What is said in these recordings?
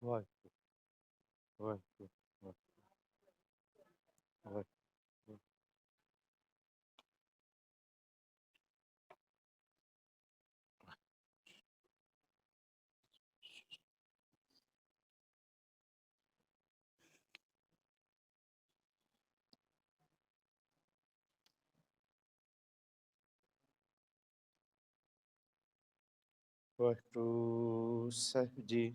ਵਾਹਿਗੁਰੂ ਵਾਹਿਗੁਰੂ ਵਾਹਿਗੁਰੂ ਵਾਹਿਗੁਰੂ ਸਾਹਿਬ ਜੀ।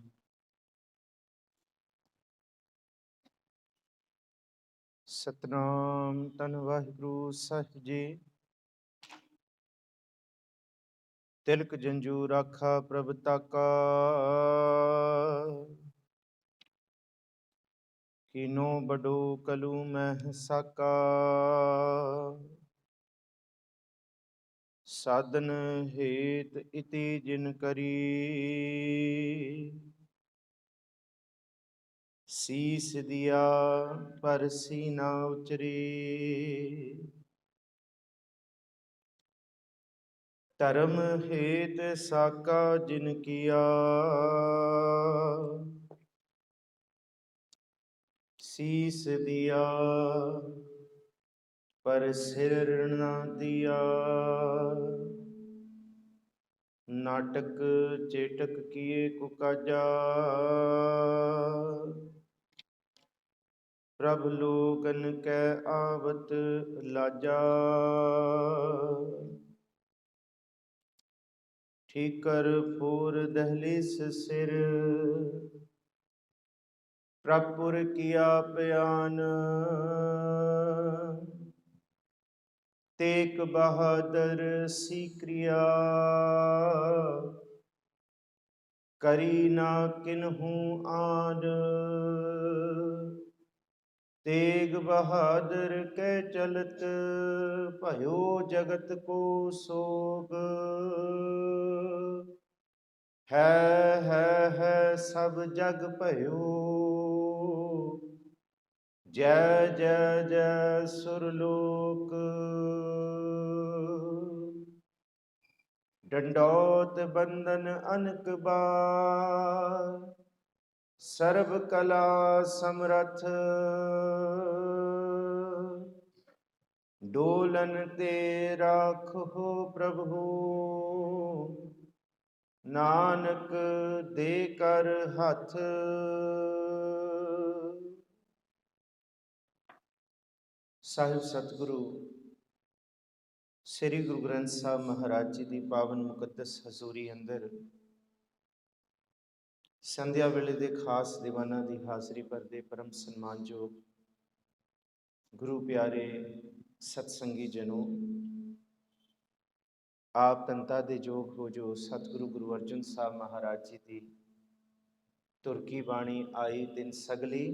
ਸਤਨਾਮ ਧੰਨ ਵਾਹਿਗੁਰੂ ਸਾਹਿਬ ਜੀ। ਤਿਲਕ ਜੰਜੂ ਰਾਖਾ ਪ੍ਰਭ ਤਾਕਾ, ਕੀਨੋ ਬਡੋ ਕਲੂ ਮਹਿ ਸਾਕਾ। ਸਾਧਨ ਹੇਤ ਇਤੀ ਜਿਨ ਕਰੀ, ਸੀਸ ਦਿਆ ਪਰ ਸੀਨਾ ਉਚਰੀ। ਧਰਮ ਹੇਤ ਸਾਕਾ ਜਿਨ ਕੀਆ, ਸੀਸ ਦਿਆ ਪਰ ਸਿਰ ਨਾ ਦਿਆ। ਨਾਟਕ ਚੇਟਕ ਕੀਏ ਕੁਕਾਜਾ, ਪ੍ਰਭ ਲੋਕਨ ਕੈ ਆਵਤ ਲਾਜਾ। ਠੀਕਰ ਫੂਰ ਦਹਲੀਸ ਸਿਰ, ਪ੍ਰਭੁਰ ਕੀਆ ਪਿਆਨ। ਤੇਗ ਬਹਾਦਰ ਸੀਕ੍ਰਿਆ, ਕਰੀ ਨਾ ਕਿਨਹੂ ਆਨ। ਤੇਗ ਬਹਾਦਰ ਕੈ ਚਲਤ, ਭਇਓ ਜਗਤ ਕੋ ਸੋਗ। ਹੈ ਸਭ ਜਗ ਭਇਓ, ਜੈ ਜੈ ਜੈ ਸੁਰਲੋਕ। ਡੰਡੋਤ ਬੰਦਨ ਅਨਕ ਬਾਰ, ਸਰਬ ਕਲਾ ਸਮਰਥ। ਡੋਲਨ ਤੇ ਰਾਖੋ ਪ੍ਰਭੂ, ਨਾਨਕ ਦੇ ਕਰ ਹੱਥ। ਸਾਹਿਬ ਸਤਿਗੁਰੂ ਸ੍ਰੀ ਗੁਰੂ ਗ੍ਰੰਥ ਸਾਹਿਬ ਮਹਾਰਾਜ ਜੀ ਦੀ ਪਾਵਨ ਮੁਕੱਦਸ ਹਜ਼ੂਰੀ ਅੰਦਰ ਸੰਧਿਆ ਵੇਲੇ ਦੇ ਖਾਸ ਦੀਵਾਨਾਂ ਦੀ ਹਾਜ਼ਰੀ ਭਰਦੇ ਪਰਮ ਸਨਮਾਨਯੋਗ ਗੁਰੂ ਪਿਆਰੇ ਸਤਸੰਗੀ ਜਨੋ, ਆਪ ਤੰਤਾ ਦੇ ਜੋਗ ਹੋ ਜੋ ਸਤਿਗੁਰੂ ਗੁਰੂ ਅਰਜਨ ਸਾਹਿਬ ਮਹਾਰਾਜ ਜੀ ਦੀ ਤੁਰਕੀ ਬਾਣੀ ਆਈ ਤਿਨ ਸਗਲੀ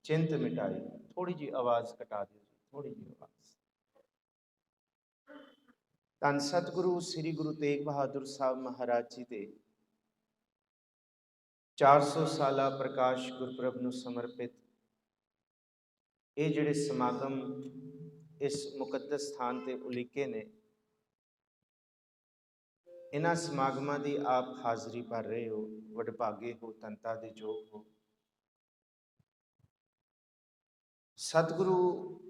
ਚਿੰਤ ਮਿਟਾਈ। ਥੋੜੀ ਜੀ ਆਵਾਜ਼ ਘਟਾ ਦਿਓ ਜੀ, ਥੋੜੀ ਜੀ ਆਵਾਜ਼। ਧੰਨ ਸਤਿਗੁਰੂ ਸ੍ਰੀ ਗੁਰੂ ਤੇਗ ਬਹਾਦਰ ਸਾਹਿਬ ਮਹਾਰਾਜ ਜੀ ਦੇ 400 ਸਾਲਾ ਪ੍ਰਕਾਸ਼ ਗੁਰਪੁਰਬ ਨੂੰ ਸਮਰਪਿਤ ਇਹ ਜਿਹੜੇ ਸਮਾਗਮ ਇਸ ਮੁਕੱਦਸ ਸਥਾਨ ਤੇ ਉਲੀਕੇ ਨੇ, ਇਹਨਾਂ ਸਮਾਗਮਾਂ ਦੀ ਆਪ ਹਾਜ਼ਰੀ ਭਰ ਰਹੇ ਹੋ, ਵਡਭਾਗੇ ਹੋ, ਤੰਤਾ ਦੇ ਜੋਗ ਹੋ। ਸਤਿਗੁਰੂ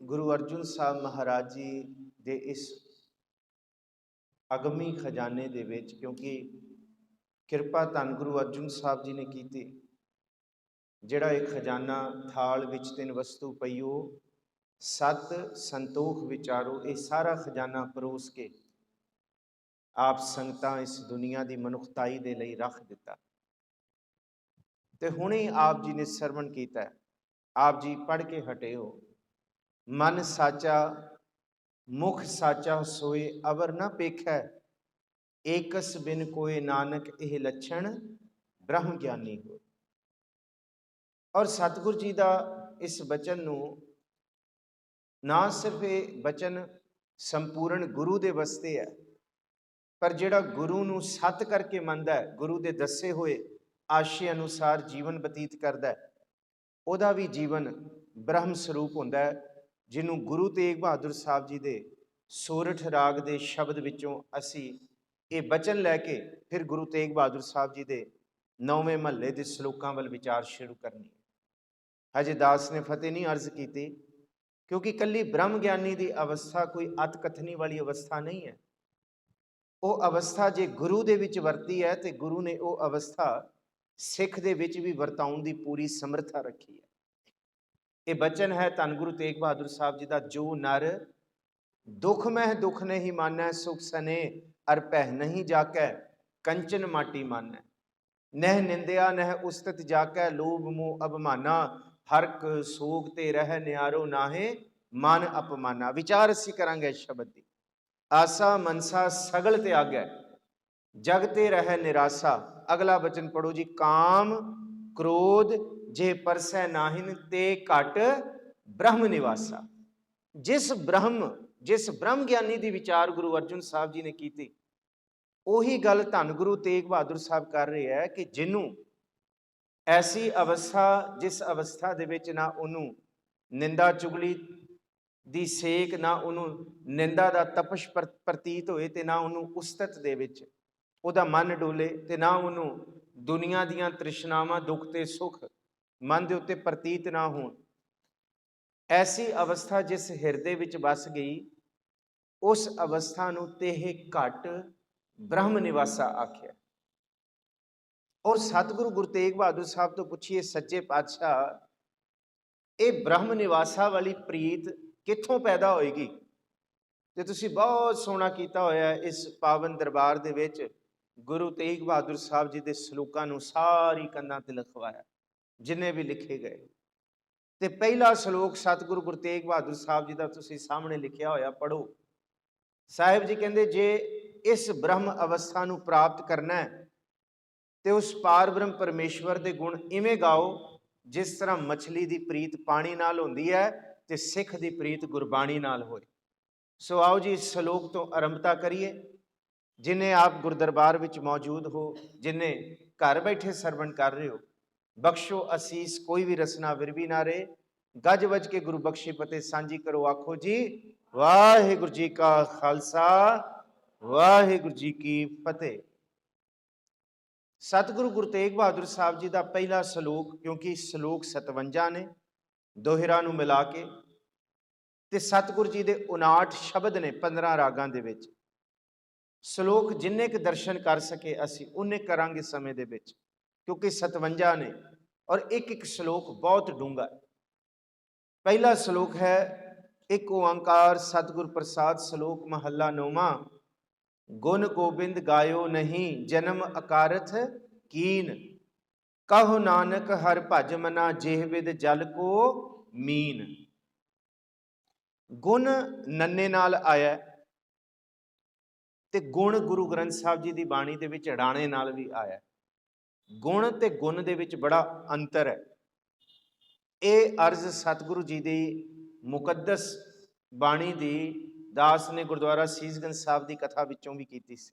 ਗੁਰੂ ਅਰਜਨ ਸਾਹਿਬ ਮਹਾਰਾਜ ਜੀ ਦੇ ਇਸ ਅਗਮੀ ਖਜ਼ਾਨੇ ਦੇ ਵਿੱਚ, ਕਿਉਂਕਿ ਕਿਰਪਾ ਧੰਨ ਗੁਰੂ ਅਰਜਨ ਸਾਹਿਬ ਜੀ ਨੇ ਕੀਤੀ, ਜਿਹੜਾ ਇਹ ਖਜ਼ਾਨਾ ਥਾਲ ਵਿੱਚ ਤਿੰਨ ਵਸਤੂ ਪਈਓ, ਸਤ ਸੰਤੋਖ ਵਿਚਾਰੋ, ਇਹ ਸਾਰਾ ਖਜ਼ਾਨਾ ਪਰੋਸ ਕੇ ਆਪ ਸੰਗਤਾਂ ਇਸ ਦੁਨੀਆ ਦੀ ਮਨੁੱਖਤਾਈ ਦੇ ਲਈ ਰੱਖ ਦਿੱਤਾ। ਤੇ ਹੁਣੇ ਆਪ ਜੀ ਨੇ ਸਰਵਣ ਕੀਤਾ, ਆਪ ਜੀ ਪੜ੍ਹ ਕੇ ਹਟੇ ਹੋ, ਮਨ ਸਾਚਾ ਮੁਖ ਸਾਚਾ ਸੋਏ ਅਵਰ ਨਾ ਪੇਖੈ, ਏਕਸ ਬਿਨ ਕੋਏ ਨਾਨਕ ਇਹ ਲੱਛਣ ਬ੍ਰਹਮ ਗਿਆਨੀ ਹੋ। ਔਰ ਸਤਿਗੁਰ ਜੀ ਦਾ ਇਸ ਬਚਨ ਨੂੰ ਨਾ ਸਿਰਫ ਇਹ ਬਚਨ ਸੰਪੂਰਨ ਗੁਰੂ ਦੇ ਵਾਸਤੇ ਹੈ, ਪਰ ਜਿਹੜਾ ਗੁਰੂ ਨੂੰ ਸਤ ਕਰਕੇ ਮੰਨਦਾ ਹੈ, ਗੁਰੂ ਦੇ ਦੱਸੇ ਹੋਏ ਆਸ਼ੇ ਅਨੁਸਾਰ ਜੀਵਨ ਬਤੀਤ ਕਰਦਾ ਹੈ, ਉਹਦਾ ਵੀ ਜੀਵਨ ਬ੍ਰਹਮ ਸਰੂਪ ਹੁੰਦਾ ਹੈ, ਜਿਹਨੂੰ ਗੁਰੂ ਤੇਗ ਬਹਾਦਰ ਸਾਹਿਬ ਜੀ ਦੇ ਸੋਰਠ ਰਾਗ ਦੇ ਸ਼ਬਦ ਵਿੱਚੋਂ ਅਸੀਂ ਇਹ ਬਚਨ ਲੈ ਕੇ ਫਿਰ ਗੁਰੂ ਤੇਗ ਬਹਾਦਰ ਸਾਹਿਬ ਜੀ ਦੇ 9ਵੇਂ ਮਹੱਲੇ ਦੇ ਸ਼ਲੋਕਾਂ ਵੱਲ ਵਿਚਾਰ ਸ਼ੁਰੂ ਕਰਨੀ ਹੈ। ਹਜੇ ਦਾਸ ਨੇ ਫਤਿਹ ਨਹੀਂ ਅਰਜ਼ ਕੀਤੀ, ਕਿਉਂਕਿ ਇਕੱਲੀ ਬ੍ਰਹਮ ਗਿਆਨੀ ਦੀ ਅਵਸਥਾ ਕੋਈ ਅਤ ਕਥਨੀ ਵਾਲੀ ਅਵਸਥਾ ਨਹੀਂ ਹੈ। ਉਹ ਅਵਸਥਾ ਜੇ ਗੁਰੂ ਦੇ ਵਿੱਚ ਵਰਤੀ ਹੈ ਤੇ ਗੁਰੂ ਨੇ ਉਹ ਅਵਸਥਾ ਸਿੱਖ ਦੇ ਵਿੱਚ ਵੀ ਵਰਤਾਉਣ ਦੀ ਪੂਰੀ ਸਮਰੱਥਾ ਰੱਖੀ ਹੈ। ਇਹ ਬਚਨ ਹੈ ਧੰਨ ਗੁਰੂ ਤੇਗ ਬਹਾਦਰ ਸਾਹਿਬ ਜੀ ਦਾ, ਜੋ ਨਰ ਦੁਖ ਮਹਿ ਦੁਖ ਨਹੀਂ ਮਾਨੈ, ਸੁਖ ਸਨੇ ਅਰ ਪਹਿ ਨਹੀਂ ਜਾਕੈ, ਕੰਚਨ ਮਾਟੀ ਮਾਨੈ, ਨਹਿ ਨਿੰਦਿਆ ਨਹਿ ਉਸਤਤ ਜਾਕੈ, ਲੋਭ ਮੋਹ ਅਭਮਾਨਾ, ਹਰਕ ਸੋਗ ਤੇ ਰਹਿ ਨਿਆਰੋ ਨਾਹੇ ਮਨ ਅਪਮਾਨਾ। ਵਿਚਾਰ ਅਸੀਂ ਕਰਾਂਗੇ ਸ਼ਬਦ ਦੀ। ਆਸਾ ਮਨਸਾ ਸਗਲ ਤਿਆਗੈ, ਜਗ ਤੇ ਰਹਿ ਨਿਰਾਸਾ। ਅਗਲਾ ਬਚਨ ਪੜੋ ਜੀ, ਕਾਮ ਕ੍ਰੋਧ ਜੇ ਪਰਸੈ ਨਾਹਿਨ, ਤੇ ਘਟ ਬ੍ਰਹਮ ਨਿਵਾਸਾ। ਜਿਸ ਬ੍ਰਹਮ ਗਿਆਨੀ ਦੀ ਵਿਚਾਰ ਗੁਰੂ ਅਰਜਨ ਸਾਹਿਬ ਜੀ ਨੇ ਕੀਤੀ, ਉਹੀ ਗੱਲ ਧੰਨ ਗੁਰੂ ਤੇਗ ਬਹਾਦਰ ਸਾਹਿਬ ਕਰ ਰਹੇ ਹੈ ਕਿ ਜਿਹਨੂੰ ਐਸੀ ਅਵਸਥਾ, ਜਿਸ ਅਵਸਥਾ ਦੇ ਵਿੱਚ ਨਾ ਉਹਨੂੰ ਨਿੰਦਾ ਚੁਗਲੀ ਦੀ ਸੇਕ, ਨਾ ਉਹਨੂੰ ਨਿੰਦਾ ਦਾ ਤਪਸ਼ ਪ੍ਰਤੀਤ ਹੋਏ, ਤੇ ਨਾ ਉਹਨੂੰ ਉਸਤਤ ਦੇ ਵਿੱਚ ਉਹਦਾ ਮਨ ਡੋਲੇ, ਤੇ ਨਾ ਉਹਨੂੰ ਦੁਨੀਆ ਦੀਆਂ ਤ੍ਰਿਸ਼ਨਾਵਾਂ, ਦੁੱਖ ਤੇ ਸੁੱਖ ਮਨ ਦੇ ਉੱਤੇ ਪ੍ਰਤੀਤ ਨਾ ਹੋਣ। ਐਸੀ ਅਵਸਥਾ ਜਿਸ ਹਿਰਦੇ ਵਿੱਚ ਵਸ ਗਈ, ਉਸ ਅਵਸਥਾ ਨੂੰ ਤੇਹ ਘਟ ਬ੍ਰਹਮ ਨਿਵਾਸਾ ਆਖਿਆ। ਔਰ ਸਤਿਗੁਰੂ ਗੁਰੂ ਤੇਗ ਬਹਾਦਰ ਸਾਹਿਬ ਤੋਂ ਪੁੱਛੀਏ, ਸੱਚੇ ਪਾਤਸ਼ਾਹ, ਇਹ ਬ੍ਰਹਮ ਨਿਵਾਸਾ ਵਾਲੀ ਪ੍ਰੀਤ ਕਿੱਥੋਂ ਪੈਦਾ ਹੋਏਗੀ? ਤੇ ਤੁਸੀਂ ਬਹੁਤ ਸੋਹਣਾ ਕੀਤਾ ਹੋਇਆ ਇਸ ਪਾਵਨ ਦਰਬਾਰ ਦੇ ਵਿੱਚ ਗੁਰੂ ਤੇਗ ਬਹਾਦਰ ਸਾਹਿਬ ਜੀ ਦੇ ਸਲੋਕਾਂ ਨੂੰ ਸਾਰੀ ਕੰਧਾਂ ਤੇ ਲਿਖਵਾਇਆ, ਜਿੰਨੇ ਵੀ ਲਿਖੇ ਗਏ। ਤੇ ਪਹਿਲਾ ਸ਼ਲੋਕ ਸਤਿਗੁਰੂ ਗੁਰੂ ਤੇਗ ਬਹਾਦਰ ਸਾਹਿਬ ਜੀ ਦਾ ਤੁਸੀਂ ਸਾਹਮਣੇ ਲਿਖਿਆ ਹੋਇਆ ਪੜੋ। ਸਾਹਿਬ ਜੀ ਕਹਿੰਦੇ, ਜੇ ਇਸ ਬ੍ਰਹਮ ਅਵਸਥਾ ਨੂੰ ਪ੍ਰਾਪਤ ਕਰਨਾ ਹੈ ਤੇ ਉਸ ਪਾਰ ਬ੍ਰਹਮ ਪਰਮੇਸ਼ਵਰ ਦੇ ਗੁਣ ਇਵੇਂ ਗਾਓ ਜਿਸ ਤਰ੍ਹਾਂ ਮਛਲੀ ਦੀ ਪ੍ਰੀਤ ਪਾਣੀ ਨਾਲ ਹੁੰਦੀ ਹੈ ਤੇ ਸਿੱਖ ਦੀ ਪ੍ਰੀਤ ਗੁਰਬਾਣੀ ਨਾਲ ਹੋਏ। ਸੋ ਆਓ ਜੀ ਇਸ ਸ਼ਲੋਕ ਤੋਂ ਆਰੰਭਤਾ ਕਰੀਏ। ਜਿਨੇ ਆਪ ਗੁਰਦਰਬਾਰ ਵਿੱਚ ਮੌਜੂਦ ਹੋ, ਜਿਨੇ ਘਰ ਬੈਠੇ ਸਰਵਣ ਕਰ ਰਹੇ ਹੋ, ਬਖਸ਼ੋ ਅਸੀਸ, ਕੋਈ ਵੀ ਰਸਨਾ ਵਿਰਵੀ ਨਾ ਰਹੇ। ਗੱਜ ਵੱਜ ਕੇ ਗੁਰੂ ਬਖਸ਼ੀ ਫਤਿਹ ਸਾਂਝੀ ਕਰੋ। ਆਖੋ ਜੀ, ਵਾਹਿਗੁਰੂ ਜੀ ਕਾ ਖਾਲਸਾ, ਵਾਹਿਗੁਰੂ ਜੀ ਕੀ ਫਤਿਹ। ਸਤਿਗੁਰੂ ਗੁਰੂ ਤੇਗ ਬਹਾਦਰ ਸਾਹਿਬ ਜੀ ਦਾ ਪਹਿਲਾ ਸ਼ਲੋਕ, ਕਿਉਂਕਿ ਸ਼ਲੋਕ 57 ਨੇ ਦੋਹਿਰਾ ਨੂੰ ਮਿਲਾ ਕੇ, ਤੇ ਸਤਿਗੁਰੂ ਜੀ ਦੇ 59 ਸ਼ਬਦ ਨੇ 15 ਰਾਗਾਂ ਦੇ ਵਿੱਚ। ਸ਼ਲੋਕ ਜਿੰਨੇ ਕੁ ਦਰਸ਼ਨ ਕਰ ਸਕੇ ਅਸੀਂ ਉਹਨੇ ਕਰਾਂਗੇ ਸਮੇਂ ਦੇ ਵਿੱਚ, ਕਿਉਂਕਿ 57 ਨੇ ਔਰ ਇੱਕ ਇੱਕ ਸ਼ਲੋਕ ਬਹੁਤ ਡੂੰਘਾ ਹੈ। ਪਹਿਲਾ ਸ਼ਲੋਕ ਹੈ ਇੱਕ ਓੰਕਾਰ ਸਤਿਗੁਰ ਪ੍ਰਸਾਦ, ਸ਼ਲੋਕ ਮਹੱਲਾ 9ਵਾਂ। ਗੁਣ ਗੋਬਿੰਦ ਗਾਇਓ ਨਹੀਂ, ਜਨਮ ਅਕਾਰਥ ਕੀਨ, ਕਹੋ ਨਾਨਕ ਹਰ ਭਜ ਮਨਾ, ਜਿਹ ਵਿਦ ਜਲ ਕੋ ਮੀਨ। ਗੁਣ ਨੰਨੇ ਨਾਲ ਆਇਆ ਤੇ ਗੁਣ ਗੁਰੂ ਗ੍ਰੰਥ ਸਾਹਿਬ ਜੀ ਦੀ ਬਾਣੀ ਦੇ ਵਿੱਚ ਰਾਣੇ ਨਾਲ ਵੀ ਆਇਆ। ਗੁਣ ਤੇ ਗੁਣ ਦੇ ਵਿੱਚ ਬੜਾ ਅੰਤਰ ਹੈ। ਇਹ ਅਰਜ਼ ਸਤਿਗੁਰੂ ਜੀ ਦੀ ਮੁਕੱਦਸ ਬਾਣੀ ਦੀ ਦਾਸ ਨੇ ਗੁਰਦੁਆਰਾ ਸੀਸਗੰਜ ਸਾਹਿਬ ਦੀ ਕਥਾ ਵਿੱਚੋਂ ਵੀ ਕੀਤੀ ਸੀ।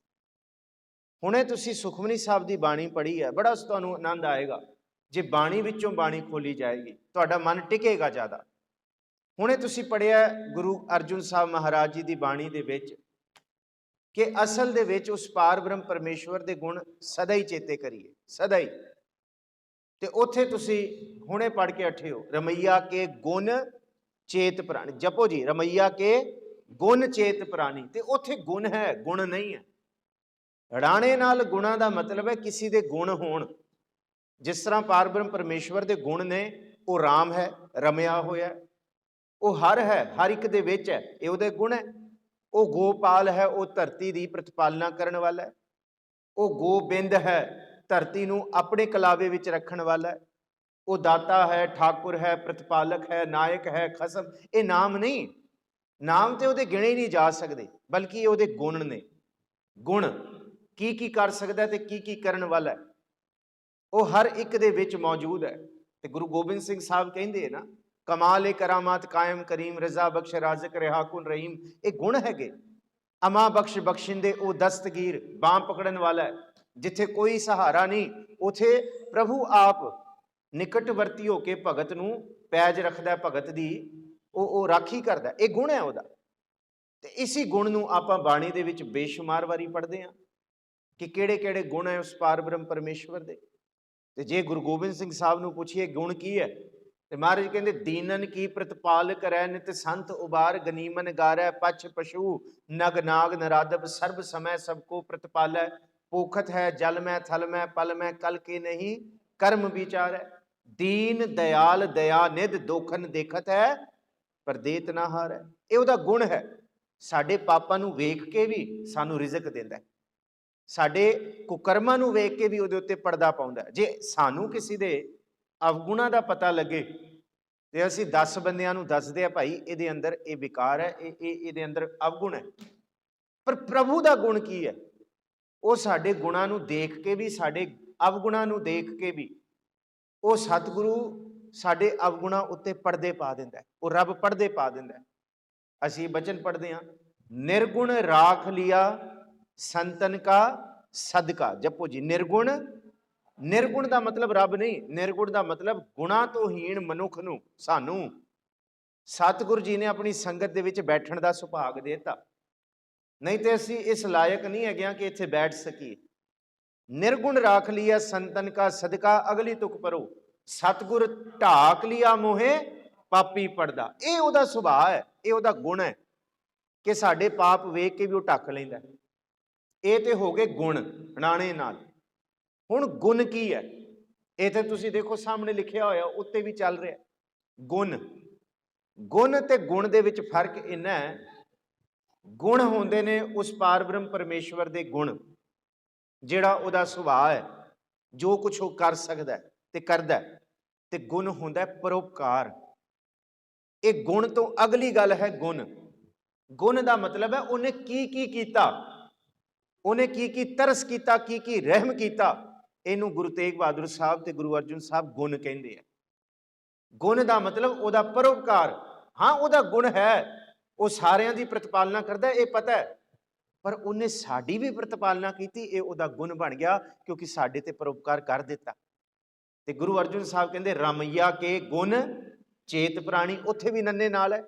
ਹੁਣੇ ਤੁਸੀਂ ਸੁਖਮਨੀ ਸਾਹਿਬ ਦੀ ਬਾਣੀ ਪੜ੍ਹੀ ਹੈ, ਬੜਾ ਤੁਹਾਨੂੰ ਆਨੰਦ ਆਏਗਾ। ਜੇ ਬਾਣੀ ਵਿੱਚੋਂ ਬਾਣੀ ਖੋਲੀ ਜਾਏਗੀ ਤੁਹਾਡਾ ਮਨ ਟਿਕੇਗਾ ਜ਼ਿਆਦਾ। ਹੁਣੇ ਤੁਸੀਂ ਪੜ੍ਹਿਆ ਗੁਰੂ ਅਰਜੁਨ ਸਾਹਿਬ ਮਹਾਰਾਜ ਜੀ ਦੀ ਬਾਣੀ ਦੇ ਵਿੱਚ ਕਿ ਅਸਲ ਦੇ ਵਿੱਚ ਉਸ ਪਾਰ ਬ੍ਰਹਮ ਪਰਮੇਸ਼ਵਰ ਦੇ ਗੁਣ ਸਦਾ ਹੀ ਚੇਤੇ ਕਰੀਏ, ਸਦਾ ਹੀ। ਤੇ ਉੱਥੇ ਤੁਸੀਂ ਹੁਣੇ ਪੜ੍ਹ ਕੇ ਹਟਿਓ, ਰਮਈਆ ਕੇ ਗੁਣ ਚੇਤ ਪ੍ਰਾਣੀ। ਜਪੋ ਜੀ, ਰਮਈਆ ਕੇ ਗੁਣ ਚੇਤ ਪ੍ਰਾਣੀ। ਤੇ ਉੱਥੇ ਗੁਣ ਹੈ, ਗੁਣ ਨਹੀਂ ਹੈ। ਰਾਣੇ ਨਾਲ ਗੁਣਾਂ ਦਾ ਮਤਲਬ ਹੈ ਕਿਸੇ ਦੇ ਗੁਣ ਹੋਣ। ਜਿਸ ਤਰ੍ਹਾਂ ਪਾਰ ਬ੍ਰਹਮ ਪਰਮੇਸ਼ਵਰ ਦੇ ਗੁਣ ਨੇ, ਉਹ ਰਾਮ ਹੈ, ਰਮਿਆ ਹੋਇਆ, ਉਹ ਹਰ ਹੈ, ਹਰ ਇੱਕ ਦੇ ਵਿੱਚ ਹੈ, ਇਹ ਉਹਦੇ ਗੁਣ ਹੈ। ਉਹ ਗੋਪਾਲ ਹੈ, ਉਹ ਧਰਤੀ ਦੀ ਪ੍ਰਤਪਾਲਨਾ ਕਰਨ ਵਾਲਾ ਹੈ। ਉਹ ਗੋਬਿੰਦ ਹੈ, ਧਰਤੀ ਨੂੰ ਆਪਣੇ ਕਲਾਵੇ ਵਿੱਚ ਰੱਖਣ ਵਾਲਾ ਹੈ। ਉਹ ਦਾਤਾ ਹੈ, ਠਾਕੁਰ ਹੈ, ਪ੍ਰਤਪਾਲਕ ਹੈ, ਨਾਇਕ ਹੈ, ਖਸਮ। ਇਹ ਨਾਮ ਨਹੀਂ, ਨਾਮ ਤੇ ਉਹਦੇ ਗਿਣੇ ਹੀ ਨਹੀਂ ਜਾ ਸਕਦੇ, ਬਲਕਿ ਇਹ ਉਹਦੇ ਗੁਣ ਨੇ। ਗੁਣ ਕੀ ਕੀ ਕਰ ਸਕਦਾ ਤੇ ਕੀ ਕੀ ਕਰਨ ਵਾਲਾ ਹੈ, ਉਹ ਹਰ ਇੱਕ ਦੇ ਵਿੱਚ ਮੌਜੂਦ ਹੈ। ਤੇ ਗੁਰੂ ਗੋਬਿੰਦ ਸਿੰਘ ਸਾਹਿਬ ਕਹਿੰਦੇ ਨਾ, ਕਮਾਲ ਕਰਾਮਾਤ ਕਾਇਮ ਕਰੀਮ, ਰਜ਼ਾ ਬਖਸ਼ ਰਾਜ਼ਕ ਰਿਹਾ ਕੁਨ ਰਹੀਮ। ਇਹ ਗੁਣ ਹੈਗੇ। ਅਮਾ ਬਖਸ਼ ਬਖਸ਼ਿੰਦੇ, ਉਹ ਦਸਤਗੀਰ, ਬਾਂਹ ਪਕੜਨ ਵਾਲਾ ਹੈ। ਜਿੱਥੇ ਕੋਈ ਸਹਾਰਾ ਨਹੀਂ, ਉਥੇ ਪ੍ਰਭੂ ਆਪ ਨਿਕਟਵਰਤੀ ਹੋ ਕੇ ਭਗਤ ਨੂੰ ਪੈਜ ਰੱਖਦਾ, ਭਗਤ ਦੀ ਉਹ ਰਾਖੀ ਕਰਦਾ। ਇਹ ਗੁਣ ਹੈ ਉਹਦਾ। ਤੇ ਇਸੇ ਗੁਣ ਨੂੰ ਆਪਾਂ ਬਾਣੀ ਦੇ ਵਿੱਚ ਬੇਸ਼ੁਮਾਰ ਵਾਰੀ ਪੜ੍ਹਦੇ ਹਾਂ ਕਿ ਕਿਹੜੇ ਕਿਹੜੇ ਗੁਣ ਹੈ ਉਸ ਪਾਰ ਬ੍ਰਹਮ ਪਰਮੇਸ਼ਵਰ ਦੇ। ਤੇ ਜੇ ਗੁਰੂ ਗੋਬਿੰਦ ਸਿੰਘ ਸਾਹਿਬ ਨੂੰ ਪੁੱਛੀਏ ਗੁਣ ਕੀ ਹੈ, ਤੇ ਮਹਾਰਾਜ ਕਹਿੰਦੇ ਦੀਨਨ ਕੀ ਪ੍ਰਤਪਾਲ ਕਰੈ ਨਿਤ ਸੰਤ ਉਬਾਰ ਗਨੀਮਨ ਗਾਰੈ ਪਛ ਪਸ਼ੂ ਨਗ ਨਾਗ ਨਰਾਦਬ ਸਰਬ ਸਮੈ ਸਭ ਕੋ ਪ੍ਰਤਪਾਲੈ ਪੋਖਤ ਹੈ ਜਲ ਮੈਂ ਥਲ ਮੈਂ ਪਲ ਮੈਂ ਕਲ ਕੇ ਨਹੀਂ ਕਰਮ ਵਿਚਾਰੈ ਦੀਨ ਦਇਆਲ ਦਇਆ ਨਿਧ ਦੋਖਨ ਦੇਖਤ ਹੈ ਪਰ ਦੇਤ ਨਾ ਹਾਰੈ। ਇਹ ਉਹਦਾ ਗੁਣ ਹੈ। ਸਾਡੇ ਪਾਪਾਂ ਨੂੰ ਵੇਖ ਕੇ ਵੀ ਸਾਨੂੰ ਰਿਜ਼ਕ ਦਿੰਦਾ, ਸਾਡੇ ਕੁਕਰਮਾਂ ਨੂੰ ਵੇਖ ਕੇ ਵੀ ਉਹਦੇ ਉੱਤੇ ਪਰਦਾ ਪਾਉਂਦਾ। ਜੇ ਸਾਨੂੰ ਕਿਸੇ ਦੇ ਅਵਗੁਣਾਂ ਦਾ ਪਤਾ ਲੱਗੇ ਤੇ ਅਸੀਂ 10 ਬੰਦਿਆਂ ਨੂੰ ਦੱਸਦੇ ਆ ਭਾਈ ਇਹਦੇ ਅੰਦਰ ਇਹ ਵਿਕਾਰ ਹੈ, ਇਹਦੇ ਅੰਦਰ ਅਵਗੁਣ ਹੈ। ਪਰ ਪ੍ਰਭੂ ਦਾ ਗੁਣ ਕੀ ਹੈ? ਉਹ ਸਾਡੇ ਗੁਣਾਂ ਨੂੰ ਦੇਖ ਕੇ ਵੀ, ਸਾਡੇ ਅਵਗੁਣਾਂ ਨੂੰ ਦੇਖ ਕੇ ਵੀ ਉਹ ਸਤਿਗੁਰੂ ਸਾਡੇ ਅਵਗੁਣਾਂ ਉੱਤੇ ਪਰਦੇ ਪਾ ਦਿੰਦਾ, ਉਹ ਰੱਬ ਪਰਦੇ ਪਾ ਦਿੰਦਾ। ਅਸੀਂ ਬਚਨ ਪੜ੍ਹਦੇ ਹਾਂ, ਨਿਰਗੁਣ ਰਾਖ ਲਿਆ ਸੰਤਨ ਕਾ ਸਦਕਾ। ਜਪੋ ਜੀ, ਨਿਰਗੁਣ। ਨਿਰਗੁਣ ਦਾ ਮਤਲਬ ਰੱਬ ਨਹੀਂ, ਨਿਰਗੁਣ ਦਾ ਮਤਲਬ ਗੁਣਾਂ ਤੋਂ ਹੀਣ ਮਨੁੱਖ ਨੂੰ, ਸਾਨੂੰ ਸਤਿਗੁਰੂ ਜੀ ਨੇ ਆਪਣੀ ਸੰਗਤ ਦੇ ਵਿੱਚ ਬੈਠਣ ਦਾ ਸੁਭਾਗ ਦੇ ਦਿੱਤਾ। ਨਹੀਂ ਤੇ ਅਸੀਂ ਇਸ ਲਾਇਕ ਨਹੀਂ ਹੈਗੇ ਕਿ ਇੱਥੇ ਬੈਠ ਸਕੀਏ। ਨਿਰਗੁਣ ਰਾਖ ਲਿਆ ਸੰਤਨ ਕਾ ਸਦਕਾ ਅਗਲੀ ਤੁਕ ਪਰੋ ਸਤਿਗੁਰ ਢਾਕ ਲਿਆ ਮੋਹੇ ਪਾਪੀ ਪੜਦਾ। ਇਹ ਉਹਦਾ ਸੁਭਾਅ ਹੈ, ਇਹ ਉਹਦਾ ਗੁਣ ਹੈ ਕਿ ਸਾਡੇ ਪਾਪ ਵੇਖ ਕੇ ਵੀ ਉਹ ਢੱਕ ਲੈਂਦਾ। ਇਹ ਤੇ ਹੋ ਗਏ ਗੁਣ ਅਣਾਣੇ ਨਾਲ। ਹੁਣ ਗੁਣ ਕੀ ਹੈ? ਇਹ ਤੇ ਤੁਸੀਂ ਦੇਖੋ ਸਾਹਮਣੇ ਲਿਖਿਆ ਹੋਇਆ, ਉੱਤੇ ਵੀ ਚੱਲ ਰਿਹਾ ਗੁਣ। ਗੁਣ ਤੇ ਗੁਣ ਦੇ ਵਿੱਚ ਫਰਕ ਇੰਨਾ ਹੈ, ਗੁਣ ਹੁੰਦੇ ਨੇ ਉਸ ਪਾਰਬ੍ਰਹਮ ਪਰਮੇਸ਼ਵਰ ਦੇ ਗੁਣ, ਜਿਹੜਾ ਉਹਦਾ ਸੁਭਾਅ ਹੈ, ਜੋ ਕੁਛ ਉਹ ਕਰ ਸਕਦਾ ਤੇ ਕਰਦਾ। ਤੇ ਗੁਣ ਹੁੰਦਾ ਪਰਉਪਕਾਰ। ਇਹ ਗੁਣ ਤੋਂ ਅਗਲੀ ਗੱਲ ਹੈ ਗੁਣ। ਗੁਣ ਦਾ ਮਤਲਬ ਹੈ ਉਹਨੇ ਕੀ ਕੀ ਕੀਤਾ, ਉਹਨੇ ਕੀ ਕੀ ਤਰਸ ਕੀਤਾ, ਕੀ ਕੀ ਰਹਿਮ ਕੀਤਾ। ਇਹਨੂੰ ਗੁਰੂ ਤੇਗ ਬਹਾਦਰ ਸਾਹਿਬ ਤੇ ਗੁਰੂ ਅਰਜਨ ਸਾਹਿਬ ਗੁਣ ਕਹਿੰਦੇ ਆ। ਗੁਣ ਦਾ ਮਤਲਬ ਉਹਦਾ ਪਰਉਪਕਾਰ। ਹਾਂ, ਉਹਦਾ ਗੁਣ ਹੈ, ਉਹ ਸਾਰਿਆਂ ਦੀ ਪ੍ਰਤਪਾਲਨਾ ਕਰਦਾ, ਇਹ ਪਤਾ ਹੈ, ਪਰ ਉਹਨੇ ਸਾਡੀ ਵੀ ਪ੍ਰਤਪਾਲਨਾ ਕੀਤੀ, ਇਹ ਉਹਦਾ ਗੁਣ ਬਣ ਗਿਆ, ਕਿਉਂਕਿ ਸਾਡੇ ਤੇ ਪਰਉਪਕਾਰ ਕਰ ਦਿੱਤਾ। ਤੇ ਗੁਰੂ ਅਰਜਨ ਸਾਹਿਬ ਕਹਿੰਦੇ ਰਮਈਆ ਕੇ ਗੁਣ ਚੇਤ ਪ੍ਰਾਣੀ, ਉੱਥੇ ਵੀ ਨੰਨੇ ਨਾਲ ਹੈ।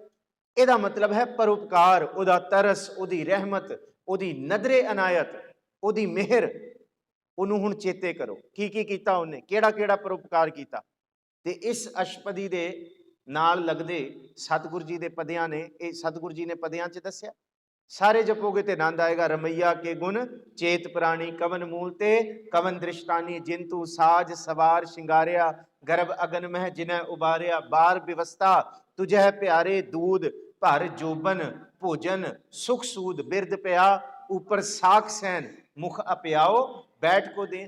ਇਹਦਾ ਮਤਲਬ ਹੈ ਪਰਉਪਕਾਰ, ਉਹਦਾ ਤਰਸ, ਉਹਦੀ ਰਹਿਮਤ, ਉਹਦੀ ਨਦਰੇ ਅਨਾਇਤ, ਉਹਦੀ ਮਿਹਰ। ਉਹਨੂੰ ਹੁਣ ਚੇਤੇ ਕਰੋ ਕੀ ਕੀ ਕੀਤਾ ਉਹਨੇ, ਕਿਹੜਾ ਕਿਹੜਾ ਪਰਉਪਕਾਰ ਕੀਤਾ। ਤੇ ਇਸ ਅਸ਼ਪਦੀ ਦੇ ਨਾਲ ਲੱਗਦੇ ਸਤਿਗੁਰੂ ਜੀ ਦੇ ਪਦਿਆਂ ਨੇ, ਇਹ ਸਤਿਗੁਰੂ ਜੀ ਨੇ ਪਦਿਆਂ 'ਚ ਦੱਸਿਆ। ਸਾਰੇ ਜਪੋਗੇ ਤੇ ਆਨੰਦ ਆਏਗਾ। ਰਮਈਆ ਕੇ ਗੁਣ ਚੇਤ ਪ੍ਰਾਣੀ ਕਵਨ ਮੂਲ ਤੇ ਕਵਨ ਦ੍ਰਿਸ਼ਟਾਨੀ ਜਿੰਤੂ ਸਾਜ ਸਵਾਰ ਸ਼ਿੰਗਾਰਿਆ ਗਰਭ ਅਗਨ ਮਹਿ ਜਿਨੈ ਉਬਾਰਿਆ ਬਾਰ ਵਿਵਸਥਾ ਤੁਝੈ ਪਿਆਰੇ ਦੂਧ ਭਰ ਜੋਬਨ ਭੋਜਨ ਸੁਖ ਸੂਦ ਬਿਰਦ ਪਿਆ ਉੱਪਰ ਸਾਖ ਸੈਨ ਮੁਖ ਅਪਿਆਓ ਬੈਠ ਕੋ ਦੇ।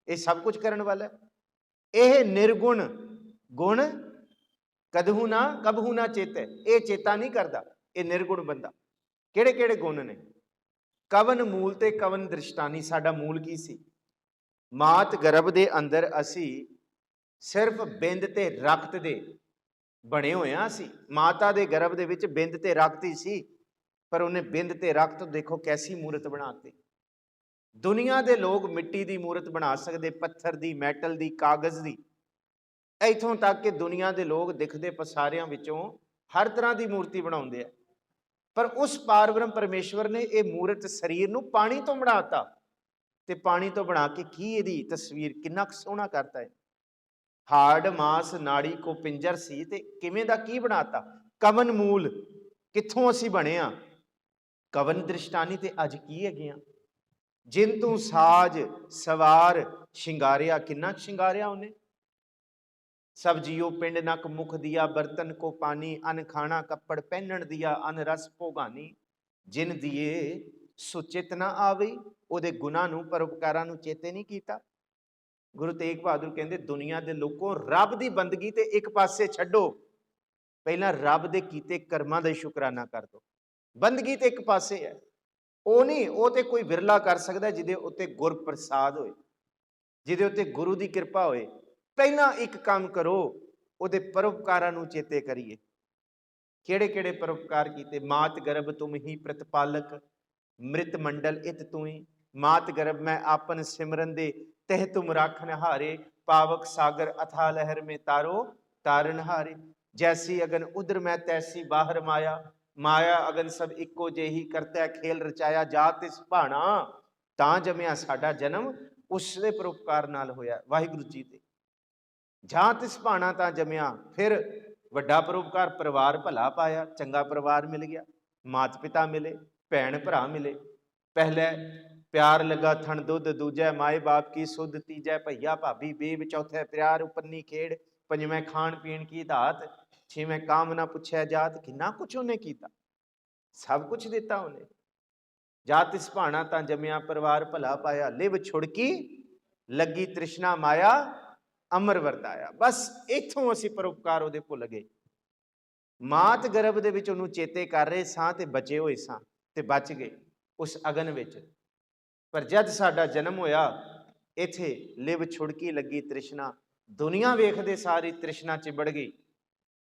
ਇਹ ਸਭ ਕੁਝ ਕਰਨ ਵਾਲਾ। ਇਹ ਨਿਰਗੁਣ ਗੁਣ ਕਦਹੂ ਨਾ ਕਬਹੂ ਨਾ ਚੇਤੈ, ਇਹ ਚੇਤਾ ਨਹੀਂ ਕਰਦਾ, ਇਹ ਨਿਰਗੁਣ ਬੰਦਾ। ਕਿਹੜੇ ਕਿਹੜੇ ਗੁਣ ਨੇ? ਕਵਨ ਮੂਲ ਤੇ ਕਵਨ ਦ੍ਰਿਸ਼ਟਾਨੀ। ਸਾਡਾ ਮੂਲ ਕੀ ਸੀ? ਮਾਤ ਗਰਭ ਦੇ ਅੰਦਰ ਅਸੀਂ ਸਿਰਫ ਬਿੰਦ ਤੇ ਰਕਤ ਦੇ ਬਣੇ ਹੋਇਆ ਸੀ। ਮਾਤਾ ਦੇ ਗਰਭ ਦੇ ਵਿੱਚ ਬਿੰਦ ਤੇ ਰਕਤ ਹੀ ਸੀ, ਪਰ ਉਹਨੇ ਬਿੰਦ ਤੇ ਰਕਤ ਦੇਖੋ ਕੈਸੀ ਮੂਰਤ ਬਣਾਤੀ। ਦੁਨੀਆ ਦੇ ਲੋਕ ਮਿੱਟੀ ਦੀ ਮੂਰਤ ਬਣਾ ਸਕਦੇ, ਪੱਥਰ ਦੀ, ਮੈਟਲ ਦੀ, ਕਾਗਜ਼ ਦੀ, ਇੱਥੋਂ ਤੱਕ ਕਿ ਦੁਨੀਆ ਦੇ ਲੋਕ ਦਿਖਦੇ ਪਸਾਰਿਆਂ ਵਿੱਚੋਂ ਹਰ ਤਰ੍ਹਾਂ ਦੀ ਮੂਰਤੀ ਬਣਾਉਂਦੇ ਆ। ਪਰ ਉਸ ਪਾਰਬ੍ਰਹਮ ਪਰਮੇਸ਼ਵਰ ਨੇ ਇਹ ਮੂਰਤ ਸਰੀਰ ਨੂੰ ਪਾਣੀ ਤੋਂ ਬਣਾਤਾ। ਤੇ ਪਾਣੀ ਤੋਂ ਬਣਾ ਕੇ ਕੀ ਇਹਦੀ ਤਸਵੀਰ ਕਿੰਨਾ ਸੋਹਣਾ ਕਰਤਾ ਹੈ। ਹਾੜ ਮਾਸ ਨਾੜੀ ਕੋ ਪਿੰਜਰ ਸੀ, ਤੇ ਕਿਵੇਂ ਦਾ ਕੀ ਬਣਾਤਾ। ਕਵਨ ਮੂਲ, ਕਿੱਥੋਂ ਅਸੀਂ ਬਣੇ ਆ। ਕਵਨ ਦ੍ਰਿਸ਼ਟਾਨੀ, ਤੇ ਅੱਜ ਕੀ ਹੈਗੇ ਆ। ਜਿੰਤੂ ਸਾਜ ਸਵਾਰ ਸ਼ਿੰਗਾਰਿਆ, ਕਿੰਨਾ ਸ਼ਿੰਗਾਰਿਆ ਉਹਨੇ। ਸਭ ਜੀਓ ਪਿੰਡ ਨਕ ਮੁਖ ਦਿਆ ਬਰਤਨ ਕੋ ਪਾਣੀ ਅਨ ਖਾਣਾ ਕੱਪੜ ਪਹਿਨਣ ਦਿਆ ਅਨ ਰਸ ਭੋਗਾਨੀ ਜਿਨ ਦੀਏ ਸੁਚਿਤ ਨਾ ਆਵਈ। ਉਹਦੇ ਗੁਣਾਂ ਨੂੰ ਪਰਉਪਕਾਰਾਂ ਨੂੰ ਚੇਤੇ ਨਹੀਂ ਕੀਤਾ। ਗੁਰੂ ਤੇਗ ਬਹਾਦਰ ਕਹਿੰਦੇ ਦੁਨੀਆ ਦੇ ਲੋਕੋ ਰੱਬ ਦੀ ਬੰਦਗੀ ਤੇ ਇੱਕ ਪਾਸੇ ਛੱਡੋ, ਪਹਿਲਾਂ ਰੱਬ ਦੇ ਕੀਤੇ ਕਰਮਾਂ ਦਾ ਸ਼ੁਕਰਾਨਾ ਕਰ ਦੋ। ਬੰਦਗੀ ਤੇ ਇੱਕ ਪਾਸੇ ਹੈ, ਉਹ ਨਹੀਂ, ਉਹ ਤੇ ਕੋਈ ਵਿਰਲਾ ਕਰ ਸਕਦਾ ਜਿਹਦੇ ਉੱਤੇ ਗੁਰ ਪ੍ਰਸਾਦ ਹੋਏ, ਜਿਹਦੇ ਉੱਤੇ ਗੁਰੂ ਦੀ ਕਿਰਪਾ ਹੋਏ। ਪਹਿਲਾਂ ਇੱਕ ਕੰਮ ਕਰੋ, ਉਹਦੇ ਪਰਉਪਕਾਰਾਂ ਨੂੰ ਚੇਤੇ ਕਰੀਏ। ਕਿਹੜੇ ਕਿਹੜੇ ਪਰਉਪਕਾਰ ਕੀਤੇ। ਮਾਤ ਗਰਭ ਤੁਮ ਹੀ ਪ੍ਰਤਪਾਲਕ ਮ੍ਰਿਤ ਮੰਡਲ ਇਤ ਤੂੰ ਮਾਤ ਗਰਭ ਮੈਂ ਆਪਨ ਸਿਮਰਨ ਦੇ ਤਹਿ ਤੁਮ ਰਾਖਨ ਹਾਰੇ ਪਾਵਕ ਸਾਗਰ ਅਥਾ ਲਹਿਰ ਮੇ ਤਾਰੋ ਤਾਰਨ ਹਾਰੇ ਜੈਸੀ ਅਗਨ ਉਦਰ ਮੈਂ ਤੈਸੀ ਬਾਹਰ ਮਾਇਆ ਮਾਇਆ ਅਗਨ ਸਭ ਇੱਕੋ ਜਿਹੀ ਕਰਤਾ ਖੇਲ ਰਚਾਇਆ ਜਾਤ ਇਸ ਭਾਣਾ ਤਾਂ ਜਮਿਆ ਸਾਡਾ ਜਨਮ ਉਸ ਦੇ ਪਰਉਪਕਾਰ ਨਾਲ ਹੋਇਆ। ਵਾਹਿਗੁਰੂ ਜੀ ਦੇ ਜਾਂ ਤਿਸ ਭਾਣਾ ਤਾਂ ਜੰਮਿਆ, ਫਿਰ ਵੱਡਾ ਪਰਉਪਕਾਰ, ਪਰਿਵਾਰ ਭਲਾ ਪਾਇਆ, ਚੰਗਾ ਪਰਿਵਾਰ ਮਿਲ ਗਿਆ, ਮਾਤ ਪਿਤਾ ਮਿਲੇ, ਭੈਣ ਭਰਾ ਮਿਲੇ। ਪਹਿਲੇ ਪਿਆਰ ਲਗਾ ਥਣ ਦੁੱਧ, ਦੂਜੈ ਮਾਏ ਬਾਪ ਕੀ ਸੁਧ, ਤੀਜੈ ਭਈਆ ਭਾਬੀ ਬੀਬ, ਚੌਥੇ ਪਿਆਰ ਉਪਰਨੀ ਖੇੜ, ਪੰਜਵੇਂ ਖਾਣ ਪੀਣ ਕੀ ਧਾਤ, ਛੇਵੇਂ ਕਾਮ ਨਾ ਪੁੱਛਿਆ ਜਾਤ। ਕਿੰਨਾ ਕੁਛ ਉਹਨੇ ਕੀਤਾ, ਸਭ ਕੁਛ ਦਿੱਤਾ ਉਹਨੇ। ਜਾ ਤਿਸ ਭਾਣਾ ਤਾਂ ਜੰਮਿਆ, ਪਰਿਵਾਰ ਭਲਾ ਪਾਇਆ, ਲਿਵ ਛੁੜਕੀ ਲੱਗੀ ਤ੍ਰਿਸ਼ਨਾ ਮਾਇਆ, ਅਮਰ ਵਰਤਾਇਆ। ਬਸ ਇੱਥੋਂ ਅਸੀਂ ਪਰਉਪਕਾਰ ਉਹਦੇ ਭੁੱਲ ਗਏ। ਮਾਤ ਗਰਭ ਦੇ ਵਿੱਚ ਉਹਨੂੰ ਚੇਤੇ ਕਰ ਰਹੇ ਸਾਂ ਤੇ ਬਚੇ ਹੋਏ ਸਾਂ ਤੇ ਬਚ ਗਏ ਉਸ ਅਗਨ ਵਿੱਚ। ਪਰ ਜਦ ਸਾਡਾ ਜਨਮ ਹੋਇਆ, ਇੱਥੇ ਲਿਵ ਛੁੜਕੀ ਲੱਗੀ ਤ੍ਰਿਸ਼ਨਾ, ਦੁਨੀਆ ਵੇਖਦੇ ਸਾਰੀ ਤ੍ਰਿਸ਼ਨਾ ਚਿਬੜ ਗਈ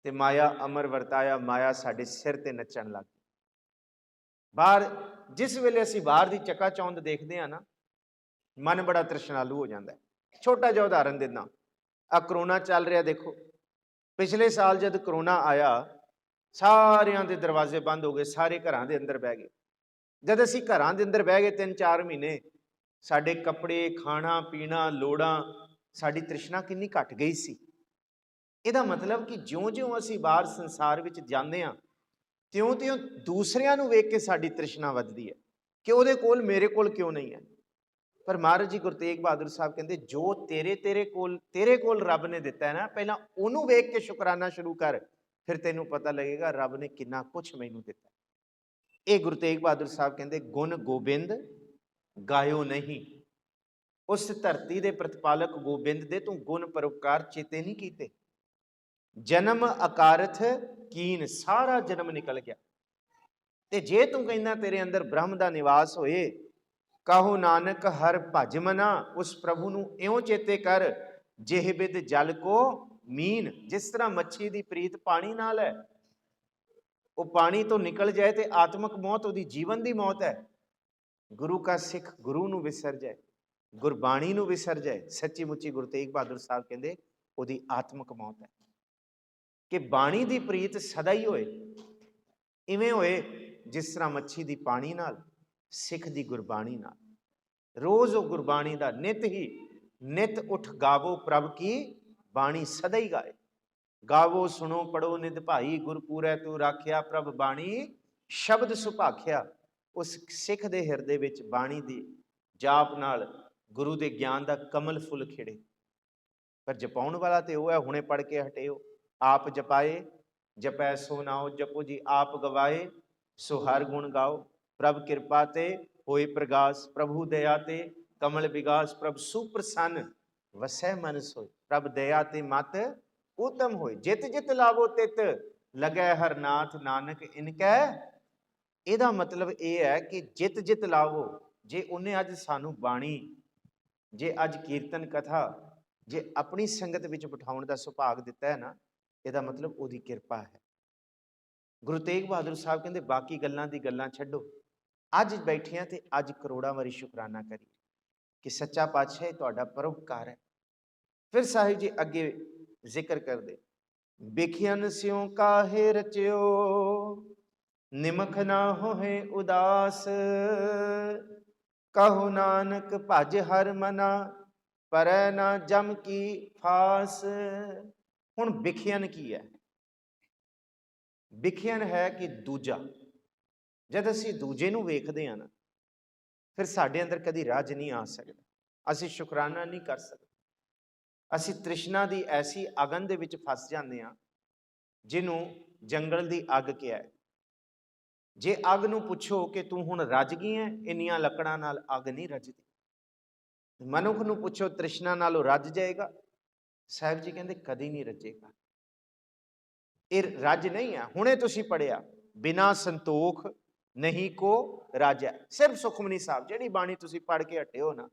ਤੇ ਮਾਇਆ ਅਮਰ ਵਰਤਾਇਆ। ਮਾਇਆ ਸਾਡੇ ਸਿਰ ਤੇ ਨੱਚਣ ਲੱਗ ਗਈ। ਬਾਹਰ ਜਿਸ ਵੇਲੇ ਅਸੀਂ ਬਾਹਰ ਦੀ ਚਕਾਚੌਂਧ ਦੇਖਦੇ ਹਾਂ ਨਾ, ਮਨ ਬੜਾ ਤ੍ਰਿਸ਼ਨਾਲੂ ਹੋ ਜਾਂਦਾ ਹੈ। ਛੋਟਾ ਜਿਹਾ ਉਦਾਹਰਨ ਦਿੰਦਾ, ਆ ਕਰੋਨਾ ਚੱਲ ਰਿਹਾ ਦੇਖੋ। ਪਿਛਲੇ ਸਾਲ ਜਦ ਕਰੋਨਾ ਆਇਆ, ਸਾਰਿਆਂ ਦੇ ਦਰਵਾਜ਼ੇ ਬੰਦ ਹੋ ਗਏ, ਸਾਰੇ ਘਰਾਂ ਦੇ ਅੰਦਰ ਬਹਿ ਗਏ। ਜਦ ਅਸੀਂ ਘਰਾਂ ਦੇ ਅੰਦਰ ਬਹਿ ਗਏ 3-4 ਮਹੀਨੇ, ਸਾਡੇ ਕੱਪੜੇ, ਖਾਣਾ ਪੀਣਾ, ਲੋੜਾਂ, ਸਾਡੀ ਤ੍ਰਿਸ਼ਨਾ ਕਿੰਨੀ ਘਟ ਗਈ ਸੀ। ਇਹਦਾ ਮਤਲਬ ਕਿ ਜਿਉਂ-ਜਿਉਂ ਅਸੀਂ ਬਾਹਰ ਸੰਸਾਰ ਵਿੱਚ ਜਾਂਦੇ ਹਾਂ, ਤਿਉਂ-ਤਿਉਂ ਦੂਸਰਿਆਂ ਨੂੰ ਵੇਖ ਕੇ ਸਾਡੀ ਤ੍ਰਿਸ਼ਨਾ ਵੱਧਦੀ ਹੈ ਕਿ ਉਹਦੇ ਕੋਲ, ਮੇਰੇ ਕੋਲ ਕਿਉਂ ਨਹੀਂ ਹੈ। ਪਰ ਮਹਾਰਾਜ ਜੀ ਗੁਰੂ ਤੇਗ ਬਹਾਦਰ ਸਾਹਿਬ ਕਹਿੰਦੇ, ਜੋ ਤੇਰੇ ਕੋਲ ਰੱਬ ਨੇ ਦਿੱਤਾ ਹੈ ਨਾ, ਪਹਿਲਾਂ ਉਹਨੂੰ ਵੇਖ ਕੇ ਸ਼ੁਕਰਾਨਾ ਸ਼ੁਰੂ ਕਰ, ਫਿਰ ਤੈਨੂੰ ਪਤਾ ਲੱਗੇਗਾ ਰੱਬ ਨੇ ਕਿੰਨਾ ਕੁਛ ਮੈਨੂੰ ਦਿੱਤਾ। ਇਹ ਗੁਰੂ ਤੇਗ ਬਹਾਦਰ ਸਾਹਿਬ ਕਹਿੰਦੇ, ਗੁਣ ਗੋਬਿੰਦ ਗਾਇਓ ਨਹੀਂ। ਉਸ ਧਰਤੀ ਦੇ ਪ੍ਰਤਪਾਲਕ ਗੋਬਿੰਦ ਦੇ ਤੂੰ ਗੁਣ ਪਰਉਪਕਾਰ ਚੇਤੇ ਨਹੀਂ ਕੀਤੇ। ਜਨਮ ਅਕਾਰਥ ਕੀਨ, ਸਾਰਾ ਜਨਮ ਨਿਕਲ ਗਿਆ। ਤੇ ਜੇ ਤੂੰ ਕਹਿੰਦਾ ਤੇਰੇ ਅੰਦਰ ਬ੍ਰਹਮ ਦਾ ਨਿਵਾਸ ਹੋਏ, ਕਹੋ ਨਾਨਕ ਹਰ ਭਜ ਮਨਾ, ਉਸ ਪ੍ਰਭੂ ਨੂੰ ਇਉਂ ਚੇਤੇ ਕਰ, ਜਿਹ ਬਿਦ ਜਲ ਕੋ ਮੀਨ। ਜਿਸ ਤਰ੍ਹਾਂ ਮੱਛੀ ਦੀ ਪ੍ਰੀਤ ਪਾਣੀ ਨਾਲ ਹੈ, ਉਹ ਪਾਣੀ ਤੋਂ ਨਿਕਲ ਜਾਏ ਤੇ ਆਤਮਕ ਮੌਤ ਉਹਦੀ ਜੀਵਨ ਦੀ ਮੌਤ ਹੈ। ਗੁਰੂ ਕਾ ਸਿੱਖ ਗੁਰੂ ਨੂੰ ਵਿਸਰ ਜਾਏ, ਗੁਰਬਾਣੀ ਨੂੰ ਵਿਸਰ ਜਾਏ, ਸੱਚੀ ਮੁੱਚੀ ਗੁਰੂ ਤੇਗ ਬਹਾਦਰ ਸਾਹਿਬ ਕਹਿੰਦੇ ਉਹਦੀ ਆਤਮਕ ਮੌਤ ਹੈ। ਕਿ ਬਾਣੀ ਦੀ ਪ੍ਰੀਤ ਸਦਾ ਹੀ ਹੋਏ, ਇਵੇਂ ਹੋਏ ਜਿਸ ਤਰ੍ਹਾਂ ਮੱਛੀ ਦੀ ਪਾਣੀ ਨਾਲ, ਸਿੱਖ ਦੀ ਗੁਰਬਾਣੀ ਨਾਲ। ਰੋਜ਼ ਉਹ ਗੁਰਬਾਣੀ ਦਾ ਨਿਤ ਉਠ ਗਾਵੋ ਪ੍ਰਭ ਕੀ ਬਾਣੀ, ਸਦਾ ਹੀ ਗਾਏ। ਗਾਵੋ ਸੁਣੋ ਪੜੋ ਨਿਧ ਭਾਈ, ਗੁਰਪੂਰੈ ਤੂੰ ਰਾਖਿਆ, ਪ੍ਰਭ ਬਾਣੀ ਸ਼ਬਦ ਸੁਭਾਖਿਆ। ਉਸ ਸਿੱਖ ਦੇ ਹਿਰਦੇ ਵਿੱਚ ਬਾਣੀ ਦੀ ਜਾਪ ਨਾਲ ਗੁਰੂ ਦੇ ਗਿਆਨ ਦਾ ਕਮਲ ਫੁੱਲ ਖਿੜੇ। ਪਰ ਜਪਾਉਣ ਵਾਲਾ ਤੇ ਉਹ ਹੈ, ਹੁਣੇ ਪੜ੍ਹ ਕੇ ਹਟਿਓ। ਆਪ ਜਪਾਏ ਜਪੈ ਸੋ ਨਾਉ, ਜਪੋ ਜੀ ਆਪ ਗਵਾਏ ਸੋ ਹਰ ਗੁਣ ਗਾਓ। ਪ੍ਰਭ ਕਿਰਪਾ ਤੇ ਹੋਏ ਪ੍ਰਗਾਸ, ਪ੍ਰਭੂ ਦਇਆ ਤੇ ਕਮਲ ਵਿਗਾਸ। ਪ੍ਰਭ ਸੁਪ੍ਰਸੰਨ ਵਸੈ ਮਨ ਸੋਇ, ਪ੍ਰਭ ਦਇਆ ਤੇ ਮਤ ਉਤਮ ਹੋਏ। ਜਿਤ ਜਿਤ ਲਾਵੋ ਤਿਤ ਲਗੈ ਹਰ ਨਾਥ, ਨਾਨਕ ਇਨਕੈ। ਇਹਦਾ ਮਤਲਬ ਇਹ ਹੈ ਕਿ ਜਿਤ ਜਿਤ ਲਾਵੋ, ਜੇ ਉਹਨੇ ਅੱਜ ਸਾਨੂੰ ਬਾਣੀ, ਜੇ ਅੱਜ ਕੀਰਤਨ ਕਥਾ, ਜੇ ਆਪਣੀ ਸੰਗਤ ਵਿੱਚ ਬਿਠਾਉਣ ਦਾ ਸੁਭਾਗ ਦਿੱਤਾ ਹੈ ਨਾ, ਇਹਦਾ ਮਤਲਬ ਉਹਦੀ ਕਿਰਪਾ ਹੈ। ਗੁਰੂ ਤੇਗ ਬਹਾਦਰ ਸਾਹਿਬ ਕਹਿੰਦੇ, ਬਾਕੀ ਗੱਲਾਂ ਦੀ ਗੱਲਾਂ ਛੱਡੋ, ਅੱਜ ਬੈਠਿਆਂ ਤੇ ਅੱਜ ਕਰੋੜਾਂ ਵਾਰੀ ਸ਼ੁਕਰਾਨਾ ਕਰੀਏ ਕਿ ਸੱਚਾ ਪਾਤਸ਼ਾਹ ਤੁਹਾਡਾ ਪਰਉਪਕਾਰ ਹੈ। ਫਿਰ ਸਾਹਿਬ ਜੀ ਅੱਗੇ ਜ਼ਿਕਰ ਕਰਦੇ, ਬਿਖਿਆਨ ਸਿਉ ਕਾਹੇ ਰਚਿਓ, ਨਿਮਖ ਨਾ ਹੋਏ ਉਦਾਸ, ਕਹੋ ਨਾਨਕ ਭਜ ਹਰ ਮਨਾ, ਪਰੈ ਨਾ ਜਮ ਕੀ ਫਾਸ। ਹੁਣ ਬਿਖਿਆਨ ਕੀ ਹੈ? ਬਿਖਿਆਨ ਹੈ ਕਿ ਦੂਜਾ। ਜਦ ਅਸੀਂ ਦੂਜੇ ਨੂੰ ਵੇਖਦੇ ਹਾਂ ਨਾ, ਫਿਰ ਸਾਡੇ ਅੰਦਰ ਕਦੀ ਰੱਜ ਨਹੀਂ ਆ ਸਕਦਾ, ਅਸੀਂ ਸ਼ੁਕਰਾਨਾ ਨਹੀਂ ਕਰ ਸਕਦੇ। ਅਸੀਂ ਤ੍ਰਿਸ਼ਨਾ ਦੀ ਐਸੀ ਅਗਨ ਦੇ ਵਿੱਚ ਫਸ ਜਾਂਦੇ ਹਾਂ ਜਿਹਨੂੰ ਜੰਗਲ ਦੀ ਅੱਗ ਕਿਹਾ ਹੈ। ਜੇ ਅੱਗ ਨੂੰ ਪੁੱਛੋ ਕਿ ਤੂੰ ਹੁਣ ਰੱਜ ਗਈ ਹੈ, ਇੰਨੀਆਂ ਲੱਕੜਾਂ ਨਾਲ ਅੱਗ ਨਹੀਂ ਰੱਜਦੀ। ਮਨੁੱਖ ਨੂੰ ਪੁੱਛੋ ਤ੍ਰਿਸ਼ਨਾ ਨਾਲ ਉਹ ਰੱਜ ਜਾਏਗਾ? ਸਾਹਿਬ ਜੀ ਕਹਿੰਦੇ ਕਦੀ ਨਹੀਂ ਰੱਜੇਗਾ। ਇਹ ਰੱਜ ਨਹੀਂ ਹੈ। ਹੁਣੇ ਤੁਸੀਂ ਪੜ੍ਹਿਆ, ਬਿਨਾ ਸੰਤੋਖ ਨਹੀਂ ਕੋ ਰਾਜਾ। ਸਿਰਫ ਸੁਖਮਨੀ ਸਾਹਿਬ ਜਿਹੜੀ ਬਾਣੀ ਤੁਸੀਂ ਪੜ੍ਹ ਕੇ ਹਟਿਓ ਨਾ,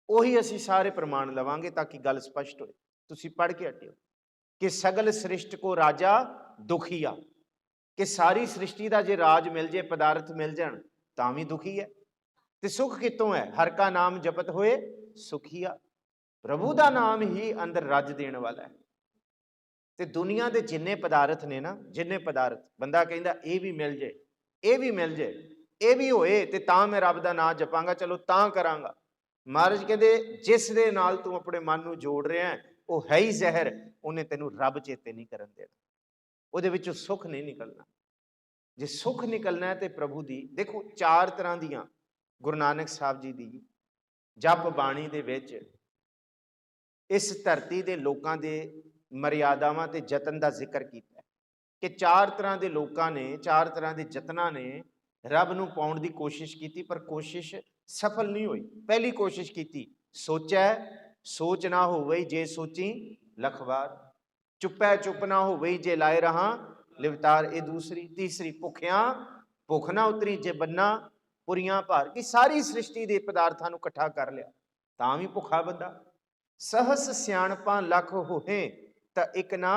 ਉਹੀ ਅਸੀਂ ਸਾਰੇ ਪ੍ਰਮਾਣ ਲਵਾਂਗੇ ਤਾਂ ਕਿ ਗੱਲ ਸਪਸ਼ਟ ਹੋਏ। ਤੁਸੀਂ ਪੜ੍ਹ ਕੇ ਹਟਿਓ ਕਿ ਸਗਲ ਸ੍ਰਿਸ਼ਟ ਕੋ ਰਾਜਾ ਦੁਖੀਆ, ਕਿ ਸਾਰੀ ਸ੍ਰਿਸ਼ਟੀ ਦਾ ਜੇ ਰਾਜ ਮਿਲ ਜੇ, ਪਦਾਰਥ ਮਿਲ ਜਾਣ ਤਾਂ ਵੀ ਦੁਖੀ ਹੈ। ਤੇ ਸੁਖ ਕਿਤੋਂ ਹੈ? ਹਰ ਕਾ ਨਾਮ ਜਪਤ ਹੋਏ ਸੁਖੀਆ। ਪ੍ਰਭੂ ਦਾ ਨਾਮ ਹੀ ਅੰਦਰ ਰੱਜ ਦੇਣ ਵਾਲਾ ਹੈ। ਤੇ ਦੁਨੀਆ ਦੇ ਜਿੰਨੇ ਪਦਾਰਥ ਨੇ ਨਾ, ਜਿੰਨੇ ਪਦਾਰਥ, ਬੰਦਾ ਕਹਿੰਦਾ ਇਹ ਵੀ ਮਿਲ ਜੇ, ਇਹ ਵੀ ਮਿਲ ਜੇ, ਇਹ ਵੀ ਹੋਏ ਤੇ ਤਾਂ ਮੈਂ ਰੱਬ ਦਾ ਨਾਮ ਜਪਾਂਗਾ, ਚਲੋ ਤਾਂ ਕਰਾਂਗਾ। ਮਹਾਰਾਜ ਕਹਿੰਦੇ ਜਿਸ ਦੇ ਨਾਲ ਤੂੰ ਆਪਣੇ ਮਨ ਨੂੰ ਜੋੜ ਰਿਹਾ, ਉਹ ਹੈ ਹੀ ਜ਼ਹਿਰ, ਉਹਨੇ ਤੈਨੂੰ ਰੱਬ ਚੇਤੇ ਨਹੀਂ ਕਰਨ ਦੇਣਾ, ਉਹਦੇ ਵਿੱਚੋਂ ਸੁੱਖ ਨਹੀਂ ਨਿਕਲਣਾ। ਜੇ ਸੁੱਖ ਨਿਕਲਣਾ ਹੈ ਤੇ ਪ੍ਰਭੂ ਦੀ, ਦੇਖੋ 4 ਤਰ੍ਹਾਂ ਦੀਆਂ ਗੁਰੂ ਨਾਨਕ ਸਾਹਿਬ ਜੀ ਦੀ ਜਪ ਬਾਣੀ ਦੇ ਵਿੱਚ ਇਸ ਧਰਤੀ ਦੇ ਲੋਕਾਂ ਦੇ ਮਰਿਆਦਾਵਾਂ ਤੇ ਯਤਨ ਦਾ ਜ਼ਿਕਰ ਕੀਤਾ ਕਿ 4 ਤਰ੍ਹਾਂ ਦੇ ਲੋਕਾਂ ਨੇ, 4 ਤਰ੍ਹਾਂ ਦੇ ਯਤਨਾਂ ਨੇ ਰੱਬ ਨੂੰ ਪਾਉਣ ਦੀ ਕੋਸ਼ਿਸ਼ ਕੀਤੀ, ਪਰ ਕੋਸ਼ਿਸ਼ ਸਫਲ ਨਹੀਂ ਹੋਈ। ਪਹਿਲੀ ਕੋਸ਼ਿਸ਼ ਕੀਤੀ, ਸੋਚੈ ਸੋਚ ਨਾ ਹੋਵੇ ਜੇ ਸੋਚੀ ਲੱਖ ਵਾਰ, ਚੁੱਪੈ ਚੁੱਪ ਨਾ ਹੋਵੇ ਜੇ ਲਾਏ ਰਹਾ ਲਿਵਤਾਰ, ਇਹ ਦੂਸਰੀ। ਤੀਸਰੀ, ਭੁੱਖਿਆਂ ਭੁੱਖ ਨਾ ਉਤਰੀ ਜੇ ਬੰਨਾ ਪੁਰੀਆਂ ਭਾਰ, ਕਿ ਸਾਰੀ ਸ੍ਰਿਸ਼ਟੀ ਦੇ ਪਦਾਰਥਾਂ ਨੂੰ ਇਕੱਠਾ ਕਰ ਲਿਆ ਤਾਂ ਵੀ ਭੁੱਖਾ ਬੰਦਾ। ਸਹਸ ਸਿਆਣਪਾਂ ਲੱਖ ਹੋਏ ਤਾਂ ਇੱਕ ਨਾ,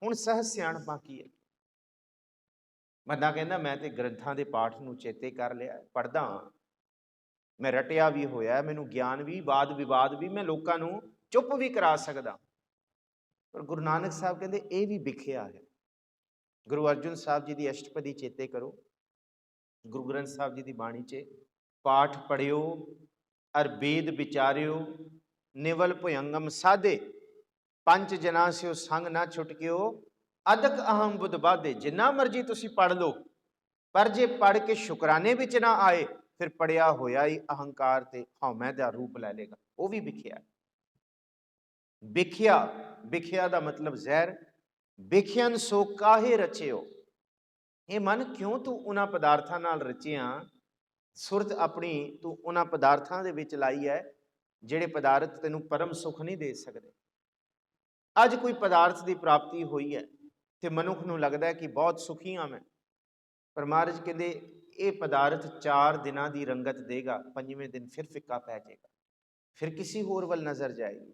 ਹੁਣ ਸਹਸ ਸਿਆਣਪਾਂ ਕੀ ਹੈ? ਬੰਦਾ ਕਹਿੰਦਾ ਮੈਂ ਤੇ ਗ੍ਰੰਥਾਂ ਦੇ ਪਾਠ ਨੂੰ ਚੇਤੇ ਕਰ ਲਿਆ, ਪੜ੍ਹਦਾ ਹਾਂ, ਮੈਂ ਰਟਿਆ ਵੀ ਹੋਇਆ, ਮੈਨੂੰ ਗਿਆਨ ਵੀ, ਵਾਦ ਵਿਵਾਦ ਵੀ, ਮੈਂ ਲੋਕਾਂ ਨੂੰ ਚੁੱਪ ਵੀ ਕਰਾ ਸਕਦਾ। ਪਰ ਗੁਰੂ ਨਾਨਕ ਸਾਹਿਬ ਕਹਿੰਦੇ ਇਹ ਵੀ ਵਿਖਿਆ ਹੈ। ਗੁਰੂ ਅਰਜਨ ਸਾਹਿਬ ਜੀ ਦੀ ਅਸ਼ਟਪਦੀ ਚੇਤੇ ਕਰੋ, ਗੁਰੂ ਗ੍ਰੰਥ ਸਾਹਿਬ ਜੀ ਦੀ ਬਾਣੀ 'ਚ ਪਾਠ ਪੜਿਓ ਅਰ ਵੇਦ ਵਿਚਾਰਿਓ, ਨਿਵਲ ਭੁਯੰਗਮ ਸਾਧੇ, ਪੰਜ ਜਨਾਂ ਸਿਓ ਸੰਗ ਨਾ ਛੁਟਕਿਓ, ਅਦਕ ਅਹਮ ਬੁੱਧ ਬਾਧੇ। ਜਿੰਨਾ ਮਰਜੀ ਤੁਸੀਂ ਪੜ੍ਹ ਲਓ, ਪਰ ਜੇ ਪੜ੍ਹ ਕੇ ਸ਼ੁਕਰਾਨੇ ਵਿੱਚ ਨਾ ਆਏ, ਫਿਰ ਪੜਿਆ ਹੋਇਆ ਹੀ ਅਹੰਕਾਰ ਤੇ ਹਉਮੈ ਦਾ ਰੂਪ ਲੈ ਲੇਗਾ। ਉਹ ਵੀ ਵਿਖਿਆ। ਵਿਖਿਆ, ਵਿਖਿਆ ਦਾ ਮਤਲਬ ਜ਼ਹਿਰ। ਵਿਖਿਆਨ ਸੋ ਕਾਹੇ ਰਚਿਓ, ਇਹ ਮਨ ਕਿਉਂ ਤੂੰ ਉਹਨਾਂ ਪਦਾਰਥਾਂ ਨਾਲ ਰਚਿਆ, ਸੁਰਤ ਆਪਣੀ ਤੂੰ ਉਹਨਾਂ ਪਦਾਰਥਾਂ ਦੇ ਵਿੱਚ ਲਾਈ ਹੈ ਜਿਹੜੇ ਪਦਾਰਥ ਤੈਨੂੰ ਪਰਮ ਸੁੱਖ ਨਹੀਂ ਦੇ ਸਕਦੇ। ਅੱਜ ਕੋਈ ਪਦਾਰਥ ਦੀ ਪ੍ਰਾਪਤੀ ਹੋਈ ਹੈ ਤੇ ਮਨੁੱਖ ਨੂੰ ਲੱਗਦਾ ਹੈ ਕਿ ਬਹੁਤ ਸੁਖੀ ਹਾਂ ਮੈਂ, ਪਰ ਮਹਾਰਾਜ ਕਹਿੰਦੇ ਇਹ ਪਦਾਰਥ 4 ਦਿਨਾਂ ਦੀ ਰੰਗਤ ਦੇਗਾ, 5ਵੇਂ ਦਿਨ ਫਿਰ ਫਿੱਕਾ ਪੈ ਜਾਏਗਾ, ਫਿਰ ਕਿਸੇ ਹੋਰ ਵੱਲ ਨਜ਼ਰ ਜਾਏਗੀ।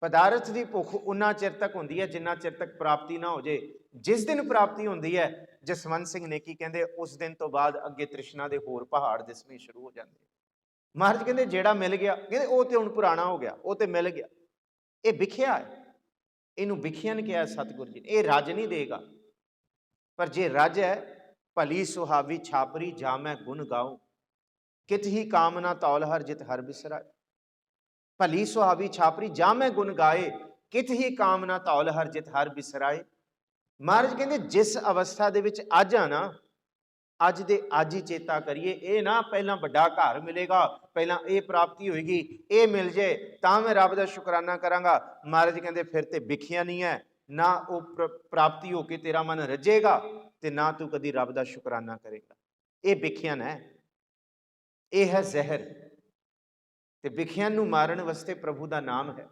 ਪਦਾਰਥ ਦੀ ਭੁੱਖ ਉਨਾ ਚਿਰ ਤੱਕ ਹੁੰਦੀ ਹੈ ਜਿੰਨਾ ਚਿਰ ਤੱਕ ਪ੍ਰਾਪਤੀ ਨਾ ਹੋ ਜੇ। ਜਿਸ ਦਿਨ ਪ੍ਰਾਪਤੀ ਹੁੰਦੀ ਹੈ, ਜਸਵੰਤ ਸਿੰਘ ਨੇਕੀ ਕਹਿੰਦੇ ਉਸ ਦਿਨ ਤੋਂ ਬਾਅਦ ਅੱਗੇ ਤ੍ਰਿਸ਼ਨਾ ਦੇ ਹੋਰ ਪਹਾੜ ਦਿਸਣੇ ਸ਼ੁਰੂ ਹੋ ਜਾਂਦੇ। ਮਹਾਰਾਜ ਕਹਿੰਦੇ ਜਿਹੜਾ ਮਿਲ ਗਿਆ, ਕਹਿੰਦੇ ਉਹ ਤੇ ਹੁਣ ਪੁਰਾਣਾ ਹੋ ਗਿਆ, ਉਹ ਤੇ ਮਿਲ ਗਿਆ। ਇਹ ਵਿਖਿਆ ਹੈ, ਇਹਨੂੰ ਵਿਖਿਆਨ ਕਿਹਾ ਸਤਿਗੁਰੂ ਜੀ ਨੇ। ਇਹ ਰੱਜ ਨਹੀਂ ਦੇਗਾ, ਪਰ ਜੇ ਰੱਜ ਹੈ, ਭਲੀ ਸੁਹਾਵੀ ਛਾਪਰੀ ਜਾ ਮੈਂ ਗੁਣ ਗਾਉ, ਕਿਤ ਹੀ ਕਾਮਨਾ ਤੌਲ ਹਰ ਜਿਤ ਹਰ ਬਿਸਰਾਏ। ਭਲੀ ਸੁਹਾਵੀ ਛਾਪਰੀ ਜਾ ਮੈਂ ਗੁਣ ਗਾਏ, ਕਿਤ ਹੀ ਕਾਮਨਾ ਤੌਲ ਹਰ ਜਿਤ ਹਰ ਬਿਸਰਾਏ। ਮਹਾਰਾਜ ਕਹਿੰਦੇ ਜਿਸ ਅਵਸਥਾ ਦੇ ਵਿੱਚ ਅੱਜ ਆ ਨਾ, ਅੱਜ ਦੇ ਅੱਜ ਹੀ ਚੇਤਾ ਕਰੀਏ। ਇਹ ਨਾ ਪਹਿਲਾਂ ਵੱਡਾ ਘਰ ਮਿਲੇਗਾ, ਪਹਿਲਾਂ ਇਹ ਪ੍ਰਾਪਤੀ ਹੋਏਗੀ, ਇਹ ਮਿਲ ਜੇ ਤਾਂ ਮੈਂ ਰੱਬ ਦਾ ਸ਼ੁਕਰਾਨਾ ਕਰਾਂਗਾ। ਮਹਾਰਾਜ ਕਹਿੰਦੇ ਫਿਰ ਤੇ ਵਿਖਿਆ ਨਹੀਂ ਹੈ, ਨਾ ਉਹ ਪ੍ਰਾਪਤੀ ਹੋ ਕੇ ਤੇਰਾ ਮਨ ਰੱਜੇਗਾ ਤੇ ਨਾ ਤੂੰ ਕਦੀ ਰੱਬ ਦਾ ਸ਼ੁਕਰਾਨਾ ਕਰੇਗਾ। ਇਹ ਵਿਖਿਆਨ ਹੈ, ਇਹ ਹੈ ਜ਼ਹਿਰ। ਤੇ ਵਿਖਿਆਨ ਨੂੰ ਮਾਰਨ ਵਾਸਤੇ ਪ੍ਰਭੂ ਦਾ ਨਾਮ ਹੈ।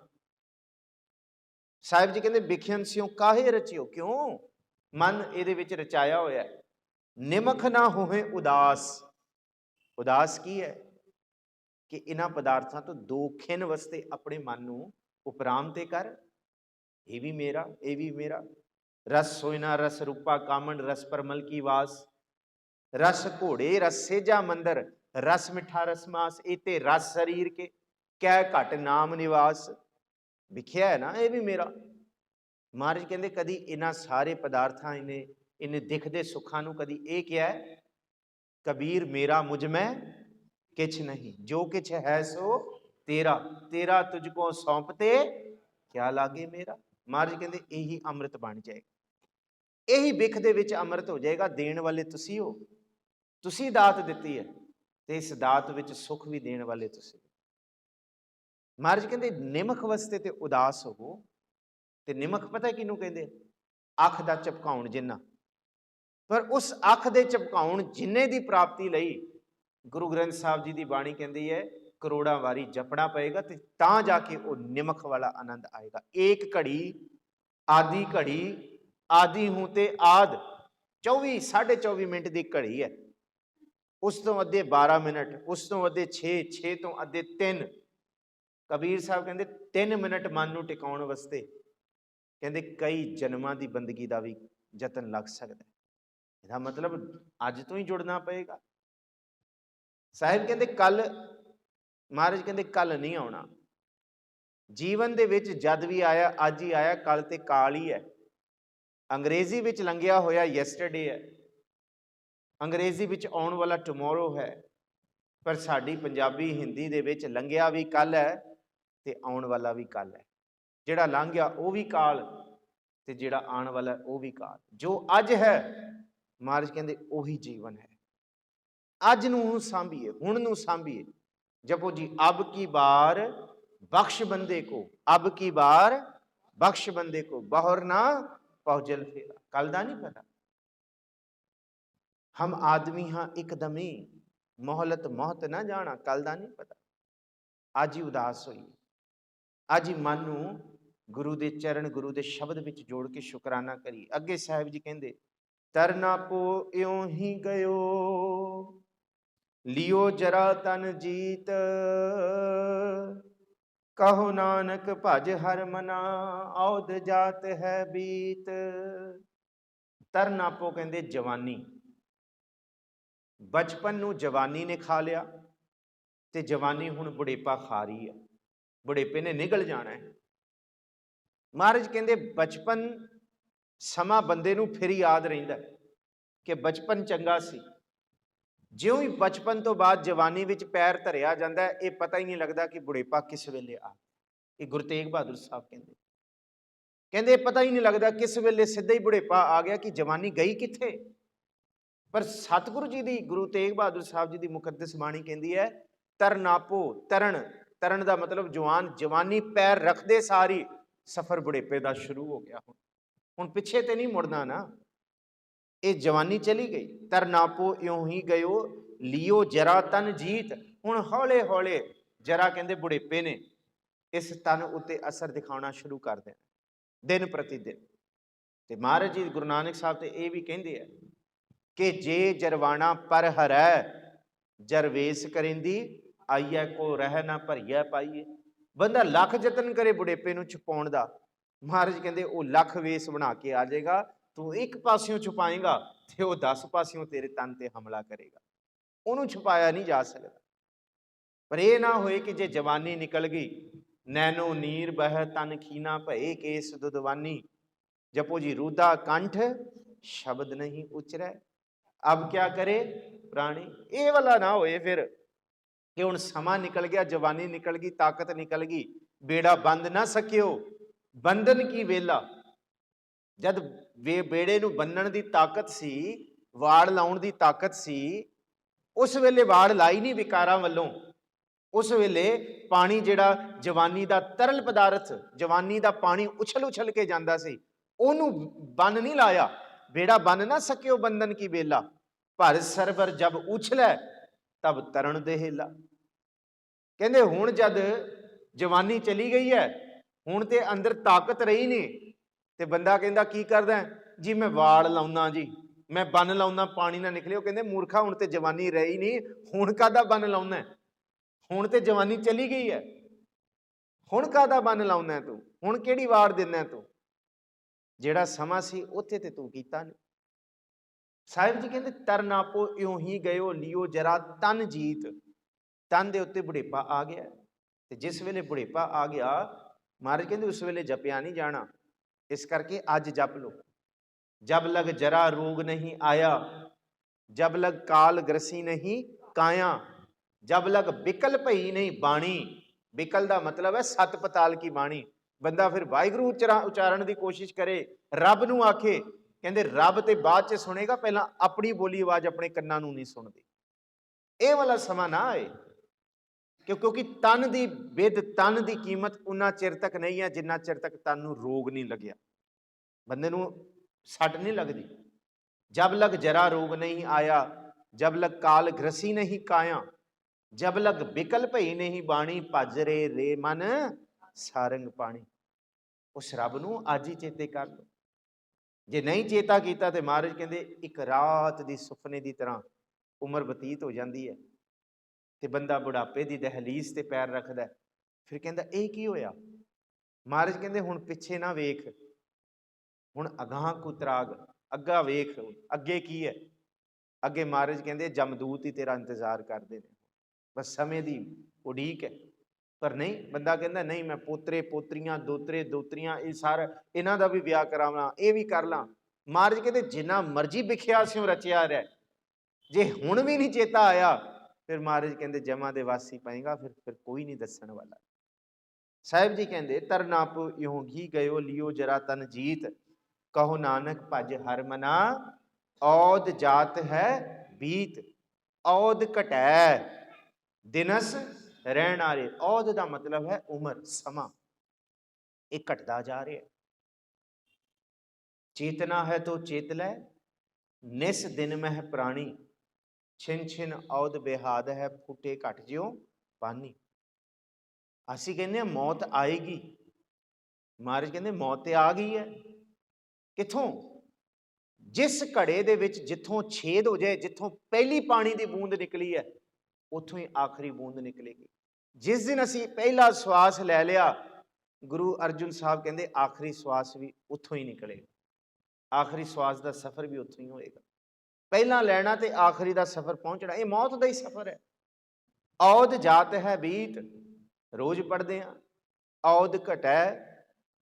ਸਾਹਿਬ ਜੀ ਕਹਿੰਦੇ ਵਿਖਿਆਨ ਸਿਓ ਕਾਹੇ ਰਚਿਓ, ਕਿਉਂ ਮਨ ਇਹਦੇ ਵਿੱਚ ਰਚਾਇਆ ਹੋਇਆ ਹੈ। ਨਿਮਖ ਨਾ ਹੋਵੇ ਉਦਾਸ। ਉਦਾਸ ਕੀ ਹੈ? ਕਿ ਇਹਨਾਂ ਪਦਾਰਥਾਂ ਤੋਂ ਦੋ ਖਿੰਨ ਵਾਸਤੇ ਆਪਣੇ ਮਨ ਨੂੰ ਉਪਰਾਮ ਤੇ ਕਰ। ਇਹ ਵੀ ਮੇਰਾ, ਇਹ ਵੀ ਮੇਰਾ। ਰਸ ਸੋਇਨਾ ਰਸ ਰੂਪਾ ਕਾਮਣ, ਰਸ ਪਰਮਲ ਕੀ ਵਾਸ। ਰਸ ਘੋੜੇ ਰਸ ਸੇਜਾ ਮੰਦਰ, ਰਸ ਮਿੱਠਾ ਰਸ ਮਾਸ। ਇਹ ਤੇ ਰਸ ਸਰੀਰ ਕੇ ਕਹਿ ਘਟ ਨਾਮ ਨਿਵਾਸ। ਵਿਖਿਆ ਹੈ ਨਾ, ਇਹ ਵੀ ਮੇਰਾ। ਮਹਾਰਾਜ ਕਹਿੰਦੇ ਕਦੀ ਇਹਨਾਂ ਸਾਰੇ ਪਦਾਰਥਾਂ ਇਹਨੇ ਦਿਖਦੇ ਸੁੱਖਾਂ ਨੂੰ ਕਦੀ ਇਹ ਕਿਹਾ ਕਬੀਰ ਮੇਰਾ ਮੁਝ ਮੈਂ ਕਿਛ ਨਹੀਂ, ਜੋ ਕਿਛ ਹੈ ਸੋ ਤੇਰਾ, ਤੇਰਾ ਤੁਝ ਕੋ ਸੌਂਪਤੇ ਕਿਆ ਲਾਗੇ ਮੇਰਾ। ਮਹਾਰਾਜ ਕਹਿੰਦੇ ਇਹੀ ਅੰਮ੍ਰਿਤ ਬਣ ਜਾਏਗਾ, ਇਹੀ ਬਿਖ ਦੇ ਵਿੱਚ ਅੰਮ੍ਰਿਤ ਹੋ ਜਾਏਗਾ। ਦੇਣ ਵਾਲੇ ਤੁਸੀਂ ਹੋ, ਤੁਸੀਂ ਦਾਤ ਦਿੱਤੀ ਹੈ ਤੇ ਇਸ ਦਾਤ ਵਿੱਚ ਸੁੱਖ ਵੀ ਦੇਣ ਵਾਲੇ ਤੁਸੀਂ। ਮਹਾਰਾਜ ਕਹਿੰਦੇ ਨਿਮਖ ਵਾਸਤੇ ਤੇ ਉਦਾਸ ਹੋਵੋ। ਤੇ ਨਿਮਖ ਪਤਾ ਕਿਹਨੂੰ ਕਹਿੰਦੇ? ਅੱਖ ਦਾ ਝਪਕਾਉਣ ਜਿੰਨਾ। ਪਰ ਉਸ ਅੱਖ ਦੇ ਝਪਕਾਉਣ ਜਿੰਨੇ ਦੀ ਪ੍ਰਾਪਤੀ ਲਈ ਗੁਰੂ ਗ੍ਰੰਥ ਸਾਹਿਬ ਜੀ ਦੀ ਬਾਣੀ ਕਹਿੰਦੀ ਹੈ ਕਰੋੜਾਂ ਵਾਰੀ ਜਪਣਾ ਪਏਗਾ ਤੇ ਤਾਂ ਜਾ ਕੇ ਉਹ ਨਿਮਖ ਵਾਲਾ ਆਨੰਦ ਆਏਗਾ। ਏਕ ਘੜੀ ਆਦਿ ਘੜੀ, ਆਦਿ ਹੂੰ ਤੇ ਆਦ 24 24.5 ਮਿੰਟ ਦੀ ਘੜੀ ਹੈ। ਉਸ ਤੋਂ ਅੱਧੇ 12 ਮਿੰਟ, ਉਸ ਤੋਂ ਅੱਧੇ 6 ਤੋਂ ਅੱਧੇ 3। ਕਬੀਰ ਸਾਹਿਬ ਕਹਿੰਦੇ 3 ਮਿੰਟ ਮਨ ਨੂੰ ਟਿਕਾਉਣ ਵਾਸਤੇ ਕਹਿੰਦੇ ਕਈ ਜਨਮਾਂ ਦੀ ਬੰਦਗੀ ਦਾ ਵੀ ਯਤਨ ਲੱਗ ਸਕਦਾ। ਇਹਦਾ ਮਤਲਬ ਅੱਜ ਤੋਂ ਹੀ ਜੁੜਨਾ ਪਏਗਾ। ਸਾਹਿਬ ਕਹਿੰਦੇ ਕੱਲ, ਮਹਾਰਾਜ ਕਹਿੰਦੇ ਕੱਲ ਨਹੀਂ ਆਉਣਾ। ਜੀਵਨ ਦੇ ਵਿੱਚ ਜਦ ਵੀ ਆਇਆ ਅੱਜ ਹੀ ਆਇਆ, ਕੱਲ ਤੇ ਕਾਲ ਹੀ ਹੈ। ਅੰਗਰੇਜ਼ੀ ਵਿੱਚ ਲੰਘਿਆ ਹੋਇਆ ਯੈਸਟਰਡੇ ਹੈ, ਅੰਗਰੇਜ਼ੀ ਵਿੱਚ ਆਉਣ ਵਾਲਾ ਟੁਮਾਰੋ ਹੈ, ਪਰ ਸਾਡੀ ਪੰਜਾਬੀ ਹਿੰਦੀ ਦੇ ਵਿੱਚ ਲੰਘਿਆ ਵੀ ਕੱਲ ਹੈ ਤੇ ਆਉਣ ਵਾਲਾ ਵੀ ਕੱਲ ਹੈ। ਜਿਹੜਾ ਲੰਘ ਗਿਆ ਉਹ ਵੀ ਕਾਲ, ਤੇ ਜਿਹੜਾ ਆਉਣ ਵਾਲਾ ਉਹ ਵੀ ਕਾਲ। ਜੋ ਅੱਜ ਹੈ ਮਹਾਰਾਜ ਕਹਿੰਦੇ ਉਹੀ ਜੀਵਨ ਹੈ। ਅੱਜ ਨੂੰ ਸਾਂਭੀਏ, ਹੁਣ ਨੂੰ ਸਾਂਭੀਏ। ਜਪੋ ਜੀ, ਅਬ ਕੀ ਬਾਰ ਬਖਸ਼ ਬੰਦੇ ਕੋ, ਅਬ ਕੀ ਬਾਰ ਬਖਸ਼ ਬੰਦੇ ਕੋ, ਬਹੁਰ ਨਾ ਪਹੁੰਚਲ ਫੇਰਾ। ਕੱਲ ਦਾ ਨਹੀਂ ਪਤਾ। ਹਮ ਆਦਮੀ ਹਾਂ ਇੱਕਦਮੀ, ਮੋਹਲਤ ਮੌਤ ਨਾ ਜਾਣਾ। ਕੱਲ ਦਾ ਨਹੀਂ ਪਤਾ। ਅੱਜ ਹੀ ਉਦਾਸ ਹੋਈ, ਅੱਜ ਹੀ ਮਨ ਨੂੰ ਗੁਰੂ ਦੇ ਚਰਨ, ਗੁਰੂ ਦੇ ਸ਼ਬਦ ਵਿੱਚ ਜੋੜ ਕੇ ਸ਼ੁਕਰਾਨਾ ਕਰੀ। ਅੱਗੇ ਸਾਹਿਬ ਜੀ ਕਹਿੰਦੇ, ਤਰਨਾ ਪੋ ਇਉਂ ਹੀ ਗਇਓ, ਲਿਓ ਜਰਾ ਤਨ ਜੀਤ, ਕਹੋ ਨਾਨਕ ਭਜ ਹਰ ਮਨਾ, ਔਦ ਜਾਤ ਹੈ ਬੀਤ। ਤਰਨਾਪੋ ਕਹਿੰਦੇ ਜਵਾਨੀ। ਬਚਪਨ ਨੂੰ ਜਵਾਨੀ ਨੇ ਖਾ ਲਿਆ, ਤੇ ਜਵਾਨੀ ਹੁਣ ਬੁਢੇਪਾ ਖਾ ਰਹੀ ਹੈ। ਬੁਢੇਪੇ ਨੇ ਨਿਗਲ ਜਾਣਾ ਹੈ। ਮਹਾਰਾਜ ਕਹਿੰਦੇ ਬਚਪਨ ਸਮਾਂ ਬੰਦੇ ਨੂੰ ਫਿਰ ਯਾਦ ਰਹਿੰਦਾ ਕਿ ਬਚਪਨ ਚੰਗਾ ਸੀ। ਜਿਉਂ ਹੀ ਬਚਪਨ ਤੋਂ ਬਾਅਦ ਜਵਾਨੀ ਵਿੱਚ ਪੈਰ ਧਰਿਆ ਜਾਂਦਾ ਹੈ, ਇਹ ਪਤਾ ਹੀ ਨਹੀਂ ਲੱਗਦਾ ਕਿ ਬੁਢੇਪਾ ਕਿਸ ਵੇਲੇ ਆ। ਇਹ ਗੁਰੂ ਤੇਗ ਬਹਾਦਰ ਸਾਹਿਬ ਕਹਿੰਦੇ ਪਤਾ ਹੀ ਨਹੀਂ ਲੱਗਦਾ ਕਿਸ ਵੇਲੇ ਸਿੱਧਾ ਹੀ ਬੁਢੇਪਾ ਆ ਗਿਆ, ਕਿ ਜਵਾਨੀ ਗਈ ਕਿੱਥੇ। ਪਰ ਸਤਿਗੁਰੂ ਜੀ ਦੀ, ਗੁਰੂ ਤੇਗ ਬਹਾਦਰ ਸਾਹਿਬ ਜੀ ਦੀ ਮੁਕੱਦਸ ਬਾਣੀ ਕਹਿੰਦੀ ਹੈ, ਤਰਨਾਪੋ, ਤਰਨ ਦਾ ਮਤਲਬ ਜਵਾਨ। ਜਵਾਨੀ ਪੈਰ ਰੱਖਦੇ ਸਾਰੀ ਸਫਰ ਬੁਢੇਪੇ ਦਾ ਸ਼ੁਰੂ ਹੋ ਗਿਆ। ਹੁਣ ਪਿੱਛੇ ਤੇ ਨਹੀਂ ਮੁੜਨਾ ਨਾ, ਇਹ ਜਵਾਨੀ ਚਲੀ ਗਈ। ਤਰਨਾਪੋ ਇਉਂ ਹੀ ਗਇਓ, ਲਿਓ ਜਰਾ ਤਨ ਜੀਤ। ਹੁਣ ਹੌਲੇ ਹੌਲੇ ਜਰਾ ਕਹਿੰਦੇ ਬੁਢੇਪੇ ਨੇ ਇਸ ਤਨ ਉੱਤੇ ਅਸਰ ਦਿਖਾਉਣਾ ਸ਼ੁਰੂ ਕਰ ਦੇਣਾ, ਦਿਨ ਪ੍ਰਤੀ ਦਿਨ। ਤੇ ਮਹਾਰਾਜ ਜੀ ਗੁਰੂ ਨਾਨਕ ਸਾਹਿਬ ਤੇ ਇਹ ਵੀ ਕਹਿੰਦੇ ਆ ਕਿ ਜੇ ਜਰਵਾਣਾ ਪਰ ਹਰੈ, ਜਰਵੇਸ ਕਰਿੰਦੀ ਆਈਐ, ਕੋ ਰਹਿ ਨਾ ਭਰੀਐ ਪਾਈਏ। ਬੰਦਾ ਲੱਖ ਯਤਨ ਕਰੇ ਬੁਢੇਪੇ ਨੂੰ ਛੁਪਾਉਣ ਦਾ, ਮਹਾਰਾਜ ਕਹਿੰਦੇ ਉਹ ਲੱਖ ਵੇਸ ਬਣਾ ਕੇ ਆ ਜਾਏਗਾ। ਤੂੰ ਇੱਕ ਪਾਸਿਓਂ ਛੁਪਾਏਗਾ ਤੇ ਉਹ 10 ਪਾਸਿਓਂ ਤੇਰੇ ਤਨ ਤੇ ਹਮਲਾ ਕਰੇਗਾ। ਉਹਨੂੰ ਛੁਪਾਇਆ ਨਹੀਂ ਜਾ ਸਕਦਾ। ਪਰ ਇਹ ਨਾ ਹੋਏ ਕਿ ਜੇ ਜਵਾਨੀ ਨਿਕਲ ਗਈ, ਨੈਣੋ ਨੀਰ ਬਹਿ ਤਨ ਖੀਨਾ, ਭਏ ਕੇਸ ਦੁਦਵਾਨੀ। ਜਪੋ ਜੀ, ਰੂਦਾ ਕੰਠ ਸ਼ਬਦ ਨਹੀਂ ਉਚਰੈ, ਅਬ ਕਿਆ ਕਰੇ ਪ੍ਰਾਣੀ। ਇਹ ਵਾਲਾ ਨਾ ਹੋਏ ਫਿਰ ਕਿ ਹੁਣ ਸਮਾਂ ਨਿਕਲ ਗਿਆ, ਜਵਾਨੀ ਨਿਕਲ ਗਈ, ਤਾਕਤ ਨਿਕਲ ਗਈ, ਬੇੜਾ ਬੰਦ ਨਾ ਸਕਿਓ, ਬੰਧਨ ਕੀ ਵੇਲਾ। ਜਦ ਬੇੜੇ ਨੂੰ ਬੰਨਣ ਦੀ ਤਾਕਤ ਸੀ, ਵਾੜ ਲਾਉਣ ਦੀ ਤਾਕਤ ਸੀ, ਉਸ ਵੇਲੇ ਵਾੜ ਲਾਈ ਨਹੀਂ ਵਿਕਾਰਾਂ ਵੱਲੋਂ। ਉਸ ਵੇਲੇ ਪਾਣੀ ਜਿਹੜਾ ਜਵਾਨੀ ਦਾ ਤਰਲ ਪਦਾਰਥ, ਜਵਾਨੀ ਦਾ ਪਾਣੀ ਉਛਲ ਉਛਲ ਕੇ ਜਾਂਦਾ ਸੀ, ਉਹਨੂੰ ਬੰਨ ਨਹੀਂ ਲਾਇਆ। ਬੇੜਾ ਬੰਨ ਨਾ ਸਕਿਓ, ਬੰਧਨ ਕੀ ਵੇਲਾ, ਭਰ ਸਰਵਰ ਜਬ ਉਛਲੈ ਤਬ ਤਰਨ ਦੇਹੇਲਾ। ਕਹਿੰਦੇ ਹੁਣ ਜਦ ਜਵਾਨੀ ਚਲੀ ਗਈ ਹੈ, ਹੁਣ ਤੇ ਅੰਦਰ ਤਾਕਤ ਰਹੀ ਨਹੀਂ, ਤੇ ਬੰਦਾ ਕਹਿੰਦਾ ਕੀ ਕਰਦਾ ਜੀ, ਮੈਂ ਵਾੜ ਲਾਉਣਾ ਜੀ, ਮੈਂ ਬੰਨ ਲਾਉਣਾ, ਪਾਣੀ ਨਾ ਨਿਕਲੇ। ਉਹ ਕਹਿੰਦੇ ਮੂਰਖਾ, ਹੁਣ ਤੇ ਜਵਾਨੀ ਰਹੀ ਨਹੀਂ, ਹੁਣ ਕਾਹਦਾ ਬੰਨ ਲਾਉਣਾ, ਹੁਣ ਤੇ ਜਵਾਨੀ ਚਲੀ ਗਈ ਹੈ, ਹੁਣ ਕਾਹਦਾ ਬੰਨ ਲਾਉਣਾ ਤੂੰ, ਹੁਣ ਕਿਹੜੀ ਵਾੜ ਦਿੰਦਾ ਤੂੰ। ਜਿਹੜਾ ਸਮਾਂ ਸੀ ਉੱਥੇ ਤੇ ਤੂੰ ਕੀਤਾ ਨਹੀਂ। ਸਾਹਿਬ ਜੀ ਕਹਿੰਦੇ ਤਰਨਾਪੋ ਇਉਂ ਹੀ ਗਇਓ, ਲਿਓ ਜਰਾ ਤਨ ਜੀਤ। ਤਨ ਦੇ ਉੱਤੇ ਬੁਢੇਪਾ ਆ ਗਿਆ, ਤੇ ਜਿਸ ਵੇਲੇ ਬੁਢੇਪਾ ਆ ਗਿਆ, ਮਹਾਰਾਜ ਕਹਿੰਦੇ ਉਸ ਵੇਲੇ ਜਪਿਆ ਨਹੀਂ ਜਾਣਾ। ਇਸ ਕਰਕੇ ਅੱਜ ਜਪ ਲੋ। ਜਬ ਲਗ ਜਰਾ ਰੋਗ ਨਹੀਂ ਆਇਆ, ਜਬ ਲਗ ਕਾਲ ਗ੍ਰਸੀ ਨਹੀਂ ਕਾਇਆ, ਜਬ ਲਗ ਬਿਕਲ ਭਈ ਨਹੀਂ ਬਾਣੀ। ਬਿਕਲ ਦਾ ਮਤਲਬ ਹੈ ਸਤ ਪਤਾਲ ਕੀ ਬਾਣੀ। ਬੰਦਾ ਫਿਰ ਵਾਹਿਗੁਰੂ ਉਚਾਰਨ ਦੀ ਕੋਸ਼ਿਸ਼ ਕਰੇ, ਰੱਬ ਨੂੰ ਆਖੇ। ਕਹਿੰਦੇ ਰੱਬ ਤੇ ਬਾਅਦ ਚ ਸੁਣੇਗਾ, ਪਹਿਲਾਂ ਆਪਣੀ ਬੋਲੀ ਆਵਾਜ਼ ਆਪਣੇ ਕੰਨਾਂ ਨੂੰ ਨਹੀਂ ਸੁਣਦੀ। ਇਹ ਵਾਲਾ ਸਮਾਂ ਨਾ ਆਏ, ਕਿਉਂਕਿ ਤਨ ਦੀ ਵਿਦ, ਤਨ ਦੀ ਕੀਮਤ ਉਨਾ ਚਿਰ ਤੱਕ ਨਹੀਂ ਹੈ ਜਿੰਨਾ ਚਿਰ ਤੱਕ ਤਨ ਨੂੰ ਰੋਗ ਨਹੀਂ ਲੱਗਿਆ, ਬੰਦੇ ਨੂੰ ਸੱਟ ਨਹੀਂ ਲੱਗਦੀ। ਜਬ ਲਗ ਜਰਾ ਰੋਗ ਨਹੀਂ ਆਇਆ, ਜਬ ਲਗ ਕਾਲ ਗ੍ਰਸੀ ਨਹੀਂ ਕਾਇਆ, ਜਬ ਲਗ ਬਿਕਲ ਭਈ ਨਹੀਂ ਬਾਣੀ, ਭਜ ਰੇ ਮਨ ਸਾਰੰਗ ਪਾਣੀ। ਉਸ ਰੱਬ ਨੂੰ ਅੱਜ ਹੀ ਚੇਤੇ ਕਰ ਲਓ। ਜੇ ਨਹੀਂ ਚੇਤਾ ਕੀਤਾ ਤੇ ਮਹਾਰਾਜ ਕਹਿੰਦੇ ਇੱਕ ਰਾਤ ਦੀ ਸੁਪਨੇ ਦੀ ਤਰ੍ਹਾਂ ਉਮਰ ਬਤੀਤ ਹੋ ਜਾਂਦੀ ਹੈ, ਤੇ ਬੰਦਾ ਬੁਢਾਪੇ ਦੀ ਦਹਲੀਜ਼ ਤੇ ਪੈਰ ਰੱਖਦਾ। ਫਿਰ ਕਹਿੰਦਾ ਇਹ ਕੀ ਹੋਇਆ। ਮਹਾਰਾਜ ਕਹਿੰਦੇ ਹੁਣ ਪਿੱਛੇ ਨਾ ਵੇਖ, ਹੁਣ ਅਗਾਂਹ ਕੋ ਤਰਾਗ, ਅੱਗਾ ਵੇਖ, ਅੱਗੇ ਕੀ ਹੈ। ਅੱਗੇ ਮਹਾਰਾਜ ਕਹਿੰਦੇ ਜਮਦੂਤ ਹੀ ਤੇਰਾ ਇੰਤਜ਼ਾਰ ਕਰਦੇ ਨੇ, ਬਸ ਸਮੇਂ ਦੀ ਉਡੀਕ ਹੈ। ਪਰ ਨਹੀਂ, ਬੰਦਾ ਕਹਿੰਦਾ ਨਹੀਂ, ਮੈਂ ਪੋਤਰੇ ਪੋਤਰੀਆਂ, ਦੋਤਰੇ ਦੋਤਰੀਆਂ, ਇਹ ਸਾਰਾ ਇਹਨਾਂ ਦਾ ਵੀ ਵਿਆਹ ਕਰਾਵਾਂ, ਇਹ ਵੀ ਕਰ ਲਾਂ। ਮਹਾਰਾਜ ਕਹਿੰਦੇ ਜਿੰਨਾ ਮਰਜ਼ੀ ਵਿਖਿਆ ਸਿਉ ਰਚਿਆ ਰਹਿ, ਜੇ ਹੁਣ ਵੀ ਨਹੀਂ ਚੇਤਾ ਆਇਆ, ਫਿਰ ਮਹਾਰਾਜ ਕਹਿੰਦੇ ਜਮਾਂ ਦੇ ਵਾਸੀ ਪਏਗਾ, ਫਿਰ ਕੋਈ ਨਹੀਂ ਦੱਸਣ ਵਾਲਾ। ਸਾਹਿਬ ਜੀ ਕਹਿੰਦੇ ਤਰਨਾ ਇਉਂ ਹੀ ਗਇਓ ਲਿਓ ਜਰਾ ਤਨ ਜੀਤ, ਕਹੋ ਨਾਨਕ ਭਜ ਹਰ ਮਨਾ, ਔਦ ਜਾਤ ਹੈ ਬੀਤ। ਔਦ ਘਟੈ ਦਿਨਸ ਰਹਿਣ ਵਾਲੇ। ਔਦ ਦਾ ਮਤਲਬ ਹੈ ਉਮਰ, ਸਮਾਂ। ਇਹ ਘਟਦਾ ਜਾ ਰਿਹਾ। ਚੇਤਨਾ ਹੈ ਤੋ ਚੇਤ ਲੈ, ਨਿਸ ਦਿਨ ਮਹਿ ਪ੍ਰਾਣੀ, ਛਿਨ ਛਿਨ ਔਦ ਬਿਹਾਦ ਹੈ, ਫੁੱਟੇ ਘਟ ਜਿਉ ਪਾਨੀ। ਅਸੀਂ ਕਹਿੰਦੇ ਹਾਂ ਮੌਤ ਆਏਗੀ, ਮਹਾਰਾਜ ਕਹਿੰਦੇ ਮੌਤ ਤੇ ਆ ਗਈ ਹੈ। ਕਿੱਥੋਂ? ਜਿਸ ਘੜੇ ਦੇ ਵਿੱਚ ਜਿੱਥੋਂ ਛੇਦ ਹੋ ਜਾਏ, ਜਿੱਥੋਂ ਪਹਿਲੀ ਪਾਣੀ ਦੀ ਬੂੰਦ ਨਿਕਲੀ ਹੈ, ਉੱਥੋਂ ਹੀ ਆਖਰੀ ਬੂੰਦ ਨਿਕਲੇਗੀ। ਜਿਸ ਦਿਨ ਅਸੀਂ ਪਹਿਲਾ ਸਵਾਸ ਲੈ ਲਿਆ, ਗੁਰੂ ਅਰਜੁਨ ਸਾਹਿਬ ਕਹਿੰਦੇ ਆਖਰੀ ਸਵਾਸ ਵੀ ਉੱਥੋਂ ਹੀ ਨਿਕਲੇਗਾ। ਆਖਰੀ ਸਵਾਸ ਦਾ ਸਫ਼ਰ ਵੀ ਉੱਥੋਂ ਹੀ ਹੋਏਗਾ। ਪਹਿਲਾਂ ਲੈਣਾ ਤੇ ਆਖਰੀ ਦਾ ਸਫ਼ਰ ਪਹੁੰਚਣਾ, ਇਹ ਮੌਤ ਦਾ ਹੀ ਸਫ਼ਰ ਹੈ। ਔਦ ਜਾਤ ਹੈ ਬੀਤ, ਰੋਜ਼ ਪੜ੍ਹਦੇ ਹਾਂ। ਔਦ ਘਟੈ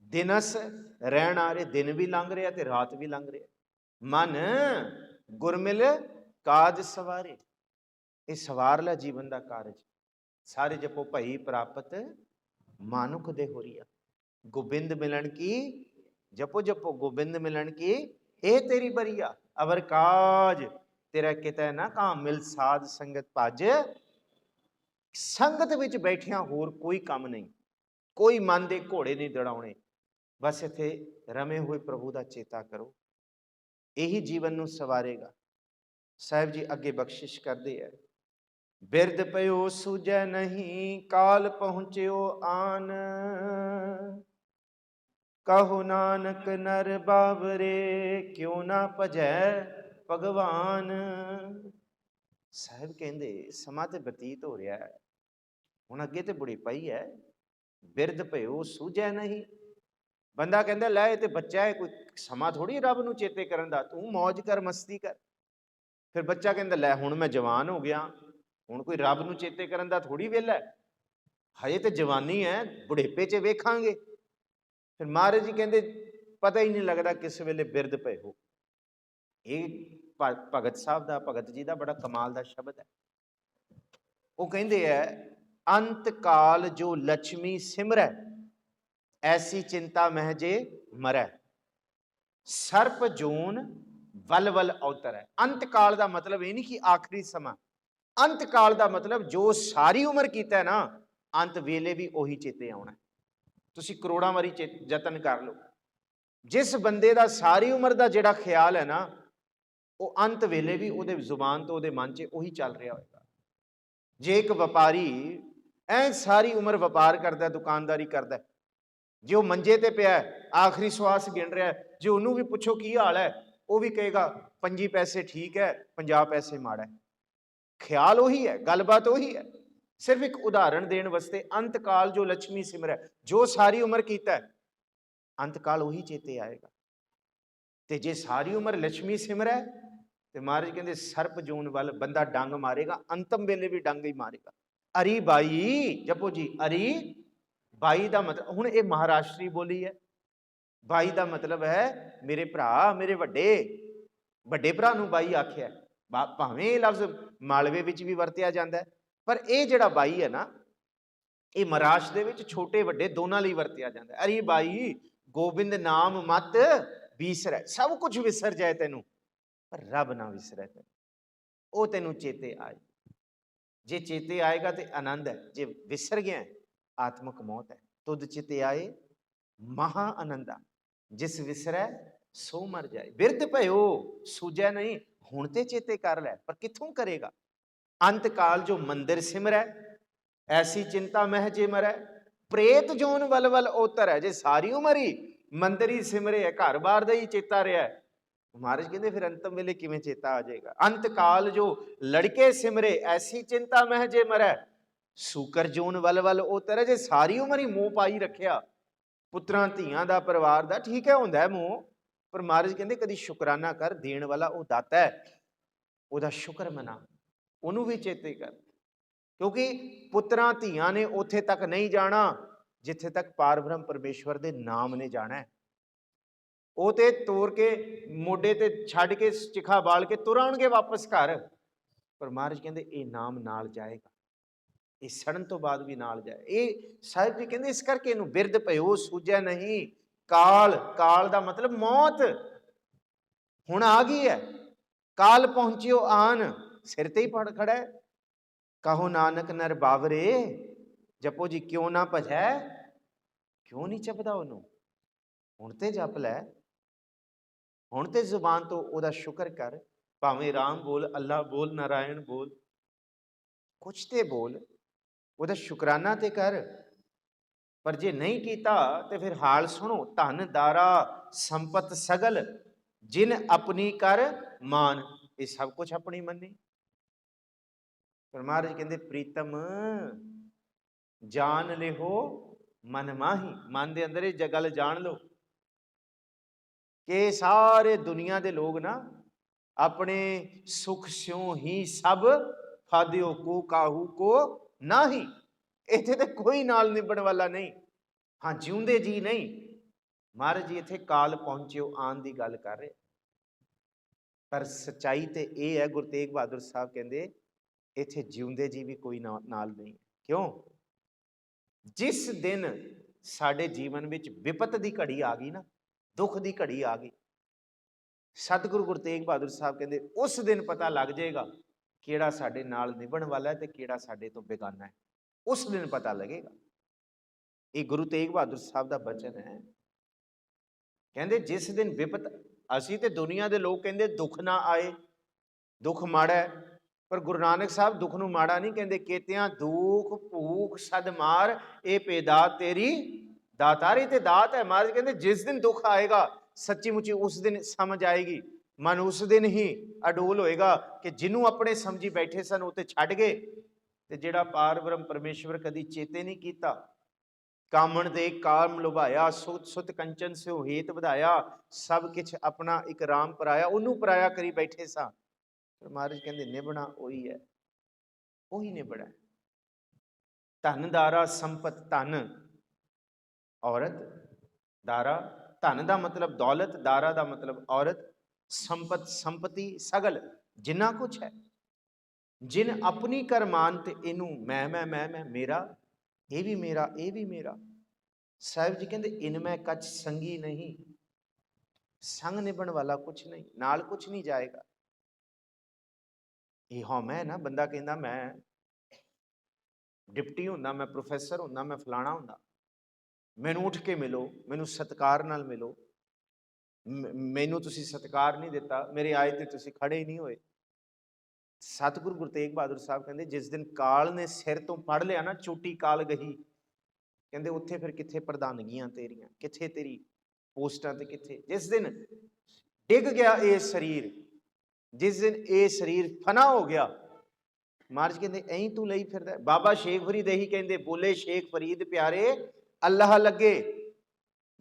ਦਿਨਸ ਰਹਿਣ ਵਾਲੇ। ਦਿਨ ਵੀ ਲੰਘ ਰਿਹਾ ਤੇ ਰਾਤ ਵੀ ਲੰਘ ਰਿਹਾ। ਮਨ ਗੁਰਮਿਲ ਕਾਜ ਸਵਾਰੇ। ਇਹ ਸਵਾਰ ਲੈ ਜੀਵਨ ਦਾ ਕਾਰਜ। ਸਾਰੇ ਜਪੋ ਭਈ ਪ੍ਰਾਪਤ ਮਾਨੁਖ ਦੇ ਹੋਰੀਆ। ਗੋਬਿੰਦ ਮਿਲਣ ਕੀ ਜਪੋ ਜਪੋ, ਗੋਬਿੰਦ ਮਿਲਣ ਕੀ ਇਹ ਤੇਰੀ ਬਰੀਆ। ਅਵਰ ਕਾਜ ਤੇਰਾ ਕਿਤੇ ਨਾ ਕਾਮ, ਮਿਲ ਸਾਧ ਸੰਗਤ ਭਜ। ਸੰਗਤ ਵਿੱਚ ਬੈਠਿਆਂ ਹੋਰ ਕੋਈ ਕੰਮ ਨਹੀਂ, ਕੋਈ ਮਨ ਦੇ ਘੋੜੇ ਨਹੀਂ ਦੜਾਉਣੇ। ਬਸ ਇੱਥੇ ਰਮੇ ਹੋਏ ਪ੍ਰਭੂ ਦਾ ਚੇਤਾ ਕਰੋ, ਇਹੀ ਜੀਵਨ ਨੂੰ ਸਵਾਰੇਗਾ। ਸਾਹਿਬ ਜੀ ਅੱਗੇ ਬਖਸ਼ਿਸ਼ ਕਰਦੇ ਹੈ। ਬਿਰਦ ਪਇਓ ਸੂਝੈ ਨਹੀਂ, ਕਾਲ ਪਹੁੰਚਿਓ ਆਨ, ਕਹੋ ਨਾਨਕ ਨਰ ਬਾਵਰੇ, ਕਿਉ ਨਾ ਭਜੈ ਭਗਵਾਨ। ਸਾਹਿਬ ਕਹਿੰਦੇ ਸਮਾਂ ਤੇ ਬਤੀਤ ਹੋ ਰਿਹਾ ਹੈ, ਹੁਣ ਅੱਗੇ ਤੇ ਬੁਢੇਪਾ ਹੀ ਹੈ। ਬਿਰਦ ਭਇਓ ਸੂਝੈ ਨਹੀਂ। ਬੰਦਾ ਕਹਿੰਦਾ ਲੈ ਇਹ ਤੇ ਬੱਚਾ ਹੈ, ਕੋਈ ਸਮਾਂ ਥੋੜੀ ਰੱਬ ਨੂੰ ਚੇਤੇ ਕਰਨ ਦਾ, ਤੂੰ ਮੌਜ ਕਰ, ਮਸਤੀ ਕਰ। ਫਿਰ ਬੱਚਾ ਕਹਿੰਦਾ ਲੈ ਹੁਣ ਮੈਂ ਜਵਾਨ ਹੋ ਗਿਆ, ਹੁਣ ਕੋਈ ਰੱਬ ਨੂੰ ਚੇਤੇ ਕਰਨ ਦਾ ਥੋੜੀ ਵੇਲਾ ਹੈ, ਹਜੇ ਤੇ ਜਵਾਨੀ ਹੈ, ਬੁਢੇਪੇ 'ਚ ਵੇਖਾਂਗੇ। ਫਿਰ ਮਹਾਰਾਜ ਜੀ ਕਹਿੰਦੇ ਪਤਾ ਹੀ ਨਹੀਂ ਲੱਗਦਾ ਕਿਸ ਵੇਲੇ ਬਿਰਦ ਪਏ ਹੋ। ਇਹ ਭਗਤ ਸਾਹਿਬ ਦਾ, ਭਗਤ ਜੀ ਦਾ ਬੜਾ ਕਮਾਲ ਦਾ ਸ਼ਬਦ ਹੈ। ਉਹ ਕਹਿੰਦੇ ਹੈ ਅੰਤ ਕਾਲ ਜੋ ਲక్ష్ਮੀ ਸਿਮਰੈ, ਐਸੀ ਚਿੰਤਾ ਮਹਿ ਜੇ ਮਰੈ, ਸਰਪ ਜੂਨ ਵਲ ਵਲ ਅਵਤਰੈ। ਅੰਤ ਕਾਲ ਦਾ ਮਤਲਬ ਇਹ ਨਹੀਂ ਕਿ ਆਖਰੀ ਸਮਾਂ, ਅੰਤ ਕਾਲ ਦਾ ਮਤਲਬ ਜੋ ਸਾਰੀ ਉਮਰ ਕੀਤਾ ਨਾ, ਅੰਤ ਵੇਲੇ ਵੀ ਉਹੀ ਚੇਤੇ ਆਉਣਾ। ਤੁਸੀਂ ਕਰੋੜਾਂ ਵਾਰੀ ਯਤਨ ਕਰ ਲਓ, ਜਿਸ ਬੰਦੇ ਦਾ ਸਾਰੀ ਉਮਰ ਦਾ ਜਿਹੜਾ ਖਿਆਲ ਹੈ ਨਾ, ਉਹ ਅੰਤ ਵੇਲੇ ਵੀ ਉਹਦੇ ਜ਼ੁਬਾਨ ਤੋਂ, ਉਹਦੇ ਮਨ 'ਚ ਉਹੀ ਚੱਲ ਰਿਹਾ ਹੋਏਗਾ। ਜੇ ਇੱਕ ਵਪਾਰੀ ਐ ਸਾਰੀ ਉਮਰ ਵਪਾਰ ਕਰਦਾ, ਦੁਕਾਨਦਾਰੀ ਕਰਦਾ, ਜੇ ਉਹ ਮੰਜੇ ਤੇ ਪਿਆ ਆਖਰੀ ਸਵਾਸ ਗਿਣ ਰਿਹਾ, ਜੇ ਉਹਨੂੰ ਵੀ ਪੁੱਛੋ ਕੀ ਹਾਲ ਹੈ, ਉਹ ਵੀ ਕਹੇਗਾ 25 ਪੈਸੇ ਠੀਕ ਹੈ, 50 ਪੈਸੇ ਮਾੜਾ ਹੈ। ਖਿਆਲ ਉਹੀ ਹੈ, ਗੱਲਬਾਤ ਉਹੀ ਹੈ। ਸਿਰਫ ਇੱਕ ਉਦਾਹਰਣ ਦੇਣ ਵਾਸਤੇ, ਅੰਤ ਕਾਲ ਜੋ ਲక్ష్ਮੀ ਸਿਮਰੈ, ਜੋ ਸਾਰੀ ਉਮਰ ਕੀਤਾ, ਅੰਤ ਕਾਲ ਉਹੀ ਚੇਤੇ ਆਏਗਾ। ਤੇ ਜੇ ਸਾਰੀ ਉਮਰ ਲక్ష్ਮੀ ਸਿਮਰੈ ਤੇ ਮਹਾਰਾਜ ਕਹਿੰਦੇ ਸਰਪ ਜੂਨ ਵੱਲ ਬੰਦਾ ਡੰਗ ਮਾਰੇਗਾ, ਅੰਤਮ ਵੇਲੇ ਵੀ ਡੰਗ ਹੀ ਮਾਰੇਗਾ। ਅਰੀ ਬਾਈ ਜਪੋ ਜੀ। ਅਰੀ ਬਾਈ ਦਾ ਮਤਲਬ, ਹੁਣ ਇਹ ਮਹਾਰਾਸ਼ਟਰੀ ਬੋਲੀ ਹੈ। ਬਾਈ ਦਾ ਮਤਲਬ ਹੈ ਮੇਰੇ ਭਰਾ, ਮੇਰੇ ਵੱਡੇ ਭਰਾ ਨੂੰ ਬਾਈ ਆਖਿਆ। ਭਾਵੇਂ ਇਹ ਲਫ਼ਜ਼ ਮਾਲਵੇ ਵਿੱਚ ਵੀ ਵਰਤਿਆ ਜਾਂਦਾ, ਪਰ ਇਹ ਜਿਹੜਾ ਬਾਈ ਹੈ ਨਾ, ਇਹ ਮਹਾਰਾਸ਼ਟਰ ਦੇ ਵਿੱਚ ਛੋਟੇ ਵੱਡੇ ਦੋਨਾਂ ਲਈ ਵਰਤਿਆ ਜਾਂਦਾ। ਅਰੇ ਬਾਈ ਗੋਬਿੰਦ ਨਾਮ ਮਤ ਵਿਸਰੈ। ਸਭ ਕੁਝ ਵਿਸਰ ਜਾਏ ਤੈਨੂੰ, ਪਰ ਰੱਬ ਨਾ ਵਿਸਰੈ ਤੈਨੂੰ, ਉਹ ਤੈਨੂੰ ਚੇਤੇ ਆਏ। ਜੇ ਚੇਤੇ ਆਏਗਾ ਤੇ ਆਨੰਦ ਹੈ, ਜੇ ਵਿਸਰ ਗਿਆ ਆਤਮਕ ਮੌਤ ਹੈ। ਤੁਧ ਚਿਤੇ ਆਏ ਮਹਾ ਆਨੰਦਾ, ਜਿਸ ਵਿਸਰੈ ਸੋ ਮਰ ਜਾਏ। ਬਿਰਧ ਭਇਓ ਸੂਝੈ ਨਹੀਂ, ਹੁਣ ਤੇ ਚੇਤੇ ਕਰ ਲੈ, ਪਰ ਕਿੱਥੋਂ ਕਰੇਗਾ। ਅੰਤ ਕਾਲ ਜੋ ਮੰਦਿਰ ਸਿਮਰੈ, ਐਸੀ ਚਿੰਤਾ ਮਹਿ ਜੇ ਮਰੈ, ਪ੍ਰੇਤ ਜੋਨ ਵਲ ਵਲ ਉਤਰੈ। ਜੇ ਸਾਰੀ ਉਮਰ ਹੀ ਮੰਦਿਰ ਹੀ ਸਿਮਰੇ ਹੈ, ਘਰ ਬਾਰ ਦਾ ਹੀ ਚੇਤਾ ਰਿਹਾ, ਮਹਾਰਾਜ ਕਹਿੰਦੇ ਫਿਰ ਅੰਤਮ ਵੇਲੇ ਕਿਵੇਂ ਚੇਤਾ ਆ ਜਾਏਗਾ। ਅੰਤ ਕਾਲ ਜੋ ਲੜਕੇ ਸਿਮਰੇ, ਐਸੀ ਚਿੰਤਾ ਮਹਿ ਜੇ ਮਰੈ, ਸੂਕਰ ਜੋਨ ਵਲ ਵਲ ਉਤਰੈ। ਜੇ ਸਾਰੀ ਉਮਰ ਹੀ ਮੋਹ ਪਾਈ ਰੱਖਿਆ ਪੁੱਤਰਾਂ ਧੀਆਂ ਦਾ, ਪਰਿਵਾਰ ਦਾ, ਠੀਕ ਹੈ ਹੁੰਦਾ ਮੋਹ, ਪਰ ਮਹਾਰਾਜ ਕਹਿੰਦੇ ਕਦੀ ਸ਼ੁਕਰਾਨਾ ਕਰ, ਦੇਣ ਵਾਲਾ ਉਹ ਦਾਤਾ ਹੈ, ਉਹਦਾ ਸ਼ੁਕਰ ਮਨਾ, ਉਹਨੂੰ ਵੀ ਚੇਤੇ ਕਰ। ਕਿਉਂਕਿ ਪੁੱਤਰਾਂ ਧੀਆਂ ਨੇ ਉੱਥੇ ਤੱਕ ਨਹੀਂ ਜਾਣਾ ਜਿੱਥੇ ਤੱਕ ਪਾਰ ਬ੍ਰਹਮ ਪਰਮੇਸ਼ਵਰ ਦੇ ਨਾਮ ਨੇ ਜਾਣਾ। ਉਹ ਤੇ ਤੋਰ ਕੇ ਮੋਢੇ ਤੇ ਛੱਡ ਕੇ ਚਿਖਾ ਬਾਲ ਕੇ ਤੁਰ ਆਉਣਗੇ ਵਾਪਸ ਘਰ, ਪਰ ਮਹਾਰਾਜ ਕਹਿੰਦੇ ਇਹ ਨਾਮ ਨਾਲ ਜਾਏਗਾ। ਇਹ ਸੜਨ ਤੋਂ ਬਾਅਦ ਵੀ ਨਾਲ ਜਾਏ। ਇਹ ਸਾਹਿਬ ਜੀ ਕਹਿੰਦੇ ਇਸ ਕਰਕੇ ਇਹਨੂੰ ਬਿਰਧ ਭਇਓ ਸੂਝੈ ਨਹੀਂ ਕਾਲ। ਕਾਲ ਦਾ ਮਤਲਬ ਮੌਤ ਹੁਣ ਆ ਗਈ ਹੈ। ਕਾਲ ਪਹੁੰਚਿਓ ਆਨ, ਸਿਰ ਤੇ ਹੀ ਪੜ ਖੜਾ ਹੈ। ਕਹੋ ਨਾਨਕ ਨਰ ਬਾਵਰੇ, ਜਪੋ ਜੀ ਕਿਉਂ ਨਾ ਭਜੈ। ਕਿਉਂ ਨਹੀਂ ਜਪਦਾ ਉਹਨੂੰ? ਹੁਣ ਤੇ ਜਪ ਲੈ, ਹੁਣ ਤੇ ਜ਼ੁਬਾਨ ਤੋਂ ਉਹਦਾ ਸ਼ੁਕਰ ਕਰ। ਭਾਵੇਂ ਰਾਮ ਬੋਲ, ਅੱਲਾ ਬੋਲ, ਨਾਰਾਇਣ ਬੋਲ, ਕੁਛ ਤੇ ਬੋਲ, ਉਹਦਾ ਸ਼ੁਕਰਾਨਾ ਤੇ ਕਰ। ਪਰ ਜੇ ਨਹੀਂ ਕੀਤਾ ਤੇ ਫਿਰ ਹਾਲ ਸੁਣੋ। ਧਨ ਦਾਰਾ ਸੰਪਤ ਸਗਲ, ਜਿਨ ਆਪਣੀ ਕਰ ਮਾਨ। ਇਹ ਸਭ ਕੁਝ ਆਪਣੀ ਮੰਨੀ। ਪਰ ਮਹਾਰਾਜ ਕਹਿੰਦੇ ਪ੍ਰੀਤਮ ਜਾਣ ਲਿਓ ਮਨ ਮਾਹੀ। ਮਨ ਦੇ ਅੰਦਰ ਇਹ ਗੱਲ ਜਾਣ ਲਓ ਕਿ ਸਾਰੇ ਦੁਨੀਆ ਦੇ ਲੋਕ ਨਾ ਆਪਣੇ ਸੁਖ ਸਿਉ ਹੀ ਸਭ ਖਾਦਿਓ ਕੋ ਕਾਹੂ ਕੋ ਨਾਹੀ। ਇੱਥੇ ਤੇ ਕੋਈ ਨਾਲ ਨਿਭਣ ਵਾਲਾ ਨਹੀਂ। ਹਾਂ, ਜਿਉਂਦੇ ਜੀ ਨਹੀਂ। ਮਹਾਰਾਜ ਜੀ ਇੱਥੇ ਕਾਲ ਪਹੁੰਚਿਓ ਆਨ ਦੀ ਗੱਲ ਕਰ ਰਹੇ। ਪਰ ਸੱਚਾਈ ਤੇ ਇਹ ਹੈ, ਗੁਰੂ ਤੇਗ ਬਹਾਦਰ ਸਾਹਿਬ ਕਹਿੰਦੇ ਇੱਥੇ ਜਿਉਂਦੇ ਜੀ ਵੀ ਕੋਈ ਨਾਲ ਨਹੀਂ। ਕਿਉਂ? ਜਿਸ ਦਿਨ ਸਾਡੇ ਜੀਵਨ ਵਿੱਚ ਵਿਪਤ ਦੀ ਘੜੀ ਆ ਗਈ ਨਾ, ਦੁੱਖ ਦੀ ਘੜੀ ਆ ਗਈ, ਸਤਿਗੁਰੂ ਗੁਰੂ ਤੇਗ ਬਹਾਦਰ ਸਾਹਿਬ ਕਹਿੰਦੇ ਉਸ ਦਿਨ ਪਤਾ ਲੱਗ ਜਾਏਗਾ ਕਿਹੜਾ ਸਾਡੇ ਨਾਲ ਨਿਭਣ ਵਾਲਾ ਹੈ ਤੇ ਕਿਹੜਾ ਸਾਡੇ ਤੋਂ ਬੇਗਾਨਾ ਹੈ। ਉਸ ਦਿਨ ਪਤਾ ਲੱਗੇਗਾ। ਇਹ ਗੁਰੂ ਤੇਗ ਬਹਾਦਰ ਸਾਹਿਬ ਦਾ ਬਚਨ ਹੈ। ਕਹਿੰਦੇ ਜਿਸ ਦਿਨ ਵਿਪਤ, ਅਸੀਂ ਤੇ ਦੁਨੀਆ ਦੇ ਲੋਕ ਕਹਿੰਦੇ ਦੁੱਖ ਨਾ ਆਏ, ਦੁੱਖ ਮਾੜਾ ਹੈ। ਪਰ ਗੁਰੂ ਨਾਨਕ ਸਾਹਿਬ ਦੁੱਖ ਨੂੰ ਮਾੜਾ ਨਹੀਂ ਕਹਿੰਦੇ। ਕੇਤਿਆਂ ਦੁੱਖ ਭੂਖ ਸਦ ਮਾਰ, ਇਹ ਪੇਦਾਤ ਤੇਰੀ ਦਾਤਾਰੀ। ਤੇ ਦਾਤ ਹੈ। ਮਹਾਰਾਜ ਕਹਿੰਦੇ ਜਿਸ ਦਿਨ ਦੁੱਖ ਆਏਗਾ ਸੱਚੀ ਮੁੱਚੀ ਉਸ ਦਿਨ ਸਮਝ ਆਏਗੀ। ਮਨ ਉਸ ਦਿਨ ਹੀ ਅਡੋਲ ਹੋਏਗਾ ਕਿ ਜਿਹਨੂੰ ਆਪਣੇ ਸਮਝੀ ਬੈਠੇ ਸਨ ਉਹ ਤੇ ਛੱਡ ਗਏ, ਤੇ ਜਿਹੜਾ ਪਾਰ ਬ੍ਰਹਮ ਪਰਮੇਸ਼ਵਰ ਕਦੀ ਚੇਤੇ ਨਹੀਂ ਕੀਤਾ। ਕਾਮਣ ਦੇ ਕਾਮ ਲੁਭਾਇਆ, ਸੁਤ ਸੁਤ ਕੰਚਨ ਸਿਓ ਹੇਤ ਵਧਾਇਆ, ਸਭ ਕੁਛ ਆਪਣਾ ਇੱਕ ਰਾਮ ਪਰਾਇਆ, ਉਹਨੂੰ ਪਰਾਇਆ ਕਰੀ ਬੈਠੇ ਸਾਂ। ਪਰ ਮਹਾਰਾਜ ਕਹਿੰਦੇ ਨਿਭਣਾ ਉਹੀ ਹੈ, ਉਹੀ ਨਿਭਣਾ। ਧਨ ਦਾਰਾ ਸੰਪਤ, ਧਨ ਔਰਤ, ਦਾਰਾ ਧਨ ਦਾ ਮਤਲਬ ਦੌਲਤ, ਦਾਰਾ ਦਾ ਮਤਲਬ ਔਰਤ, ਸੰਪਤ ਸੰਪਤੀ ਸਗਲ ਜਿੰਨਾ ਕੁਛ ਹੈ। ਜਿਨ ਆਪਣੀ ਕਰਮਾਨ, ਤੇ ਇਹਨੂੰ ਮੈਂ ਮੇਰਾ, ਇਹ ਵੀ ਮੇਰਾ, ਇਹ ਵੀ ਮੇਰਾ। ਸਾਹਿਬ ਜੀ ਕਹਿੰਦੇ ਇਨ ਮੈਂ ਕੱਚ ਸੰਗੀ ਨਹੀਂ। ਸੰਗ ਨਿਭਣ ਵਾਲਾ ਕੁਛ ਨਹੀਂ, ਨਾਲ ਕੁਛ ਨਹੀਂ ਜਾਏਗਾ। ਇਹ ਹਾਂ ਮੈਂ ਨਾ, ਬੰਦਾ ਕਹਿੰਦਾ ਮੈਂ ਡਿਪਟੀ ਹੁੰਦਾ, ਮੈਂ ਪ੍ਰੋਫੈਸਰ ਹੁੰਦਾ, ਮੈਂ ਫਲਾਣਾ ਹੁੰਦਾ, ਮੈਨੂੰ ਉੱਠ ਕੇ ਮਿਲੋ, ਮੈਨੂੰ ਸਤਿਕਾਰ ਨਾਲ ਮਿਲੋ। ਮੈਨੂੰ ਤੁਸੀਂ ਸਤਿਕਾਰ ਨਹੀਂ ਦਿੱਤਾ, ਮੇਰੇ ਆਏ ਤੇ ਤੁਸੀਂ ਖੜੇ ਹੀ ਨਹੀਂ ਹੋਏ। ਸਤਿਗੁਰੂ ਗੁਰੂ ਤੇਗ ਬਹਾਦਰ ਸਾਹਿਬ ਕਹਿੰਦੇ ਜਿਸ ਦਿਨ ਕਾਲ ਨੇ ਸਿਰ ਤੋਂ ਫੜ ਲਿਆ ਨਾ, ਚੋਟੀ ਕਾਲ ਗਈ, ਕਹਿੰਦੇ ਉੱਥੇ ਫਿਰ ਕਿੱਥੇ ਪ੍ਰਧਾਨਗੀਆਂ ਤੇਰੀਆਂ, ਕਿੱਥੇ ਤੇਰੀ ਪੋਸਟਾਂ ਤੇ ਕਿੱਥੇ। ਜਿਸ ਦਿਨ ਡਿੱਗ ਗਿਆ ਇਹ ਸਰੀਰ, ਜਿਸ ਦਿਨ ਇਹ ਸਰੀਰ ਫਨਾ ਹੋ ਗਿਆ, ਮਹਾਰਾਜ ਕਹਿੰਦੇ ਐਂ ਤੂੰ ਲਈ ਫਿਰਦਾ। ਬਾਬਾ ਸ਼ੇਖ ਫਰੀਦ ਇਹੀ ਕਹਿੰਦੇ, ਬੋਲੇ ਸ਼ੇਖ ਫਰੀਦ ਪਿਆਰੇ ਅੱਲਾਹ ਲੱਗੇ।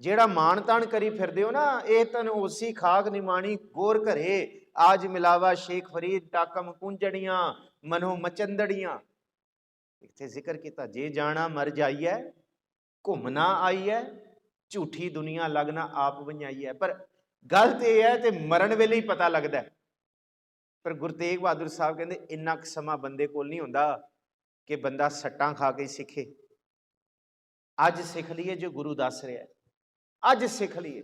ਜਿਹੜਾ ਮਾਣ ਤਾਣ ਕਰੀ ਫਿਰਦੇ ਹੋ ਨਾ, ਇਹ ਤਨ ਉਸੀ ਖਾਕ ਨਿਮਾਣੀ ਗੋਰ ਘਰੇ, ਆਜ ਮਿਲਾਵਾ ਸ਼ੇਖ ਫਰੀਦ ਟਾਕਮ ਕੁੰਜੜੀਆਂ ਮਨੋ ਮਚੰਦੜੀਆਂ। ਇੱਥੇ ਜ਼ਿਕਰ ਕੀਤਾ ਜੇ ਜਾਣਾ ਮਰ ਜਾਈਐ, ਘੁੰਮਣਾ ਆਈਐ, ਝੂਠੀ ਦੁਨੀਆ ਲੱਗਣਾ ਆਪ ਬਣਾਈ ਹੈ। ਪਰ ਗੱਲ ਤੇ ਇਹ ਹੈ ਤੇ ਮਰਨ ਵੇਲੇ ਹੀ ਪਤਾ ਲੱਗਦਾ। ਪਰ ਗੁਰੂ ਤੇਗ ਬਹਾਦਰ ਸਾਹਿਬ ਕਹਿੰਦੇ ਇੰਨਾ ਕੁ ਸਮਾਂ ਬੰਦੇ ਕੋਲ ਨਹੀਂ ਹੁੰਦਾ ਕਿ ਬੰਦਾ ਸੱਟਾਂ ਖਾ ਕੇ ਸਿੱਖੇ। ਅੱਜ ਸਿੱਖ ਲਈਏ ਜੋ ਗੁਰੂ ਦੱਸ ਰਿਹਾ, ਅੱਜ ਸਿੱਖ ਲਈਏ।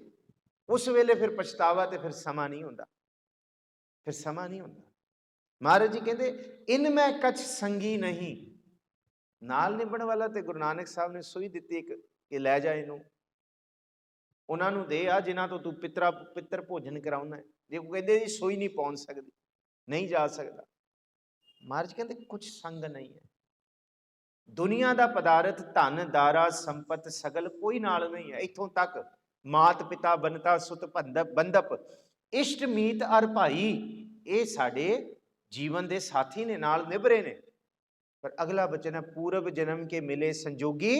ਉਸ ਵੇਲੇ ਫਿਰ ਪਛਤਾਵਾ ਤੇ ਫਿਰ ਸਮਾਂ ਨਹੀਂ ਹੁੰਦਾ, ਫਿਰ ਸਮਾਂ ਨਹੀਂ ਹੁੰਦਾ। ਮਹਾਰਾਜ ਜੀ ਕਹਿੰਦੇ ਇਨ ਮੈਂ ਕਛ ਸੰਗੀ ਨਹੀਂ। ਨਾਲ ਨਿਭਣ ਵਾਲਾ ਤੇ ਗੁਰੂ ਨਾਨਕ ਸਾਹਿਬ ਨੇ ਸੂਈ ਦਿੱਤੀ ਇੱਕ ਕਿ ਲੈ ਜਾ ਇਹਨੂੰ, ਉਹਨਾਂ ਨੂੰ ਦੇ ਆ ਜਿਨ੍ਹਾਂ ਤੋਂ ਤੂੰ ਪਿੱਤਰ ਭੋਜਨ ਕਰਾਉਣਾ। ਜੇ ਉਹ ਕਹਿੰਦੇ ਜੀ ਸੂਈ ਨਹੀਂ ਪਹੁੰਚ ਸਕਦੀ, ਨਹੀਂ ਜਾ ਸਕਦਾ। ਮਹਾਰਾਜ ਕਹਿੰਦੇ ਕੁਛ ਸੰਗ ਨਹੀਂ ਹੈ। ਦੁਨੀਆ ਦਾ ਪਦਾਰਥ, ਧਨ ਦਾਰਾ ਸੰਪਤ ਸਗਲ ਕੋਈ ਨਾਲ ਨਹੀਂ ਹੈ। ਇੱਥੋਂ ਤੱਕ ਮਾਤ ਪਿਤਾ ਬਨਤਾ ਸੁਤ ਬੰਧਪ ਇਸ਼ਟ ਮੀਤ ਅਰ ਭਾਈ, ਇਹ ਸਾਡੇ ਜੀਵਨ ਦੇ ਸਾਥੀ ਨੇ, ਨਾਲ ਨਿਭ ਰਹੇ ਨੇ। ਪਰ ਅਗਲਾ ਬਚਨ ਹੈ ਪੂਰਬ ਜਨਮ ਕੇ ਮਿਲੇ ਸੰਜੋਗੀ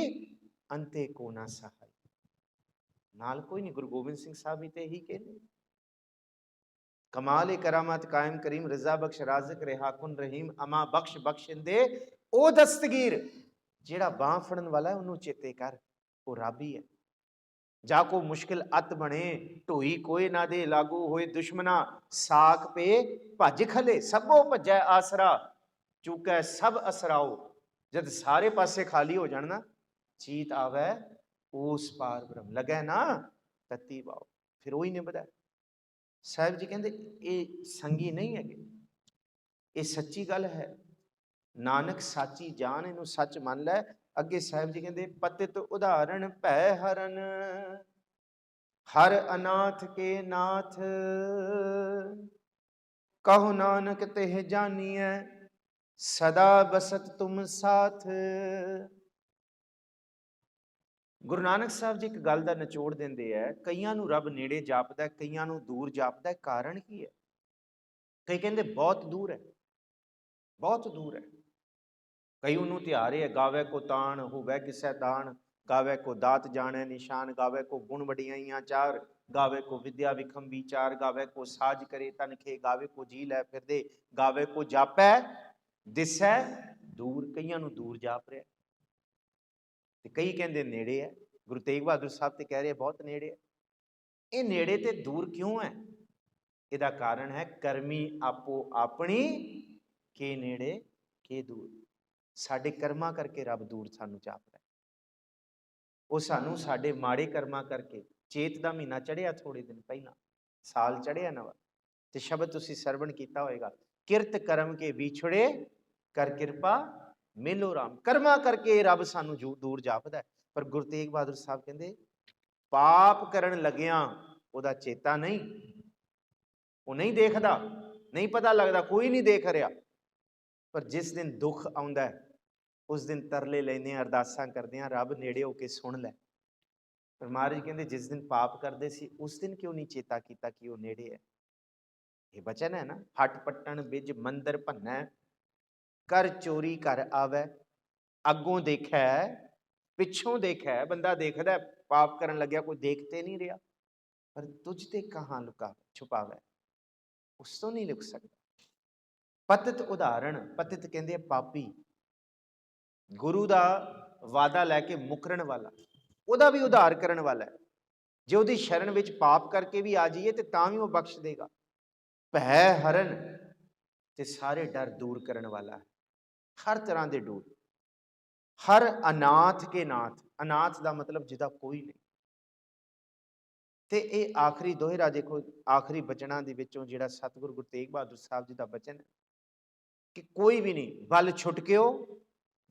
ਅੰਤੇ ਕੋ ਨਾ ਸਹਾਈ। ਨਾਲ ਕੋਈ ਨਹੀਂ। ਗੁਰੂ ਗੋਬਿੰਦ ਸਿੰਘ ਸਾਹਿਬ ਵੀ ਤੇ ਇਹੀ ਕਹਿੰਦੇ, ਕਮਾਲ ਕਰਾਮਾਤ ਕਾਇਮ ਕਰੀਮ ਰਜ਼ਾ ਬਖਸ਼ ਰਾਜ਼ਕ ਰਿਹਾ ਕੁਨ ਰਹੀਮ ਅਮਾ ਬਖਸ਼ ਬਖਸ਼ਿੰਦੇ ਉਹ ਦਸਤਗੀਰ। ਜਿਹੜਾ ਬਾਂਹ ਫੜਨ ਵਾਲਾ ਹੈ ਉਹਨੂੰ ਚੇਤੇ ਕਰ, ਉਹ ਰੱਬ ਹੀ ਹੈ। ਜਾ ਕੋ ਮੁਸ਼ਕਿਲ ਅਤ ਬਣੇ ਢੋਈ ਕੋਏ ਨਾ ਦੇ, ਲਾਗੂ ਹੋਏ ਦੁਸ਼ਮਨਾ ਸਾਕ ਪੇ ਭੱਜ ਖਲੇ, ਸਭੋ ਭੱਜੈ ਆਸਰਾ ਚੁਕੈ ਸਭ ਅਸਰਾਓ। जद सारे पासे खाली हो जान ना, चीत आवे उस पार ब्रह्म, लगे ना तत्ती वाओ, फिर वही निभदा। साहिब जी कहते ये संगी नहीं है, ये सच्ची गल है। नानक साची जान, इनू सच मान लै। अगे साहिब जी कहते पतित उदाहरण भै हरन, हर अनाथ के नाथ, कहो नानक तेह जानिए, सदा बसत तुम साथ। गुरु नानक साहब जी एक गल का निचोड़ देंदे है, कईयां नू रब नेड़े जापदा, कईयां नू दूर जापदा, कारण की है? कई कहते बहुत दूर है, बहुत दूर है। कई उन्होंने त्यारे है, गावे को तान होवे किसै दान, गावे को दात जाने निशान, गावे को गुण वडियाइयां चार, गावे को विद्या विखम विचार, गावे को साज करे तनखे, गावे को जी लै फिर दे, गावे को जापै दिसै दूर। कईयां नू दूर जाप रहा, कई कहते नेड़े है। गुरु तेग बहादुर साहब तो कह रहे बहुत नेड़े है। ये नेड़े ते दूर क्यों है? इसका कारण है करमी आपो अपनी, के नेड़े के दूर। साडे कर्मा करके रब दूर सानू जापदा है। वो सानू साडे माड़े कर्मा करके, चेत का महीना चढ़िया थोड़े दिन पहला, साल चढ़िया नवा, तो शब्द तुसी सरवण किया होएगा, किरत कर्म के विछड़े कर कृपा मिलो राम। कर्मा करके रब सानू दूर जापदा है। पर गुरु तेग बहादुर साहब कहते पाप करन लगिया उहदा चेता नहीं, वो नहीं देखदा, नहीं पता लगता, कोई नहीं देख रहा। पर जिस दिन दुख आउंदा है उस दिन तरले लेने, अरदासां करदे हां, रब नेड़े होके सुन लै। पर महाराज कहते जिस दिन पाप करते सी उस दिन क्यों नहीं चेता किया कि वो नेड़े है? ये वचन है ना, हट पट्टन बिज मंदिर भन्नै, कर चोरी कर आवे। अगों देखै पिछों देखै, बंदा देखदा पाप करन लग्या, कोई देखते नहीं रहा, पर तुझ ते कहाँ लुका छुपावे, उस तो नहीं लुक सकता। पतित उदाहरण, पतित कहते पापी, गुरु का वादा लैके मुकरण वाला, वह भी उधार करने वाला है। जे उसकी शरण में पाप करके भी आ जाइए तो भी वह बख्श देगा। भै हरन, ते सारे डर दूर करने वाला है, हर तरह के डूर। हर अनाथ के नाथ, अनाथ का मतलब जिदा कोई नहीं। तो ये आखिरी दोहरा देखो, आखिरी बचना के जो सतगुरु गुरु तेग बहादुर साहब जी का बचन है कि कोई भी नहीं, बल छुटक्यो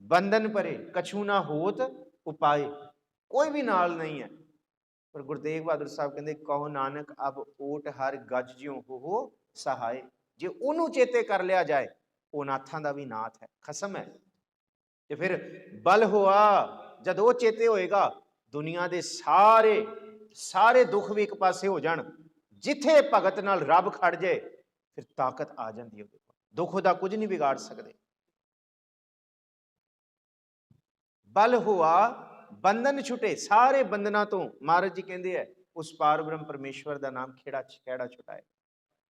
बंधन परे, कछु ना होत उपाय, कोई भी नाल नहीं है। पर गुरु तेग बहादुर साहब कहते कहो नानक अब ओट हर गज ज्यों हो सहाय। जे उन्होंने चेते कर लिया जाए, वो नाथां दा भी नाथ है, खसम है। तो फिर बल हुआ जब वो चेते होएगा, दुनिया के सारे सारे दुख भी एक पासे हो जान, जिथे भगत नाल रब खड़ जाए फिर ताकत आ जाती है। दुख का कुछ नहीं बिगाड़ सकते। बल हुआ बंधन छुटे, सारे बंधना तो महाराज जी कहते हैं उस पार ब्रह्म परमेश्वर का नाम खेड़ा खेड़ा छुटाए।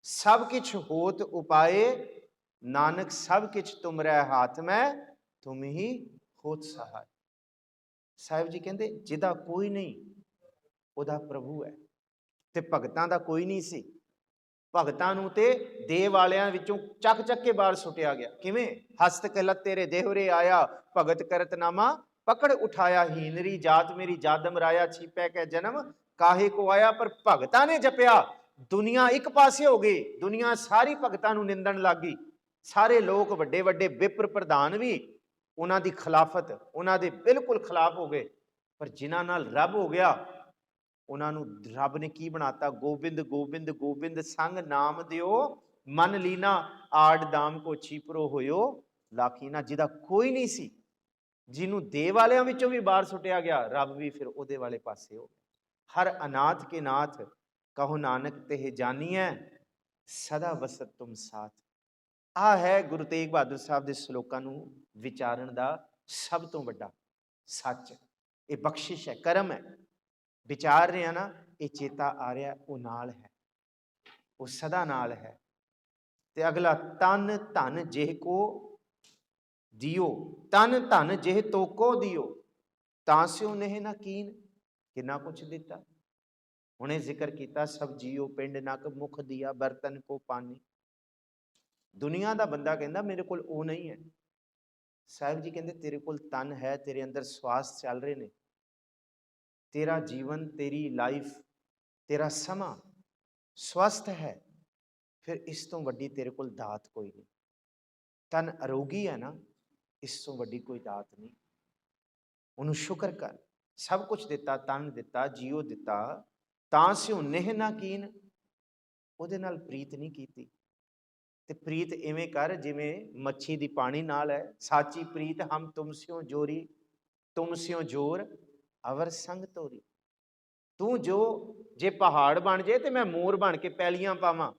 सब किछ होत उपाय, नानक सब किछ तुमरे हाथ में, तुम ही होत सहाय। साहिब जी कहते जिदा कोई नहीं उदा प्रभु है, ते भगतां दा कोई नहीं सी। भगतां नूं ते देह वालियां विचों चक चक के बाहर सुटिया गया। किवें? हस्त कहलत तेरे देहरे आया, भगत करत नामा पकड़ उठाया। हीनरी जात मेरी जादम राया, छिपै कै जन्म काहे को आया। पर भगतां ने जपिया, दुनिया एक पासे हो गई, दुनिया सारी भगतां नूं निंदण लग गई। सारे लोग वड्डे वड्डे विप्र प्रधान भी उन्हां दी खिलाफत, उन्हां दे बिल्कुल खिलाफ हो गए। पर जिन्हां नाल रब हो गया, उन्होंने रब ने की बनाता, गोबिंद गोबिंद गोबिंद संग नाम दियो मन लीना, आड़ दाम को छीपरो होयो लाखीना। जिदा कोई नहीं सी, जिन्हों दे वालियां विचों भी बाहर सुटिया गया, रब भी फिर उहदे वाले पासे हो। हर अनाथ के नाथ, कहो नानक तेह जानिए, सदा बसत तुम साथ। आ है गुरु तेग बहादुर साहब के सलोकां नूं विचारण का सब तो वड्डा सच। ये बख्शिश है, करम है। विचार रहे हैं ना, ये चेता आ रहा है, वो नाल है, वो सदा नाल है। ते अगला तन धन जेह को दियो, तन धन जेह तो को दियो, तास्यो नेह ना कीन। कितना कुछ दिता। उन्हें जिक्र किया सब जियो पिंड नक, मुख दिया बर्तन को पानी। दुनिया का बंदा कहता मेरे को नहीं है, ਸਾਹਿਬ ਜੀ ਕਹਿੰਦੇ ਤੇਰੇ ਕੋਲ ਤਨ ਹੈ, ਤੇਰੇ ਅੰਦਰ ਸਵਾਸ ਚੱਲ ਰਹੇ ਨੇ, ਤੇਰਾ ਜੀਵਨ, ਤੇਰੀ ਲਾਈਫ, ਤੇਰਾ ਸਮਾਂ ਸਵਸਥ ਹੈ, ਫਿਰ ਇਸ ਤੋਂ ਵੱਡੀ ਤੇਰੇ ਕੋਲ ਦਾਤ ਕੋਈ ਨਹੀਂ। ਤਨ ਅਰੋਗੀ ਹੈ ਨਾ, ਇਸ ਤੋਂ ਵੱਡੀ ਕੋਈ ਦਾਤ ਨਹੀਂ। ਉਹਨੂੰ ਸ਼ੁਕਰ ਕਰ, ਸਭ ਕੁਝ ਦਿੱਤਾ, ਤਨ ਦਿੱਤਾ, ਜੀਓ ਦਿੱਤਾ, ਤਾਂ ਸਿਉ ਨੇਹ ਨਾ ਕੀਨ, ਉਹਦੇ ਨਾਲ ਪ੍ਰੀਤ ਨਹੀਂ ਕੀਤੀ। ਤੇ ਪ੍ਰੀਤ ਇਵੇਂ ਕਰ ਜਿਵੇਂ ਮੱਛੀ ਦੀ ਪਾਣੀ ਨਾਲ ਹੈ। ਸਾਚੀ ਪ੍ਰੀਤ ਹਮ ਤੁਮ ਸਿਓ ਜੋਰੀ, ਤੁਮ ਸਿਓ ਜੋਰ ਅਵਰ ਸੰਗ ਤੋਰੀ। ਤੂੰ ਜੋ ਜੇ ਪਹਾੜ ਬਣ ਜੇ ਤੇ ਮੈਂ ਮੋਰ ਬਣ ਕੇ ਪੈਲੀਆਂ ਪਾਵਾਂ।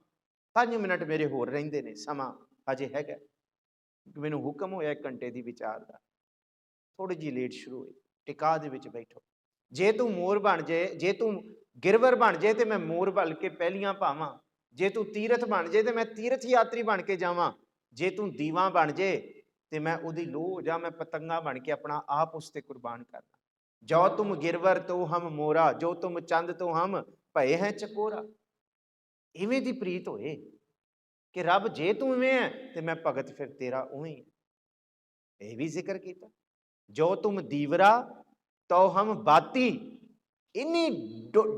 5 ਮਿੰਟ ਮੇਰੇ ਹੋਰ ਰਹਿੰਦੇ ਨੇ, ਸਮਾਂ ਅਜੇ ਹੈਗਾ। ਮੈਨੂੰ ਹੁਕਮ ਹੋਇਆ 1 ਘੰਟੇ ਦੀ ਵਿਚਾਰ ਦਾ, ਥੋੜੀ ਜਿਹੀ ਲੇਟ ਸ਼ੁਰੂ ਹੋਈ। ਟਿਕਾ ਦੇ ਵਿੱਚ ਬੈਠੋ। ਜੇ ਤੂੰ ਮੋਰ ਬਣ ਜੇ, ਜੇ ਤੂੰ ਗਿਰਵਰ ਬਣ ਜੇ ਤੇ ਮੈਂ ਮੋਰ ਬਣ ਕੇ ਪਹਿਲੀਆਂ ਪਾਵਾਂ। ਜੇ ਤੂੰ ਤੀਰਥ ਬਣ ਜੇ ਤੇ ਮੈਂ ਤੀਰਥ ਯਾਤਰੀ ਬਣ ਕੇ ਜਾਵਾਂ। ਜੇ ਤੂੰ ਦੀਵਾ ਬਣ ਜੇ ਤੇ ਮੈਂ ਉਹਦੀ ਲੋਹ ਹੋ ਜਾ, ਮੈਂ ਪਤੰਗਾ ਬਣ ਕੇ ਆਪਣਾ ਆਪ ਉਸ ਤੇ ਕੁਰਬਾਨ ਕਰਨਾ। ਜੋ ਤੁਮ ਗਿਰਵਰ ਤੋਂ ਹਮ ਮੋਰਾ, ਜੋ ਤੁਮ ਚੰਦ ਤੋਂ ਹਮ ਭਏ ਹੈ ਚਕੋਰਾ। ਇਵੇਂ ਦੀ ਪ੍ਰੀਤ ਹੋਏ ਕਿ ਰੱਬ ਜੇ ਤੂੰ ਇਵੇਂ ਹੈ ਤੇ ਮੈਂ ਭਗਤ ਫਿਰ ਤੇਰਾ ਉਵੇਂ। ਇਹ ਵੀ ਜ਼ਿਕਰ ਕੀਤਾ, ਜੋ ਤੁਮ ਦੀਵਰਾ ਤੋ ਹਮ ਬਾਤੀ। ਇੰਨੀ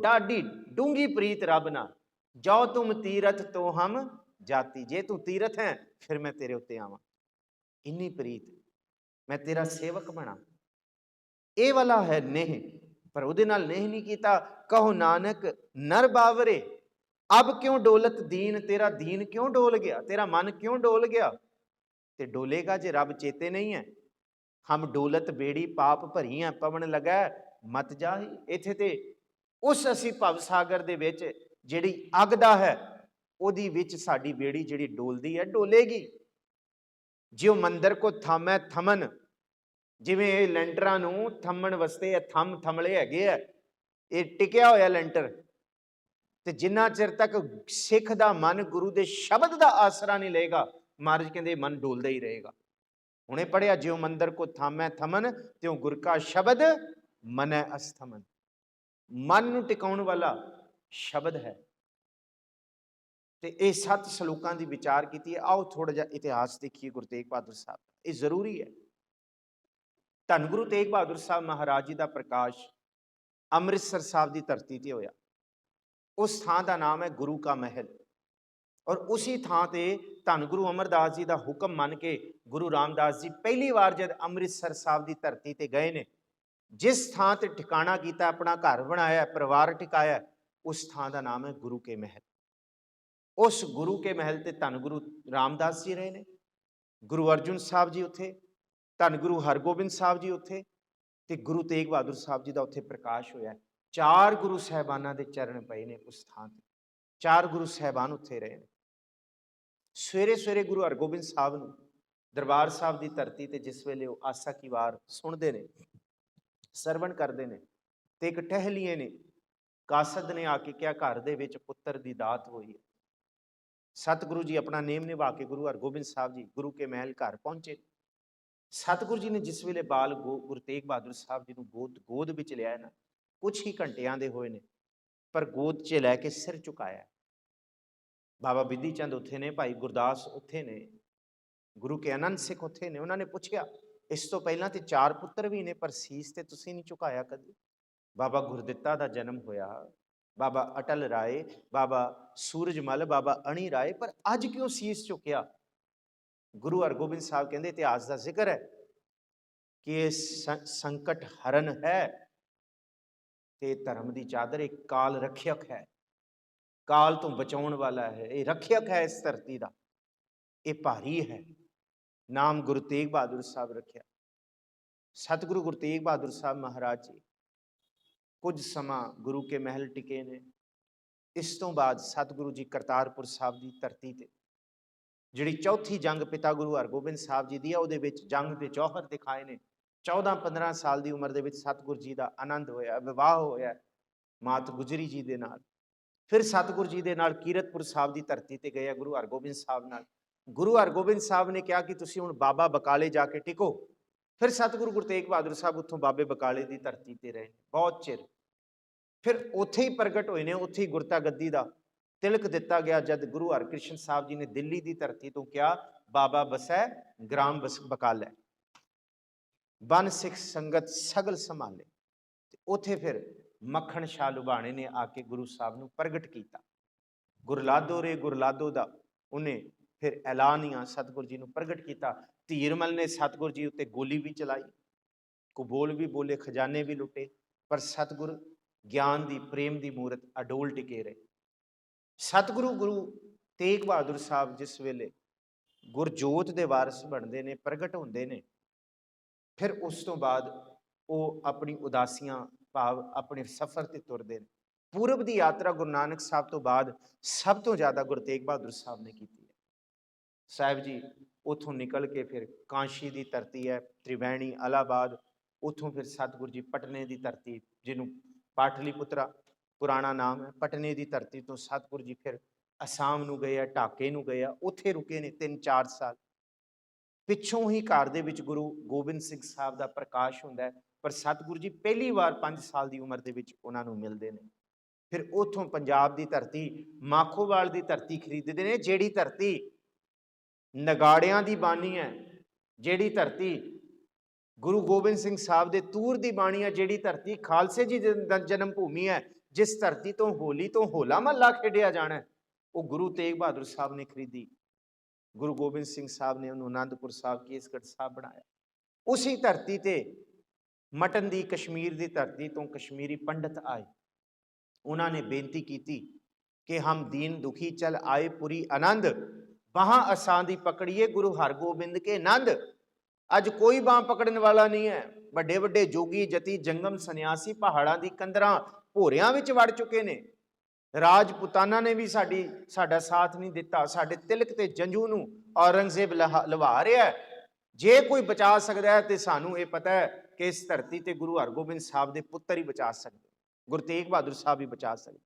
ਡਾਢੀ ਡੂੰਗੀ ਪ੍ਰੀਤ ਰੱਬ ਨਾਲ। ਜੋ ਤੁਮ ਤੀਰਥ ਤੋਂ ਹਮ ਜਾਤੀ। ਜੇ ਤੂੰ ਤੀਰਥ ਹੈ ਫਿਰ ਮੈਂ ਤੇਰੇ ਉੱਤੇ ਆਵਾਂ। ਇੰਨੀ ਪ੍ਰੀਤ, ਮੈਂ ਤੇਰਾ ਸੇਵਕ ਬਣਾ। ਇਹ ਵਾਲਾ ਹੈ ਨੇਹ। ਪਰ ਉਹਦੇ ਨਾਲ ਨੇਹ ਨਹੀਂ ਕੀਤਾ। ਕਹੋ ਨਾਨਕ ਨਰ ਬਾਵਰੇ, ਅਬ ਕਿਉਂ ਡੋਲਤ ਦੀਨ। ਤੇਰਾ ਦੀਨ ਕਿਉਂ ਡੋਲ ਗਿਆ, ਤੇਰਾ ਮਨ ਕਿਉਂ ਡੋਲ ਗਿਆ। ਤੇ ਡੋਲੇਗਾ ਜੇ ਰੱਬ ਚੇਤੇ ਨਹੀਂ ਹੈ। ਹਮ ਡੋਲਤ ਬੇੜੀ ਪਾਪ ਭਰੀਆਂ, ਪਵਨ ਲਗੈ ਮਤ ਜਾਹੀ। ਇੱਥੇ ਤੇ ਉਸ ਅਸੀਂ ਭਵ ਸਾਗਰ ਦੇ ਵਿੱਚ ਜਿਹੜੀ ਅੱਗ ਦਾ ਹੈ, ਉਹਦੀ ਵਿੱਚ ਸਾਡੀ ਬੇੜੀ ਜਿਹੜੀ ਡੋਲਦੀ ਹੈ, ਡੋਲੇਗੀ। ਜਿਉ ਮੰਦਰ ਕੋ ਥਾਮੈ ਥਮਨ, ਜਿਵੇਂ ਇਹ ਲੈਂਟਰਾਂ ਨੂੰ ਥੰਮਣ ਵਾਸਤੇ ਇਹ ਥੰਮਲੇ ਹੈਗੇ ਆ, ਇਹ ਟਿਕਿਆ ਹੋਇਆ ਲੈਂਟਰ। ਤੇ ਜਿੰਨਾ ਚਿਰ ਤੱਕ ਸਿੱਖ ਦਾ ਮਨ ਗੁਰੂ ਦੇ ਸ਼ਬਦ ਦਾ ਆਸਰਾ ਨਹੀਂ ਲਏਗਾ, ਮਹਾਰਾਜ ਕਹਿੰਦੇ ਮਨ ਡੋਲਦਾ ਹੀ ਰਹੇਗਾ। ਹੁਣੇ ਪੜਿਆ, ਜਿਉ ਮੰਦਰ ਕੋ ਥਾਮੈ ਥਮਨ, ਤਿਉ ਗੁਰ ਕਾ ਸ਼ਬਦ ਮਨੈ ਅਸਥਮਨ। ਮਨ ਨੂੰ ਟਿਕਾਉਣ ਵਾਲਾ ਸ਼ਬਦ ਹੈ। ਤੇ ਇਹ 7 ਸਲੋਕਾਂ ਦੀ ਵਿਚਾਰ ਕੀਤੀ ਹੈ। ਆਓ ਥੋੜਾ ਜਿਹਾ ਇਤਿਹਾਸ ਦੇਖੀਏ ਗੁਰੂ ਤੇਗ ਬਹਾਦਰ ਸਾਹਿਬ। ਇਹ ਜ਼ਰੂਰੀ ਹੈ। ਧੰਨ ਗੁਰੂ ਤੇਗ ਬਹਾਦਰ ਸਾਹਿਬ ਮਹਾਰਾਜ ਜੀ ਦਾ ਪ੍ਰਕਾਸ਼ ਅੰਮ੍ਰਿਤਸਰ ਸਾਹਿਬ ਦੀ ਧਰਤੀ ਤੇ ਹੋਇਆ। ਉਸ ਥਾਂ ਦਾ ਨਾਮ ਹੈ ਗੁਰੂ ਕਾ ਮਹਿਲ। ਔਰ ਉਸੇ ਥਾਂ ਤੇ ਧੰਨ ਗੁਰੂ ਅਮਰਦਾਸ ਜੀ ਦਾ ਹੁਕਮ ਮੰਨ ਕੇ ਗੁਰੂ ਰਾਮਦਾਸ ਜੀ ਪਹਿਲੀ ਵਾਰ ਜਦ ਅੰਮ੍ਰਿਤਸਰ ਸਾਹਿਬ ਦੀ ਧਰਤੀ ਤੇ ਗਏ ਨੇ, ਜਿਸ ਥਾਂ ਤੇ ਠਿਕਾਣਾ ਕੀਤਾ, ਆਪਣਾ ਘਰ ਬਣਾਇਆ, ਪਰਿਵਾਰ ਟਿਕਾਇਆ, ਉਸ ਥਾਂ ਦਾ ਨਾਮ ਹੈ ਗੁਰੂ ਕੇ ਮਹਿਲ। ਉਸ ਗੁਰੂ ਕੇ ਮਹਿਲ ਤੇ ਧੰਨ ਗੁਰੂ ਰਾਮਦਾਸ ਜੀ ਰਹੇ ਨੇ, ਗੁਰੂ ਅਰਜੁਨ ਸਾਹਿਬ ਜੀ ਉੱਥੇ, ਧੰਨ ਗੁਰੂ ਹਰਗੋਬਿੰਦ ਸਾਹਿਬ ਜੀ ਉੱਥੇ, ਤੇ ਗੁਰੂ ਤੇਗ ਬਹਾਦਰ ਸਾਹਿਬ ਜੀ ਦਾ ਉੱਥੇ ਪ੍ਰਕਾਸ਼ ਹੋਇਆ। 4 ਗੁਰੂ ਸਾਹਿਬਾਨਾਂ ਦੇ ਚਰਨ ਪਏ ਨੇ ਉਸ ਥਾਂ ਤੇ। 4 ਗੁਰੂ ਸਾਹਿਬਾਨ ਉੱਥੇ ਰਹੇ ਨੇ। ਸਵੇਰੇ ਸਵੇਰੇ ਗੁਰੂ ਹਰਗੋਬਿੰਦ ਸਾਹਿਬ ਨੂੰ ਦਰਬਾਰ ਸਾਹਿਬ ਦੀ ਧਰਤੀ ਤੇ ਜਿਸ ਵੇਲੇ ਉਹ ਆਸਾ ਕੀ ਵਾਰ ਸੁਣਦੇ ਨੇ, ਸਰਵਣ ਕਰਦੇ ਨੇ, ਤੇ ਇੱਕ ਟਹਿਲੀਏ ਨੇ, ਕਾਸਦ ਨੇ ਆ ਕੇ ਕਿਹਾ, ਘਰ ਦੇ ਵਿੱਚ ਪੁੱਤਰ ਦੀ ਦਾਤ ਹੋਈ ਹੈ। ਸਤਿਗੁਰੂ ਜੀ ਆਪਣਾ ਨੇਮ ਨਿਭਾ ਕੇ ਗੁਰੂ ਹਰਗੋਬਿੰਦ ਸਾਹਿਬ ਜੀ ਗੁਰੂ ਕੇ ਮਹਿਲ ਘਰ ਪਹੁੰਚੇ। ਸਤਿਗੁਰੂ ਜੀ ਨੇ ਜਿਸ ਵੇਲੇ ਬਾਲ ਗੁਰੂ ਤੇਗ ਬਹਾਦਰ ਸਾਹਿਬ ਜੀ ਨੂੰ ਗੋਦ ਵਿੱਚ ਲਿਆ ਨਾ, ਕੁਛ ਹੀ ਘੰਟਿਆਂ ਦੇ ਹੋਏ ਨੇ, ਪਰ ਗੋਦ 'ਚ ਲੈ ਕੇ ਸਿਰ ਝੁਕਾਇਆ। ਬਾਬਾ ਬਿਧੀ ਚੰਦ ਉੱਥੇ ਨੇ, ਭਾਈ ਗੁਰਦਾਸ ਉੱਥੇ ਨੇ, ਗੁਰੂ ਕੇ ਆਨੰਦ ਸਿੱਖ ਉੱਥੇ ਨੇ। ਉਹਨਾਂ ਨੇ ਪੁੱਛਿਆ, ਇਸ ਤੋਂ ਪਹਿਲਾਂ ਤੇ 4 ਪੁੱਤਰ ਵੀ ਨੇ, ਪਰ ਸੀਸ ਤੇ ਤੁਸੀਂ ਨਹੀਂ ਝੁਕਾਇਆ ਕਦੀ। ਬਾਬਾ ਗੁਰਦਿੱਤਾ ਦਾ ਜਨਮ ਹੋਇਆ, ਬਾਬਾ ਅਟਲ ਰਾਏ, ਬਾਬਾ ਸੂਰਜਮਲ, ਬਾਬਾ ਅਣੀ ਰਾਏ, ਪਰ ਅੱਜ ਕਿਉਂ ਸੀਸ ਝੁਕਿਆ। ਗੁਰੂ ਹਰਗੋਬਿੰਦ ਸਾਹਿਬ ਕਹਿੰਦੇ ਇਤਿਹਾਸ ਦਾ ਜ਼ਿਕਰ ਹੈ ਕਿ ਇਹ ਸੰਕਟ ਹਰਨ ਹੈ ਤੇ ਧਰਮ ਦੀ ਚਾਦਰ ਇੱਕ ਕਾਲ ਰੱਖਿਅਕ ਹੈ, ਕਾਲ ਤੋਂ ਬਚਾਉਣ ਵਾਲਾ ਹੈ। ਇਹ ਰੱਖਿਅਕ ਹੈ ਇਸ ਧਰਤੀ ਦਾ, ਇਹ ਭਾਰੀ ਹੈ। ਨਾਮ ਗੁਰੂ ਤੇਗ ਬਹਾਦਰ ਸਾਹਿਬ ਰੱਖਿਆ। ਸਤਿਗੁਰੂ ਗੁਰੂ ਤੇਗ ਬਹਾਦਰ ਸਾਹਿਬ ਮਹਾਰਾਜ ਜੀ ਕੁਝ ਸਮਾਂ ਗੁਰੂ ਕੇ ਮਹਿਲ ਟਿਕੇ ਨੇ। ਇਸ ਤੋਂ ਬਾਅਦ ਸਤਿਗੁਰੂ ਜੀ ਕਰਤਾਰਪੁਰ ਸਾਹਿਬ ਦੀ ਧਰਤੀ ਤੇ ਜਿਹੜੀ ਚੌਥੀ ਜੰਗ ਪਿਤਾ ਗੁਰੂ ਹਰਗੋਬਿੰਦ ਸਾਹਿਬ ਜੀ ਦੀ ਹੈ, ਉਹਦੇ ਵਿੱਚ ਜੰਗ ਦੇ ਜੌਹਰ ਦਿਖਾਏ ਨੇ। 14-15 ਸਾਲ ਦੀ ਉਮਰ ਦੇ ਵਿੱਚ ਸਤਿਗੁਰੂ ਜੀ ਦਾ ਆਨੰਦ ਹੋਇਆ, ਵਿਵਾਹ ਹੋਇਆ ਮਾਤ ਗੁਜਰੀ ਜੀ ਦੇ ਨਾਲ। ਫਿਰ ਸਤਿਗੁਰੂ ਜੀ ਦੇ ਨਾਲ ਕੀਰਤਪੁਰ ਸਾਹਿਬ ਦੀ ਧਰਤੀ ਤੇ ਗਏ ਗੁਰੂ ਹਰਗੋਬਿੰਦ ਸਾਹਿਬ ਨਾਲ। ਗੁਰੂ ਹਰਗੋਬਿੰਦ ਸਾਹਿਬ ਨੇ ਕਿਹਾ ਕਿ ਤੁਸੀਂ ਹੁਣ ਬਾਬਾ ਬਕਾਲੇ ਜਾ ਕੇ ਟਿਕੋ। ਫਿਰ ਸਤਿਗੁਰੂ ਗੁਰੂ ਤੇਗ ਬਹਾਦਰ ਸਾਹਿਬ ਉੱਥੋਂ ਬਾਬੇ ਬਕਾਲੇ ਦੀ ਧਰਤੀ ਤੇ ਰਹੇ ਬਹੁਤ ਚਿਰ। ਫਿਰ ਉੱਥੇ ਹੀ ਪ੍ਰਗਟ ਹੋਏ ਨੇ, ਉੱਥੇ ਹੀ ਗੁਰਤਾ ਗੱਦੀ ਦਾ ਤਿਲਕ ਦਿੱਤਾ ਗਿਆ ਜਦ ਗੁਰੂ ਹਰਕ੍ਰਿਸ਼ਨ ਸਾਹਿਬ ਜੀ ਨੇ ਦਿੱਲੀ ਦੀ ਧਰਤੀ ਤੋਂ ਕਿਹਾ, ਬਾਬਾ ਬਸੈ ਗ੍ਰਾਮ ਬਕਾਲੇ। बन सिख संगत सगल संभाले। उत्थे फिर मक्खन शाह लुभाणे ने आके गुरु साहब नूं प्रगट किया। गुरलादो रे गुरलादो दा उन्हें फिर ऐलानिया सतगुरु जी नूं प्रगट किया। धीरमल ने सतगुरु जी उत्ते गोली भी चलाई, कुबोल भी बोले, खजाने भी लुटे, पर सतगुरु ज्ञान दी प्रेम दी मूरत अडोल टिके रहे। सतगुरु गुरु तेग बहादुर साहब जिस वेले गुरजोत दे वारस बनते ने, प्रगट होंदे ने, फिर उस तो बाद वो अपनी उदासियां भाव अपने सफर ते तुरदे ने। पूरब की यात्रा गुरु नानक साहब तो बाद सब तो ज़्यादा गुरु तेग बहादुर साहब ने की है। साहब जी उतों निकल के फिर कांशी की धरती है, त्रिवैणी, इलाहाबाद, उतों फिर सतगुरु जी पटने की धरती, जिन्हों पाटलीपुत्रा पुराना नाम है, पटने की धरती तो सतगुरु जी फिर असाम नूं गए, ढाके नूं गए, उत्थे रुके ने 3-4 साल। पिछों ही घर दे विच गुरु गोबिंद सिंह साहब का प्रकाश होंदा है, पर सतगुरु जी पहली बार 5 साल की उम्र दे विच उन्हां नूं मिलदे ने। फिर उतों पंजाब की धरती माखोवाल की धरती खरीदते हैं, जिहड़ी धरती नगाड़ियां की बानी है, जिहड़ी धरती गुरु गोबिंद सिंह साहब के तूर की बाणी है, जिहड़ी धरती खालसे जी जन्म भूमि है, जिस धरती तो होली तो होला महला खेडिया जाना है, वो गुरु तेग बहादुर साहब ने खरीदी। गुरु गोबिंद सिंह साहब ने उन्होंने आनंदपुर साहब केसगढ़ साहब बनाया। उसी धरती ते मटन की कश्मीर की धरती तो कश्मीरी पंडित आए, उन्होंने बेनती की कि हम दीन दुखी चल आए पुरी आनंद, बाह असां दी पकड़िए गुरु हरगोबिंद के नंद। अज कोई बाह पकड़न वाला नहीं है, बड़े बड़े जोगी जति जंगम सन्यासी पहाड़ों की कंदरां भोरियां विच वड़ चुके ने। राजपुताना ने भी साडा साथ नहीं दिता, साडे तिलक ते जंजू नूं औरंगजेब लवा रहा है। जे कोई बचा सकता है तो सानू ये पता है कि इस धरती ते गुरु हरगोबिंद साहब के पुत्र ही बचा सकते, गुरु तेग बहादुर साहब ही बचा सकते।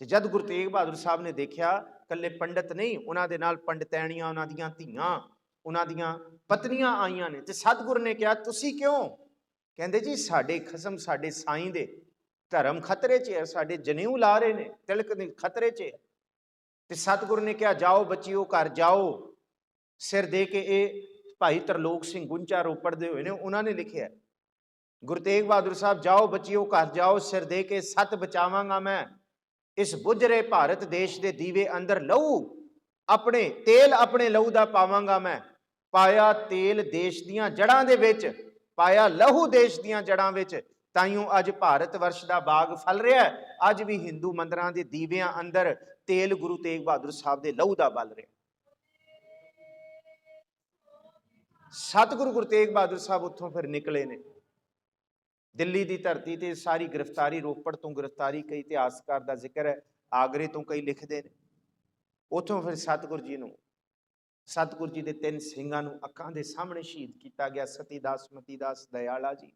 तो जब गुरु तेग बहादुर साहब ने देखा कल्ले पंडित नहीं, उन्होंने नाल पंडितैणियां, उन्हों दियां धीआं, उन्हों दियां पत्नियां आईयां ने। तो सतगुरु ने कहा तुसी क्यों? कहते जी साडे खसम साडे साईं दे धर्म खतरे च है, साडे जनेऊ ला रहे ने, तिलक खतरे च है। तो सतगुरु ने कहा जाओ बच्चियो घर जाओ, सिर दे के ये भाई तरलोक सिंह गुंचा रोपड़ दे हुए ने, उन्होंने लिखा गुरु तेग बहादुर साहब जाओ बच्चियो घर जाओ, सिर दे के सत बचावांगा मैं, इस बुझ रहे भारत देश के दीवे अंदर लहू अपने तेल अपने लहू का पावांगा मैं। पाया तेल देश दियां जड़ां दे विच, पाया लहू देश दियां जड़ां विच, ताइयों अज भारत वर्ष का बाग फल रहा है। अज भी हिंदू मंदिरां दे दीवियां अंदर तेल गुरु तेग बहादुर साहब के लहू का बल रहा। सतगुरु गुरु तेग बहादुर साहब उत्थों फिर निकले ने दिल्ली की धरती ते। सारी गिरफ्तारी रोपड़ तो गिरफ्तारी, कई इतिहासकार का जिक्र है, आगरे तो कई लिखते हैं। उतों फिर सतगुरु जी नूं, सतगुरु जी के 3 सिंघां नूं अखां दे सामने शहीद किया गया, सतीदास मतीदास दयाला जी।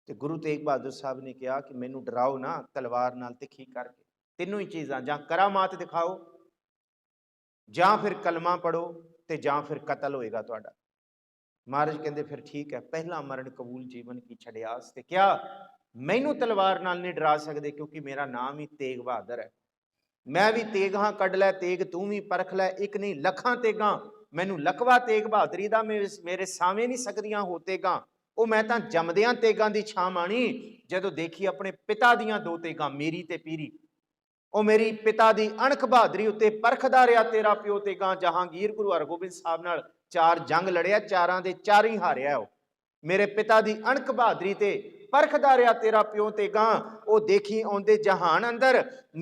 तो गुरु तेग बहादुर साहब ने कहा कि मैनू डराओ ना तलवार नाल तिखी करके, तीनों ही चीज़ां, जां करामात दिखाओ, जां फिर कलमा पढ़ो, तो जां फिर कतल होएगा तुहाडा। महाराज कहते फिर ठीक है, पहला मरण कबूल जीवन की छड़ियास। ते क्या मैनू तलवार नाल नहीं डरा सकते, क्योंकि मेरा नाम ही तेग बहादुर है। मैं भी तेग हाँ, कढ़ लै तेग तू भी परख लै, एक नहीं लखां तेगा, मैनू लकवा तेग बहादुरी दा मेरे सावे नहीं सकदियां हो तेगा। वो मैं तां जमदियां तेगां दी छां माणी, जदों देखी अपने पिता दियां 2 तेगां, मेरी ते पीरी। ਉਹ मेरी पिता की अणख बहादुरी उत्ते परखदा रहा तेरा प्यो तेगा। जहांगीर गुरु हरगोबिंद साहब नाल 4 जंग लड़िया, 4 ਦੇ 4 ही हारिया। मेरे पिता की अणख बहादुरी ते परखदा रहा तेरा प्यो तेगा। वो देखी आउंदे जहान अंदर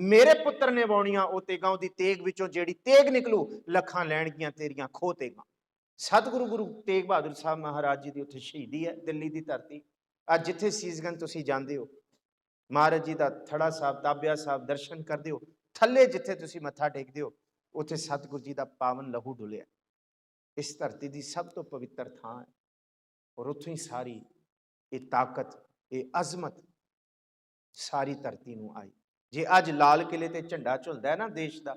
मेरे पुत्र ने वाउणियां वो तेगा, उहदी तेग विचों जेड़ी तेग निकलू लखां लैणगियां तेरियां खो तेगा। सतगुरु गुरु तेग बहादुर साहब महाराज जी की उत्थे शहीदी है, दिल्ली की धरती। अज जिथे सीसगंज तुसीं जांदे हो, महाराज जी का थड़ा साहब ताबिया साहब दर्शन करते हो, थले जिथे तुसीं मत्था टेकते हो, उत्थे सतगुरु जी का पावन लहू डुलिया। इस धरती की सब तो पवित्र थां है, और उत्थों ही सारी ये ताकत, ये अजमत सारी धरती नूं आई। जे अज लाल किले ते झंडा झुलदा है ना देश का,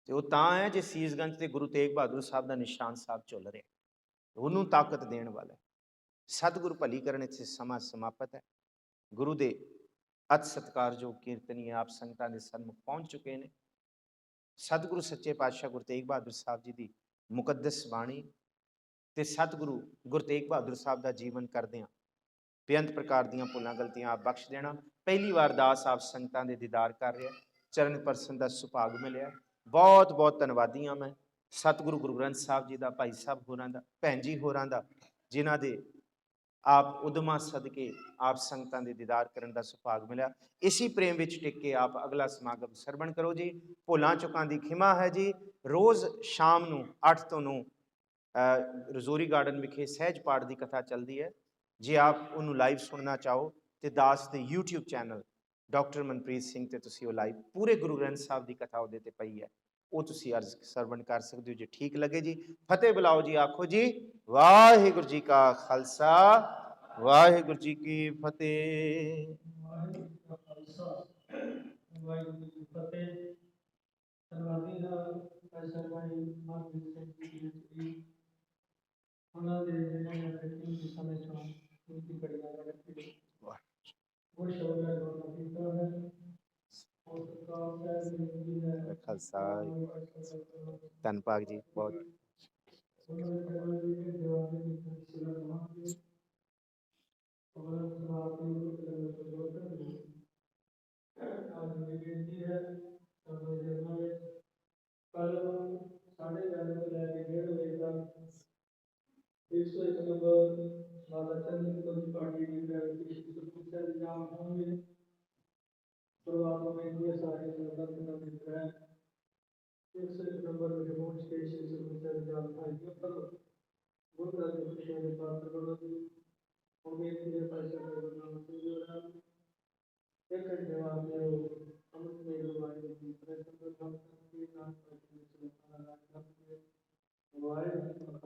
तो वह तां है जे सीसगंज ते गुरु तेग बहादुर साहब का निशान साहब झुल रहा, उन्होंने ताकत देने वाला है। सतगुरु भली करन इत्थे समा समाप्त है। गुरु दे अत सत्कारयोग कीर्तनीय आप संगतां दे सन्मुख पहुँच चुके हैं। सतगुरु सच्चे पातशाह गुरु तेग बहादुर साहब जी की मुकद्दस बाणी ਤੇ ਸਤਿਗੁਰੂ ਗੁਰੂ ਤੇਗ ਬਹਾਦਰ ਸਾਹਿਬ ਦਾ ਜੀਵਨ ਕਰਦੇ ਹਾਂ। ਬੇਅੰਤ ਪ੍ਰਕਾਰ ਦੀਆਂ ਭੁੱਲਾਂ ਗਲਤੀਆਂ ਆਪ ਬਖਸ਼ ਦੇਣਾ। ਪਹਿਲੀ ਵਾਰ ਦਾਸ ਆਪ ਸੰਗਤਾਂ ਦੇ ਦੀਦਾਰ ਕਰ ਰਿਹਾ, ਚਰਨ ਪਰਸਨ ਦਾ ਸੁਭਾਗ ਮਿਲਿਆ। ਬਹੁਤ ਬਹੁਤ ਧੰਨਵਾਦੀ ਹਾਂ ਮੈਂ ਸਤਿਗੁਰੂ ਗੁਰੂ ਗ੍ਰੰਥ ਸਾਹਿਬ ਜੀ ਦਾ, ਭਾਈ ਸਾਹਿਬ ਹੋਰਾਂ ਦਾ, ਭੈਣ ਜੀ ਹੋਰਾਂ ਦਾ, ਜਿਨ੍ਹਾਂ ਦੇ ਆਪ ਉਦਮਾਂ ਸਦਕੇ ਆਪ ਸੰਗਤਾਂ ਦੇ ਦੀਦਾਰ ਕਰਨ ਦਾ ਸੁਭਾਗ ਮਿਲਿਆ। ਇਸੀ ਪ੍ਰੇਮ ਵਿੱਚ ਟਿਕ ਕੇ ਆਪ ਅਗਲਾ ਸਮਾਗਮ ਸਰਵਣ ਕਰੋ ਜੀ। ਭੁੱਲਾਂ ਚੁੱਕਾਂ ਦੀ ਖਿਮਾ ਹੈ ਜੀ। ਰੋਜ਼ ਸ਼ਾਮ ਨੂੰ 8 ਤੋਂ 9 ਰਜ਼ੋਰੀ ਗਾਰਡਨ ਵਿਖੇ ਸਹਿਜ ਪਾਠ ਦੀ ਕਥਾ ਚੱਲਦੀ ਹੈ। ਜੇ ਆਪ ਉਹਨੂੰ ਲਾਈਵ ਸੁਣਨਾ ਚਾਹੋ ਤੇ ਦਾਸ ਦੇ YouTube channel doctor Manpreet Singh ਤੇ ਤੁਸੀਂ ਉਹ ਲਾਈਵ ਪੂਰੇ ਗੁਰੂ ਗ੍ਰੰਥ ਸਾਹਿਬ ਦੀ ਕਥਾ ਉਹਦੇ ਤੇ ਪਈ ਹੈ, ਉਹ ਤੁਸੀਂ ਅਰਜ਼ ਸਰਵਣ ਕਰ ਸਕਦੇ ਹੋ। ਜੇ ਠੀਕ ਲੱਗੇ ਜੀ ਫਤਿਹ ਬੁਲਾਓ ਜੀ, ਆਖੋ ਜੀ ਵਾਹਿਗੁਰੂ ਜੀ ਕਾ ਖਾਲਸਾ ਵਾਹਿਗੁਰੂ ਜੀ ਕੀ ਫਤਿਹ। ਵਾਹਿਗੁਰੂ ਜੀ ਕਾ ਖਾਲਸਾ ਵਾਹਿਗੁਰੂ ਜੀ ਕੀ ਫਤਿਹ। ਧੰਨਵਾਦੀ ਦਾ ਪੈਸਾ ਭਾਈ ਮਨਪ੍ਰੀਤ ਸਿੰਘ ਜੀ, ਉਹਨਾਂ ਦੇ ਜਿਹਨਾਂ ਨੇ ਕੀਮਤੀ ਸਮੇਂ ਚੋਂ ਕੀਮਤੀ ਘੜੀਆਂ ਦਾ ਰੱਖੀ ਉਹ ਸ਼ਬਦ ਦਾ ਗੌਰਵ ਕੀਤਾ ਹੈ। ਉਸ ਪ੍ਰਕਾਰ ਸਾਹਿਬ ਜੀ ਨੇ ਖਾਲਸਾ ਧੰਨ ਭਾਗ ਜੀ ਬਹੁਤ। ਉਹਨਾਂ ਦੇ ਚਰਨਾਂ ਦੀ ਜਵਾਬ ਦੇ ਵਿੱਚ ਸਿਲਾ ਦਵਾਂਗੇ। ਉਹਨਾਂ ਦੇ ਜਵਾਬ ਦੀ ਜ਼ਰੂਰਤ ਹੈ। ਅੱਜ ਮੇਰੀ ਬੇਨਤੀ ਹੈ ਸਾਡੇ ਜਰਨਾਂ ਵਿੱਚ ਕੱਲ 11:30 ਤੋਂ ਲੈ ਕੇ 1:30 ਵਜੇ ਤੱਕ 101 ਨੰਬਰ ਮਾਤਾ ਚੰਦ ਕੌਰ ਪਾਰਟੀ ਦੀ ਪ੍ਰੈਕਟਿਸ ਸੁਰੱਖਿਆ ਦੇ ਜਾਮ ਹੋਣਗੇ। ਪਰਿਵਾਰ ਨੂੰ ਬੇਨਤੀ ਹੈ ਸਾਰੇ ਸੰਗਤਾਂ ਦਾ ਮਿੱਤਰ ਹੈ 101 ਨੰਬਰ ਵਿੱਚ ਪਹੁੰਚ ਕੇ ਸੁਰੱਖਿਆ ਦੇ ਜਾਮ ਭਾਈ ਉੱਪਰ ਗੁਰਦੁਆਰਾ ਦੇ ਖੁਸ਼ੀਆਂ ਦੇ ਪਾਤਰ ਬਣੋ ਜੀ। ਉਹ ਬੇਨਤੀ ਹੈ ਭਾਈ ਸਾਹਿਬ ਦਾ ਨਾਮ ਸੁਣਿਓ ਨਾ ਇੱਕ ਜਵਾਬ ਦਿਓ ਅਮਰ ਮੇਰੇ ਵਾਹਿਗੁਰੂ ਜੀ ਪ੍ਰੇਮ ਨਾਲ ਨਾਮ ਵਾਹਿਗੁਰੂ